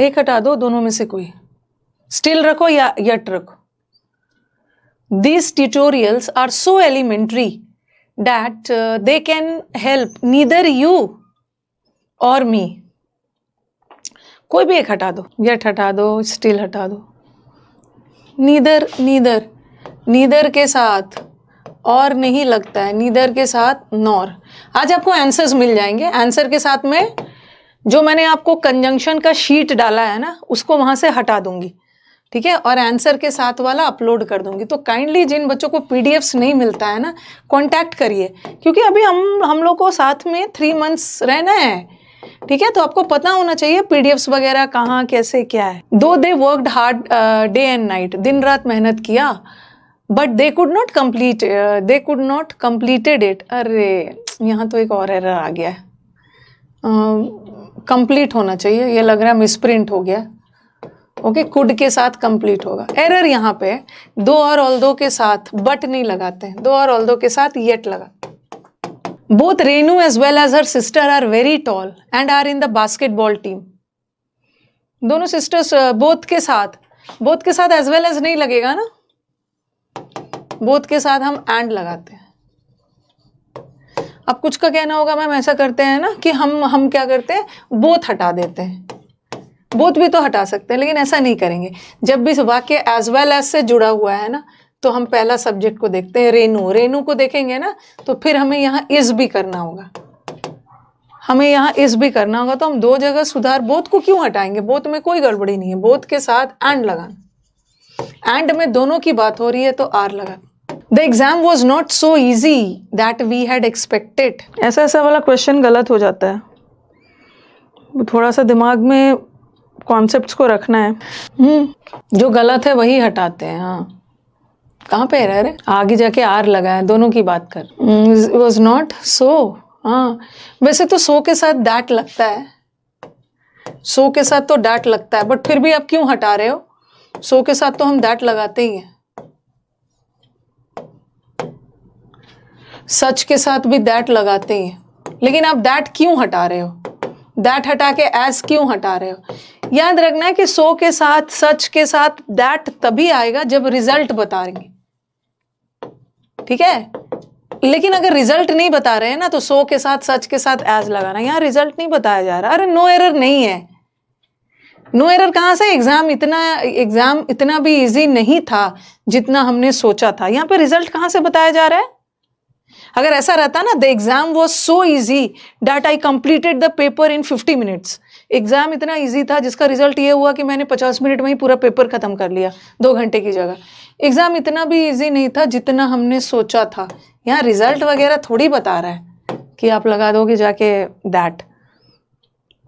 एक हटा दो, दोनों में से कोई, स्टिल रखो या येट रखो। These tutorials are so elementary that they can help neither you or me. कोई भी एक हटा दो, येट हटा दो, स्टिल हटा दो। नीदर, नीदर, नीदर के साथ और नहीं लगता है, नीदर के साथ नॉर। आज आपको आंसर्स मिल जाएंगे, आंसर के साथ में जो मैंने आपको कंजंक्शन का शीट डाला है ना उसको वहां से हटा दूंगी, ठीक है, और आंसर के साथ वाला अपलोड कर दूंगी। तो काइंडली जिन बच्चों को पीडीएफ्स नहीं मिलता है ना, कांटेक्ट करिए, क्योंकि अभी हम लोग को साथ में 3 मंथ्स रहना है, ठीक है, तो आपको पता होना चाहिए पीडीएफ्स वगैरह कहाँ कैसे क्या है। दो they worked hard day and night, दिन रात मेहनत किया, but they could not completed it. अरे यहाँ तो एक और एरर आ गया है, कंप्लीट होना चाहिए, ये लग रहा है मिसप्रिंट हो गया। ओके, कुड के साथ कंप्लीट होगा। एरर यहाँ पे दो और ऑल्दो के साथ बट नहीं लगाते हैं, दो और ऑल्दो के साथ येट लगा। Both Renu as well as her sister are very tall and are in the basketball team. दोनों सिस्टर्स बोथ के साथ as well as नहीं लगेगा ना, बोथ के साथ हम and लगाते हैं। अब कुछ का कहना होगा मैम ऐसा करते हैं ना कि हम क्या करते हैं, बोथ हटा देते हैं, बोथ भी तो हटा सकते हैं, लेकिन ऐसा नहीं करेंगे। जब भी वाक्य as well as से जुड़ा हुआ है ना, तो हम पहला सब्जेक्ट को देखते हैं, रेनू, रेनू को देखेंगे ना तो फिर हमें यहाँ इज भी करना होगा, हमें यहाँ इज भी करना होगा। तो हम दो जगह सुधार, बोथ को क्यों हटाएंगे, बोथ में कोई गड़बड़ी नहीं है, बोथ के साथ एंड लगाना, एंड में दोनों की बात हो रही है तो आर लगा। The exam was not so easy that we had expected, ऐसा वाला क्वेश्चन गलत हो जाता है, थोड़ा सा दिमाग में कॉन्सेप्ट्स को रखना है। जो गलत है वही हटाते हैं। हाँ, कहाँ पे एरर है, आगे जाके आर लगा है, दोनों की बात कर। वॉज नॉट सो, हाँ, वैसे तो सो के साथ दैट लगता है, सो के साथ तो दैट लगता है, बट फिर भी आप क्यों हटा रहे हो, सो के साथ तो हम दैट लगाते ही हैं, सच के साथ भी दैट लगाते ही हैं, लेकिन आप दैट क्यों हटा रहे हो, दैट हटा के एज क्यों हटा रहे हो। याद रखना है कि सो के साथ सच के साथ दैट तभी आएगा जब रिजल्ट बताएंगे, ठीक है, लेकिन अगर रिजल्ट नहीं बता रहे हैं ना तो सो के साथ सच के साथ एज लगाना। यहाँ रिजल्ट नहीं बताया जा रहा, अरे नो एरर नहीं है, नो एरर कहाँ से? एग्जाम इतना भी इजी नहीं था जितना हमने सोचा था। यहाँ पे रिजल्ट कहाँ से बताया जा रहा है? अगर ऐसा रहता ना, the exam was so easy that I completed the paper in 50 minutes. Exam इतना इजी था जिसका रिजल्ट ये हुआ कि मैंने 50 मिनट में ही पूरा पेपर खत्म कर लिया 2 घंटे की जगह। एग्जाम इतना भी इजी नहीं था जितना हमने सोचा था। यहाँ रिजल्ट वगैरह थोड़ी बता रहा है कि आप लगा दोगे जाके दैट।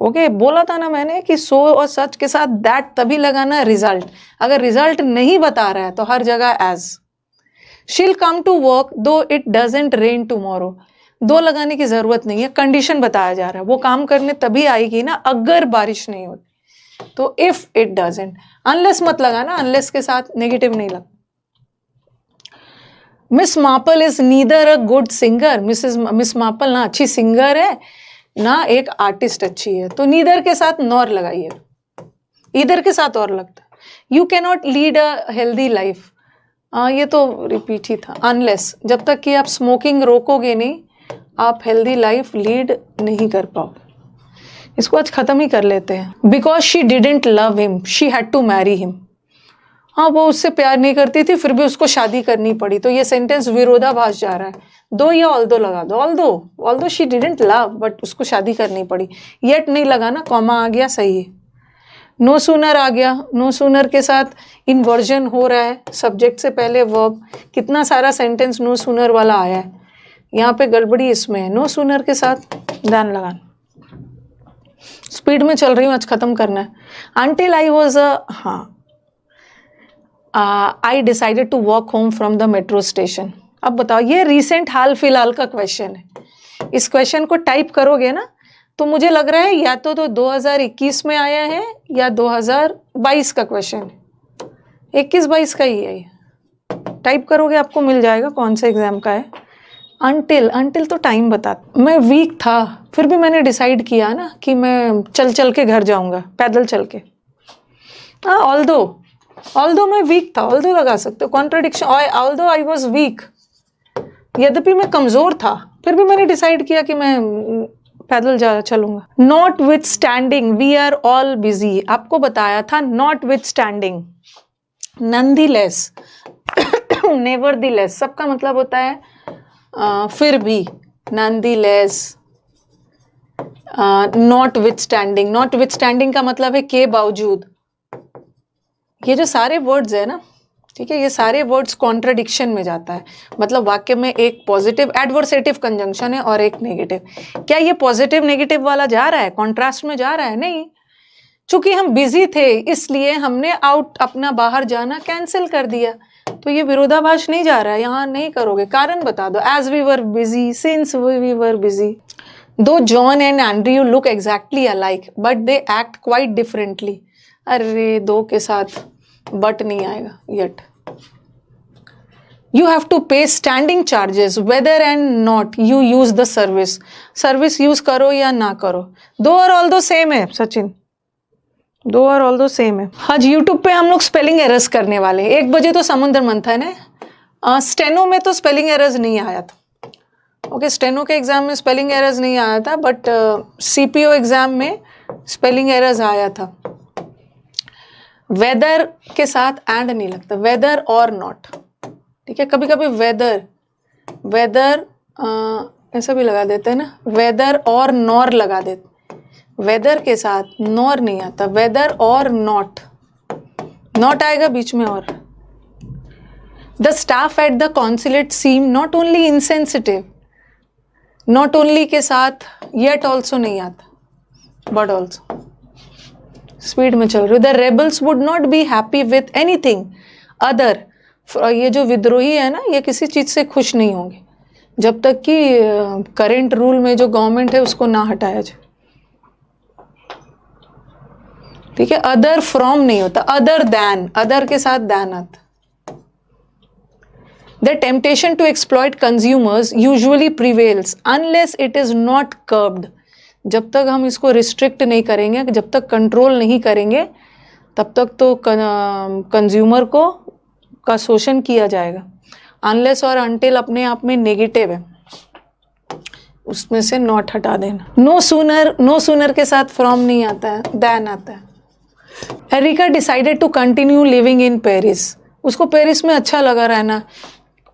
ओके, बोला था ना मैंने कि सो और सच के साथ दैट तभी लगाना रिजल्ट। अगर रिजल्ट नहीं बता रहा है तो हर जगह एज। शील कम to work though it doesn't rain tomorrow. दो लगाने की जरूरत नहीं है, कंडीशन बताया जा रहा है। वो काम करने तभी आएगी ना अगर बारिश नहीं होती। तो इफ इट डजेंट, अनलेस मत लगाना, अनलेस के साथ नेगेटिव नहीं लगा। Miss Marple is neither a good singer. Miss Marple ना अच्छी सिंगर है ना एक आर्टिस्ट अच्छी है, तो नीदर के साथ नॉर लगाइए। इधर के साथ और लगता है। You can not lead a healthy life, ये तो रिपीट ही था। अनलेस, जब तक कि आप स्मोकिंग रोकोगे नहीं आप हेल्दी लाइफ लीड नहीं कर पाओगे। इसको आज खत्म ही कर लेते हैं। Because she didn't love him she had to marry him. हाँ, वो उससे प्यार नहीं करती थी फिर भी उसको शादी करनी पड़ी। तो ये सेंटेंस विरोधाभास जा रहा है। दो या ऑल्दो लगा दो। Although she didn't love but उसको शादी करनी पड़ी। येट नहीं लगाना, कॉमा आ गया, सही है। नो सूनर आ गया। नो सूनर के साथ इन्वर्जन हो रहा है, सब्जेक्ट से पहले वर्ब। कितना सारा सेंटेंस नो सूनर वाला आया है। यहाँ पे गड़बड़ी इसमें है। नो सूनर के साथ ध्यान लगाना। स्पीड में चल रही हूँ, आज खत्म करना है। Until I was I decided to walk home from the metro station. अब बताओ, ये रिसेंट हाल फिलहाल का क्वेश्चन है। इस क्वेश्चन को टाइप करोगे ना तो मुझे लग रहा है या तो 2021 में आया है या 2022 का क्वेश्चन है। 21-22 का ही है ये। टाइप करोगे आपको मिल जाएगा कौन से एग्जाम का है। अंटिल तो टाइम बता। मैं वीक था फिर भी मैंने डिसाइड किया ना कि मैं चल के घर जाऊंगा, पैदल चल के। हाँ, ऑल्दो मैं वीक था, ऑल्दो लगा सकते हो। Contradiction, although I was weak, यद्यपि मैं कमजोर था फिर भी मैंने डिसाइड किया कि मैं पैदल चलूंगा। Notwithstanding we are all busy. आपको बताया था notwithstanding, nonetheless, nevertheless सबका मतलब होता है फिर भी। Nonetheless, notwithstanding. Notwithstanding का मतलब है के बावजूद। ये जो सारे वर्ड्स है ना, ठीक है, ये सारे वर्ड्स कॉन्ट्रडिक्शन में जाता है। मतलब वाक्य में एक पॉजिटिव एडवर्सेटिव कंजंक्शन है और एक नेगेटिव। क्या ये पॉजिटिव नेगेटिव वाला जा रहा है, कॉन्ट्रास्ट में जा रहा है? नहीं, चूंकि हम बिजी थे इसलिए हमने अपना बाहर जाना कैंसिल कर दिया। तो ये विरोधाभास नहीं जा रहा है, यहाँ नहीं करोगे। कारण बता दो। As we were busy, since we were busy. Though John and Andrew look exactly alike but they act quite differently. अरे दो के साथ बट नहीं आएगा yet. You have to pay standing charges whether and not you use the service. Service use करो या ना करो, दो और ऑल दो सेम है सचिन, दो और ऑल दो सेम है। आज यूट्यूब पे हम लोग स्पेलिंग एरर्स करने वाले हैं। 1 बजे तो समुद्र मंथन है। स्टेनो में तो स्पेलिंग एरर्स नहीं आया था। ओके, स्टेनो के एग्जाम में स्पेलिंग एरर्स नहीं आया था बट सीपीओ एग्जाम में स्पेलिंग एरर्स आया था। वेदर के साथ एंड नहीं लगता, वेदर और नॉट, ठीक है। कभी कभी वेदर ऐसा भी लगा देते हैं ना, वेदर और नॉर लगा देते। वेदर के साथ नॉर नहीं आता, वेदर और नॉट आएगा बीच में। और the staff at the consulate seem not only insensitive. Not only के साथ येट ऑल्सो नहीं आता, बट ऑल्सो। स्पीड में चल रही हूँ। The rebels would not be happy with anything other. ये जो विद्रोही है ना, ये किसी चीज से खुश नहीं होंगे जब तक कि करंट रूल में जो गवर्नमेंट है उसको ना हटाया जाए, ठीक है। अदर फ्रॉम नहीं होता, अदर दैन, अदर के साथ दैन आता। The temptation to exploit consumers usually prevails unless it is not curbed. जब तक हम इसको रिस्ट्रिक्ट नहीं करेंगे, जब तक कंट्रोल नहीं करेंगे, तब तक तो कंज्यूमर का शोषण किया जाएगा। अनलेस और अनटिल अपने आप में नेगेटिव है, उसमें से नॉट हटा देना। नो सूनर के साथ फ्रॉम नहीं आता है, दैन आता है। Erica decided to continue living in Paris, उसको पेरिस में अच्छा लगा रहना,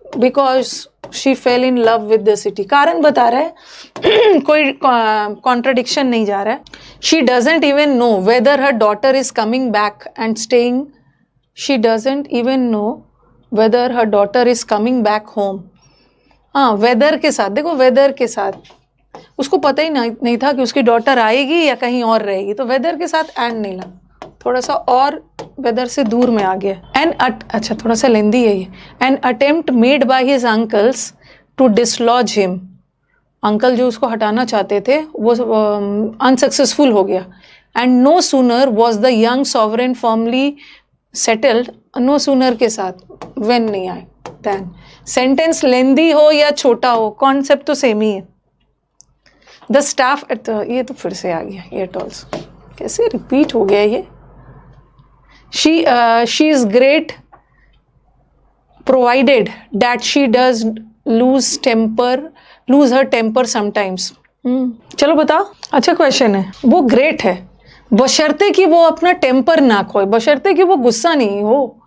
because she fell in love with the city. कारण बता रहा है कोई कॉन्ट्रडिक्शन नहीं जा रहा है। She doesn't even know whether her daughter is coming back and staying, she doesn't even know whether her daughter is coming back home. हाँ, वेदर के साथ, देखो वेदर के साथ उसको पता ही नहीं था कि उसकी डॉटर आएगी या कहीं और रहेगी, तो वेदर के साथ एंड नहीं लगा, थोड़ा सा और वेदर से दूर में आ गया। अच्छा थोड़ा सा लेंदी है ये। An attempt made by his uncles to dislodge him, uncle जो उसको हटाना चाहते थे वो अनसक्सेसफुल हो गया। And no sooner was the young sovereign firmly settled, no sooner के साथ वेन नहीं आए देन। सेंटेंस लेंदी हो या छोटा हो, कॉन्सेप्ट तो सेम ही है। द स्टाफ एट, ये तो फिर से आ गया ये टॉल्स, कैसे रिपीट हो गया ये। she is great provided that she does lose her temper sometimes। चलो बताओ, अच्छा क्वेश्चन है। वो ग्रेट है बशर्ते कि वो अपना टेम्पर ना खोए, बशर्ते कि वो गुस्सा नहीं हो।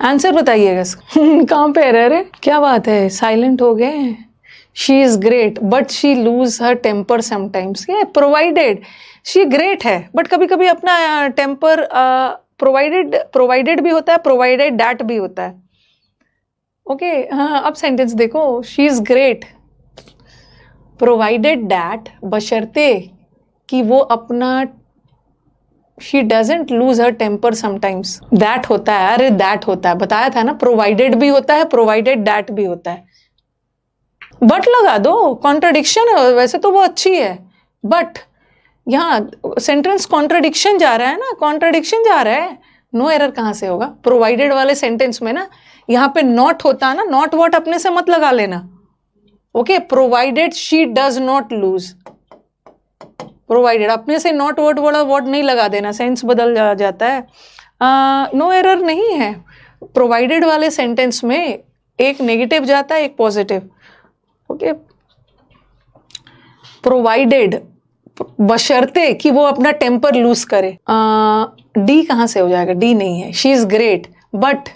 आंसर बताइएगा कहाँ पे रह रहे, क्या बात है, साइलेंट हो गए। She is great but she lose her temper sometimes, ये प्रोवाइडेड, शी ग्रेट है बट कभी कभी अपना टेम्पर प्रोवाइडेड भी होता है, प्रोवाइडेड डैट भी होता है। ओके हाँ, अब सेंटेंस देखो, she is great provided that, बशर्ते कि वो अपना, she doesn't lose her temper sometimes, that होता है, अरे दैट होता है, बताया था ना, प्रोवाइडेड भी होता है, प्रोवाइडेड डैट भी होता है। बट लगा दो, कॉन्ट्रडिक्शन है, वैसे तो वो अच्छी है बट यहाँ सेंटेंस कॉन्ट्रडिक्शन जा रहा है ना, कॉन्ट्रडिक्शन जा रहा है, नो एरर कहाँ से होगा। प्रोवाइडेड वाले सेंटेंस में ना यहाँ पे नॉट होता है ना, नॉट वॉट अपने से मत लगा लेना। Okay, provided she does not lose, provided अपने से नॉट वर्ड वाला वर्ड नहीं लगा देना, सेंस बदल जाता है। नो एरर नहीं है, प्रोवाइडेड वाले सेंटेंस में एक नेगेटिव जाता है एक पॉजिटिव। ओके, प्रोवाइडेड बशर्ते कि वो अपना टेम्पर लूज करे, डी कहाँ से हो जाएगा, डी नहीं है। शी इज ग्रेट बट,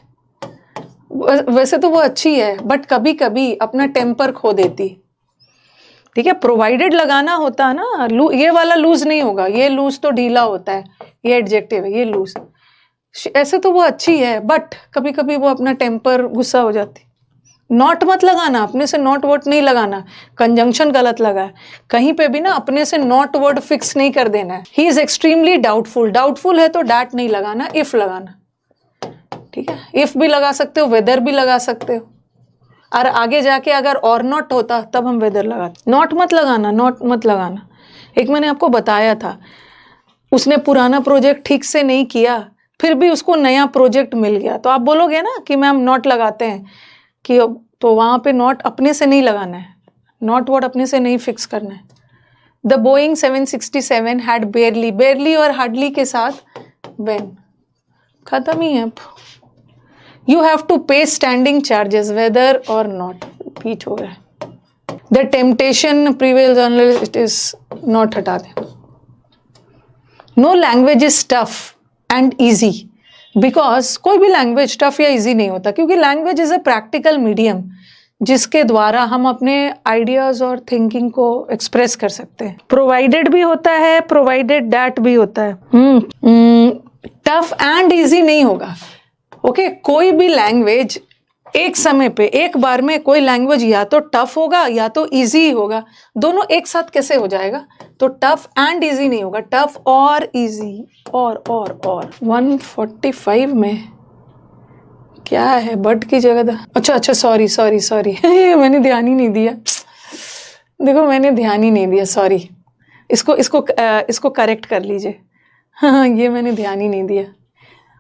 वैसे तो वो अच्छी है बट कभी कभी अपना टेम्पर खो देती। ठीक है, प्रोवाइडेड लगाना होता है ना, ये वाला लूज नहीं होगा, ये लूज तो ढीला होता है, ये एडजेक्टिव है, ये लूज। ऐसे तो वो अच्छी है बट कभी कभी वो अपना टेम्पर गुस्सा हो जाती। नॉट मत लगाना, अपने से नॉट वर्ड नहीं लगाना, कंजंक्शन गलत लगा है कहीं पे भी ना, अपने से नॉट वर्ड फिक्स नहीं कर देना है। He is extremely doubtful, doubtful है तो डैट नहीं लगाना, इफ लगाना। ठीक है, इफ भी लगा सकते हो, वेदर भी लगा सकते हो, और आगे जाके अगर और नॉट होता तब हम वेदर लगाते। नॉट मत लगाना, नॉट मत लगाना। एक मैंने आपको बताया था, उसने पुराना प्रोजेक्ट ठीक से नहीं किया फिर भी उसको नया प्रोजेक्ट मिल गया, तो आप बोलोगे ना कि मैम नॉट लगाते हैं कि, तो वहां पे नॉट अपने से नहीं लगाना है, नॉट वर्ड अपने से नहीं फिक्स करना है। The Boeing 767 had barely, barely और हार्डली के साथ व्हेन, खत्म ही है। You have to pay standing charges whether और नॉट, रिपीट हो रहा है। The temptation prevails unless it is not, हटा दे। No language is tough and easy, because कोई भी लैंग्वेज टफ या इजी नहीं होता, क्योंकि language is a practical medium जिसके द्वारा हम अपने आइडियाज और थिंकिंग को एक्सप्रेस कर सकते हैं। प्रोवाइडेड भी होता है, प्रोवाइडेड डैट भी होता है। टफ एंड इजी नहीं होगा। ओके, कोई भी लैंग्वेज एक समय पे, एक बार में कोई लैंग्वेज या तो टफ होगा या तो इजी होगा, दोनों एक साथ कैसे हो जाएगा? तो टफ एंड इजी नहीं होगा, टफ और इजी, और 145 में क्या है, बट की जगह, अच्छा सॉरी मैंने ध्यान ही नहीं दिया, देखो मैंने ध्यान ही नहीं दिया, सॉरी, इसको करेक्ट कर लीजिए। हाँ, ये मैंने ध्यान ही नहीं दिया।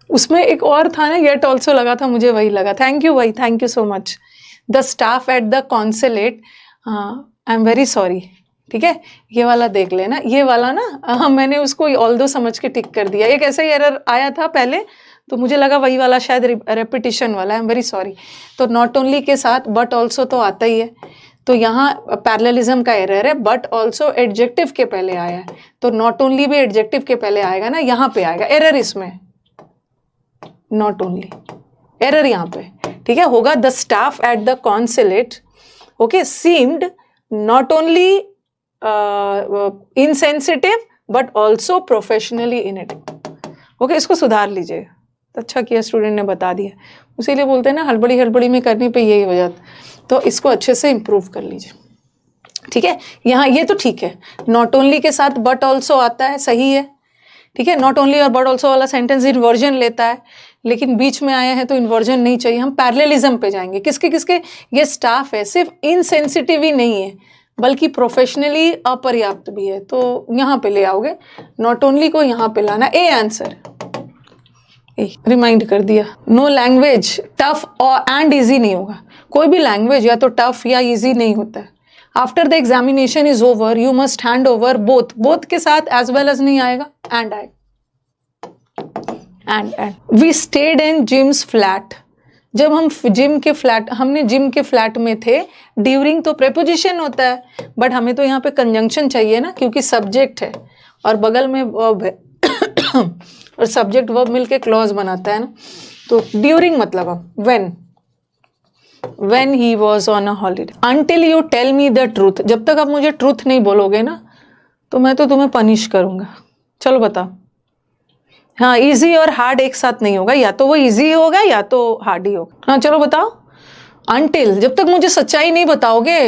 उसमें एक और था ना, येट ऑल्सो लगा था, मुझे वही लगा। थैंक यू भाई, thank you so much. The staff at the consulate, I am very sorry. ठीक है, ये वाला देख लेना, ये वाला ना मैंने उसको ऑल्दो समझ के टिक कर दिया। एक ऐसा ही एरर आया था पहले, तो मुझे लगा वही वाला शायद रेपिटिशन वाला, आई एम वेरी सॉरी। तो नॉट ओनली के साथ बट ऑल्सो तो आता ही है। तो यहाँ पैरेललिज्म का एरर है, बट ऑल्सो एडजेक्टिव के पहले आया है, तो नॉट ओनली भी एडजेक्टिव के पहले आएगा ना, यहाँ पे आएगा एरर इसमें, नॉट ओनली एरर यहाँ पे, ठीक है, होगा the staff at the consulate okay seemed not only insensitive but also professionally inept. Okay, इसको सुधार लीजिए। अच्छा किया स्टूडेंट ने बता दिया, इसीलिए बोलते हैं ना हड़बड़ी हड़बड़ी में करने पे यही हो जाता, तो इसको अच्छे से इम्प्रूव कर लीजिए, ठीक है। यहाँ ये तो ठीक है, नॉट ओनली के साथ बट ऑल्सो आता है, सही है, ठीक है। नॉट ओनली और बट ऑल्सो वाला सेंटेंस इन्वर्जन लेता है, लेकिन बीच में आया है तो इन्वर्जन नहीं चाहिए, हम पैरेललिज्म पे जाएंगे। किसके किसके, ये स्टाफ है, सिर्फ इनसेंसिटिव ही नहीं है बल्कि प्रोफेशनली अपर्याप्त भी है, तो यहाँ पे ले आओगे, नॉट ओनली को यहाँ पे लाना, ए आंसर, रिमाइंड कर दिया। नो लैंग्वेज टफ और एंड इजी नहीं होगा, कोई भी लैंग्वेज या तो टफ या इजी नहीं होता है। After the examination is over you must hand over both, both के साथ एज वेल एज नहीं आएगा, एंड आएगा, and we stayed in Jim's flat, जब हम जिम के फ्लैट, हमने जिम के फ्लैट में थे, ड्यूरिंग तो प्रेपोजिशन होता है, बट हमें तो यहाँ पे कंजंक्शन चाहिए ना, क्योंकि सब्जेक्ट है और बगल में वर्ब है और सब्जेक्ट वर्ब मिलके क्लॉज बनाता है ना, तो ड्यूरिंग मतलब अब when he was on a holiday, until you tell me the truth, जब तक आप मुझे ट्रूथ नहीं बोलोगे ना तो मैं तो तुम्हें पनिश करूंगा। चलो बताओ, हाँ इजी और हार्ड एक साथ नहीं होगा, या तो वो इजी होगा या तो हार्ड ही होगा। हाँ चलो बताओ, until, जब तक मुझे सच्चाई नहीं बताओगे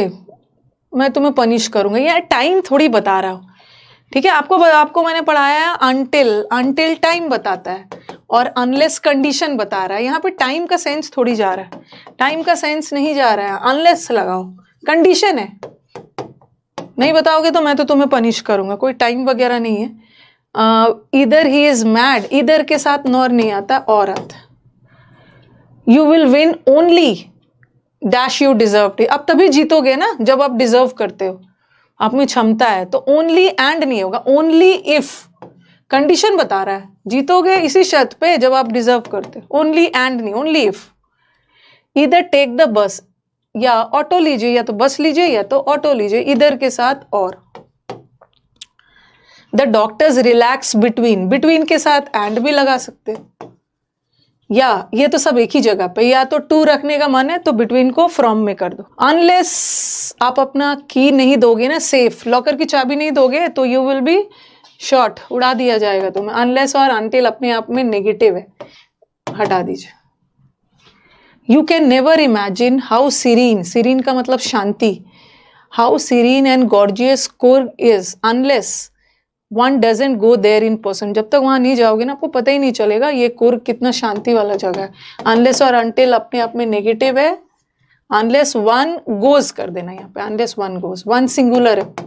मैं तुम्हें पनिश करूंगा, यार टाइम थोड़ी बता रहा हूँ, ठीक है। आपको मैंने पढ़ाया है until टाइम बताता है और अनलेस कंडीशन बता रहा है, यहाँ पे टाइम का सेंस थोड़ी जा रहा है, टाइम का सेंस नहीं जा रहा है, अनलेस लगाओ, कंडीशन है, नहीं बताओगे तो मैं तो तुम्हें पनिश करूंगा, कोई टाइम वगैरह नहीं है। इधर ही इज मैड, इधर के साथ नॉर नहीं आता, और आता। You will win only dash you deserve, अब तभी जीतोगे ना जब आप डिजर्व करते हो, आप में क्षमता है, तो ओनली एंड नहीं होगा, ओनली इफ, कंडीशन बता रहा है, जीतोगे इसी शर्त पे जब आप डिजर्व करते, ओनली एंड नहीं, ओनली इफ। इधर टेक द बस, या ऑटो लीजिए, या तो बस लीजिए या तो ऑटो लीजिए, इधर के साथ और। The doctors relax between, between के साथ एंड भी लगा सकते, या ये तो सब एक ही जगह पे, या तो टू रखने का मन है तो बिटवीन को फ्रॉम में कर दो। अनलेस आप अपना की नहीं दोगे ना, सेफ लॉकर की चाबी नहीं दोगे तो यू विल बी शॉर्ट, उड़ा दिया जाएगा तुम्हें। अनलेस और अनटिल अपने आप में नेगेटिव है, हटा दीजिए। You can never imagine how serene, serene का मतलब शांति, how serene and gorgeous Coorg is unless one doesn't go there in person, जब तक वहां नहीं जाओगे ना आपको पता ही नहीं चलेगा ये कुर्ग कितना शांति वाला जगह है। अनलेस और अनटिल अपने आप में नेगेटिव है, अनलेस वन गोज कर देना यहाँ पे, unless one goes, one singular है।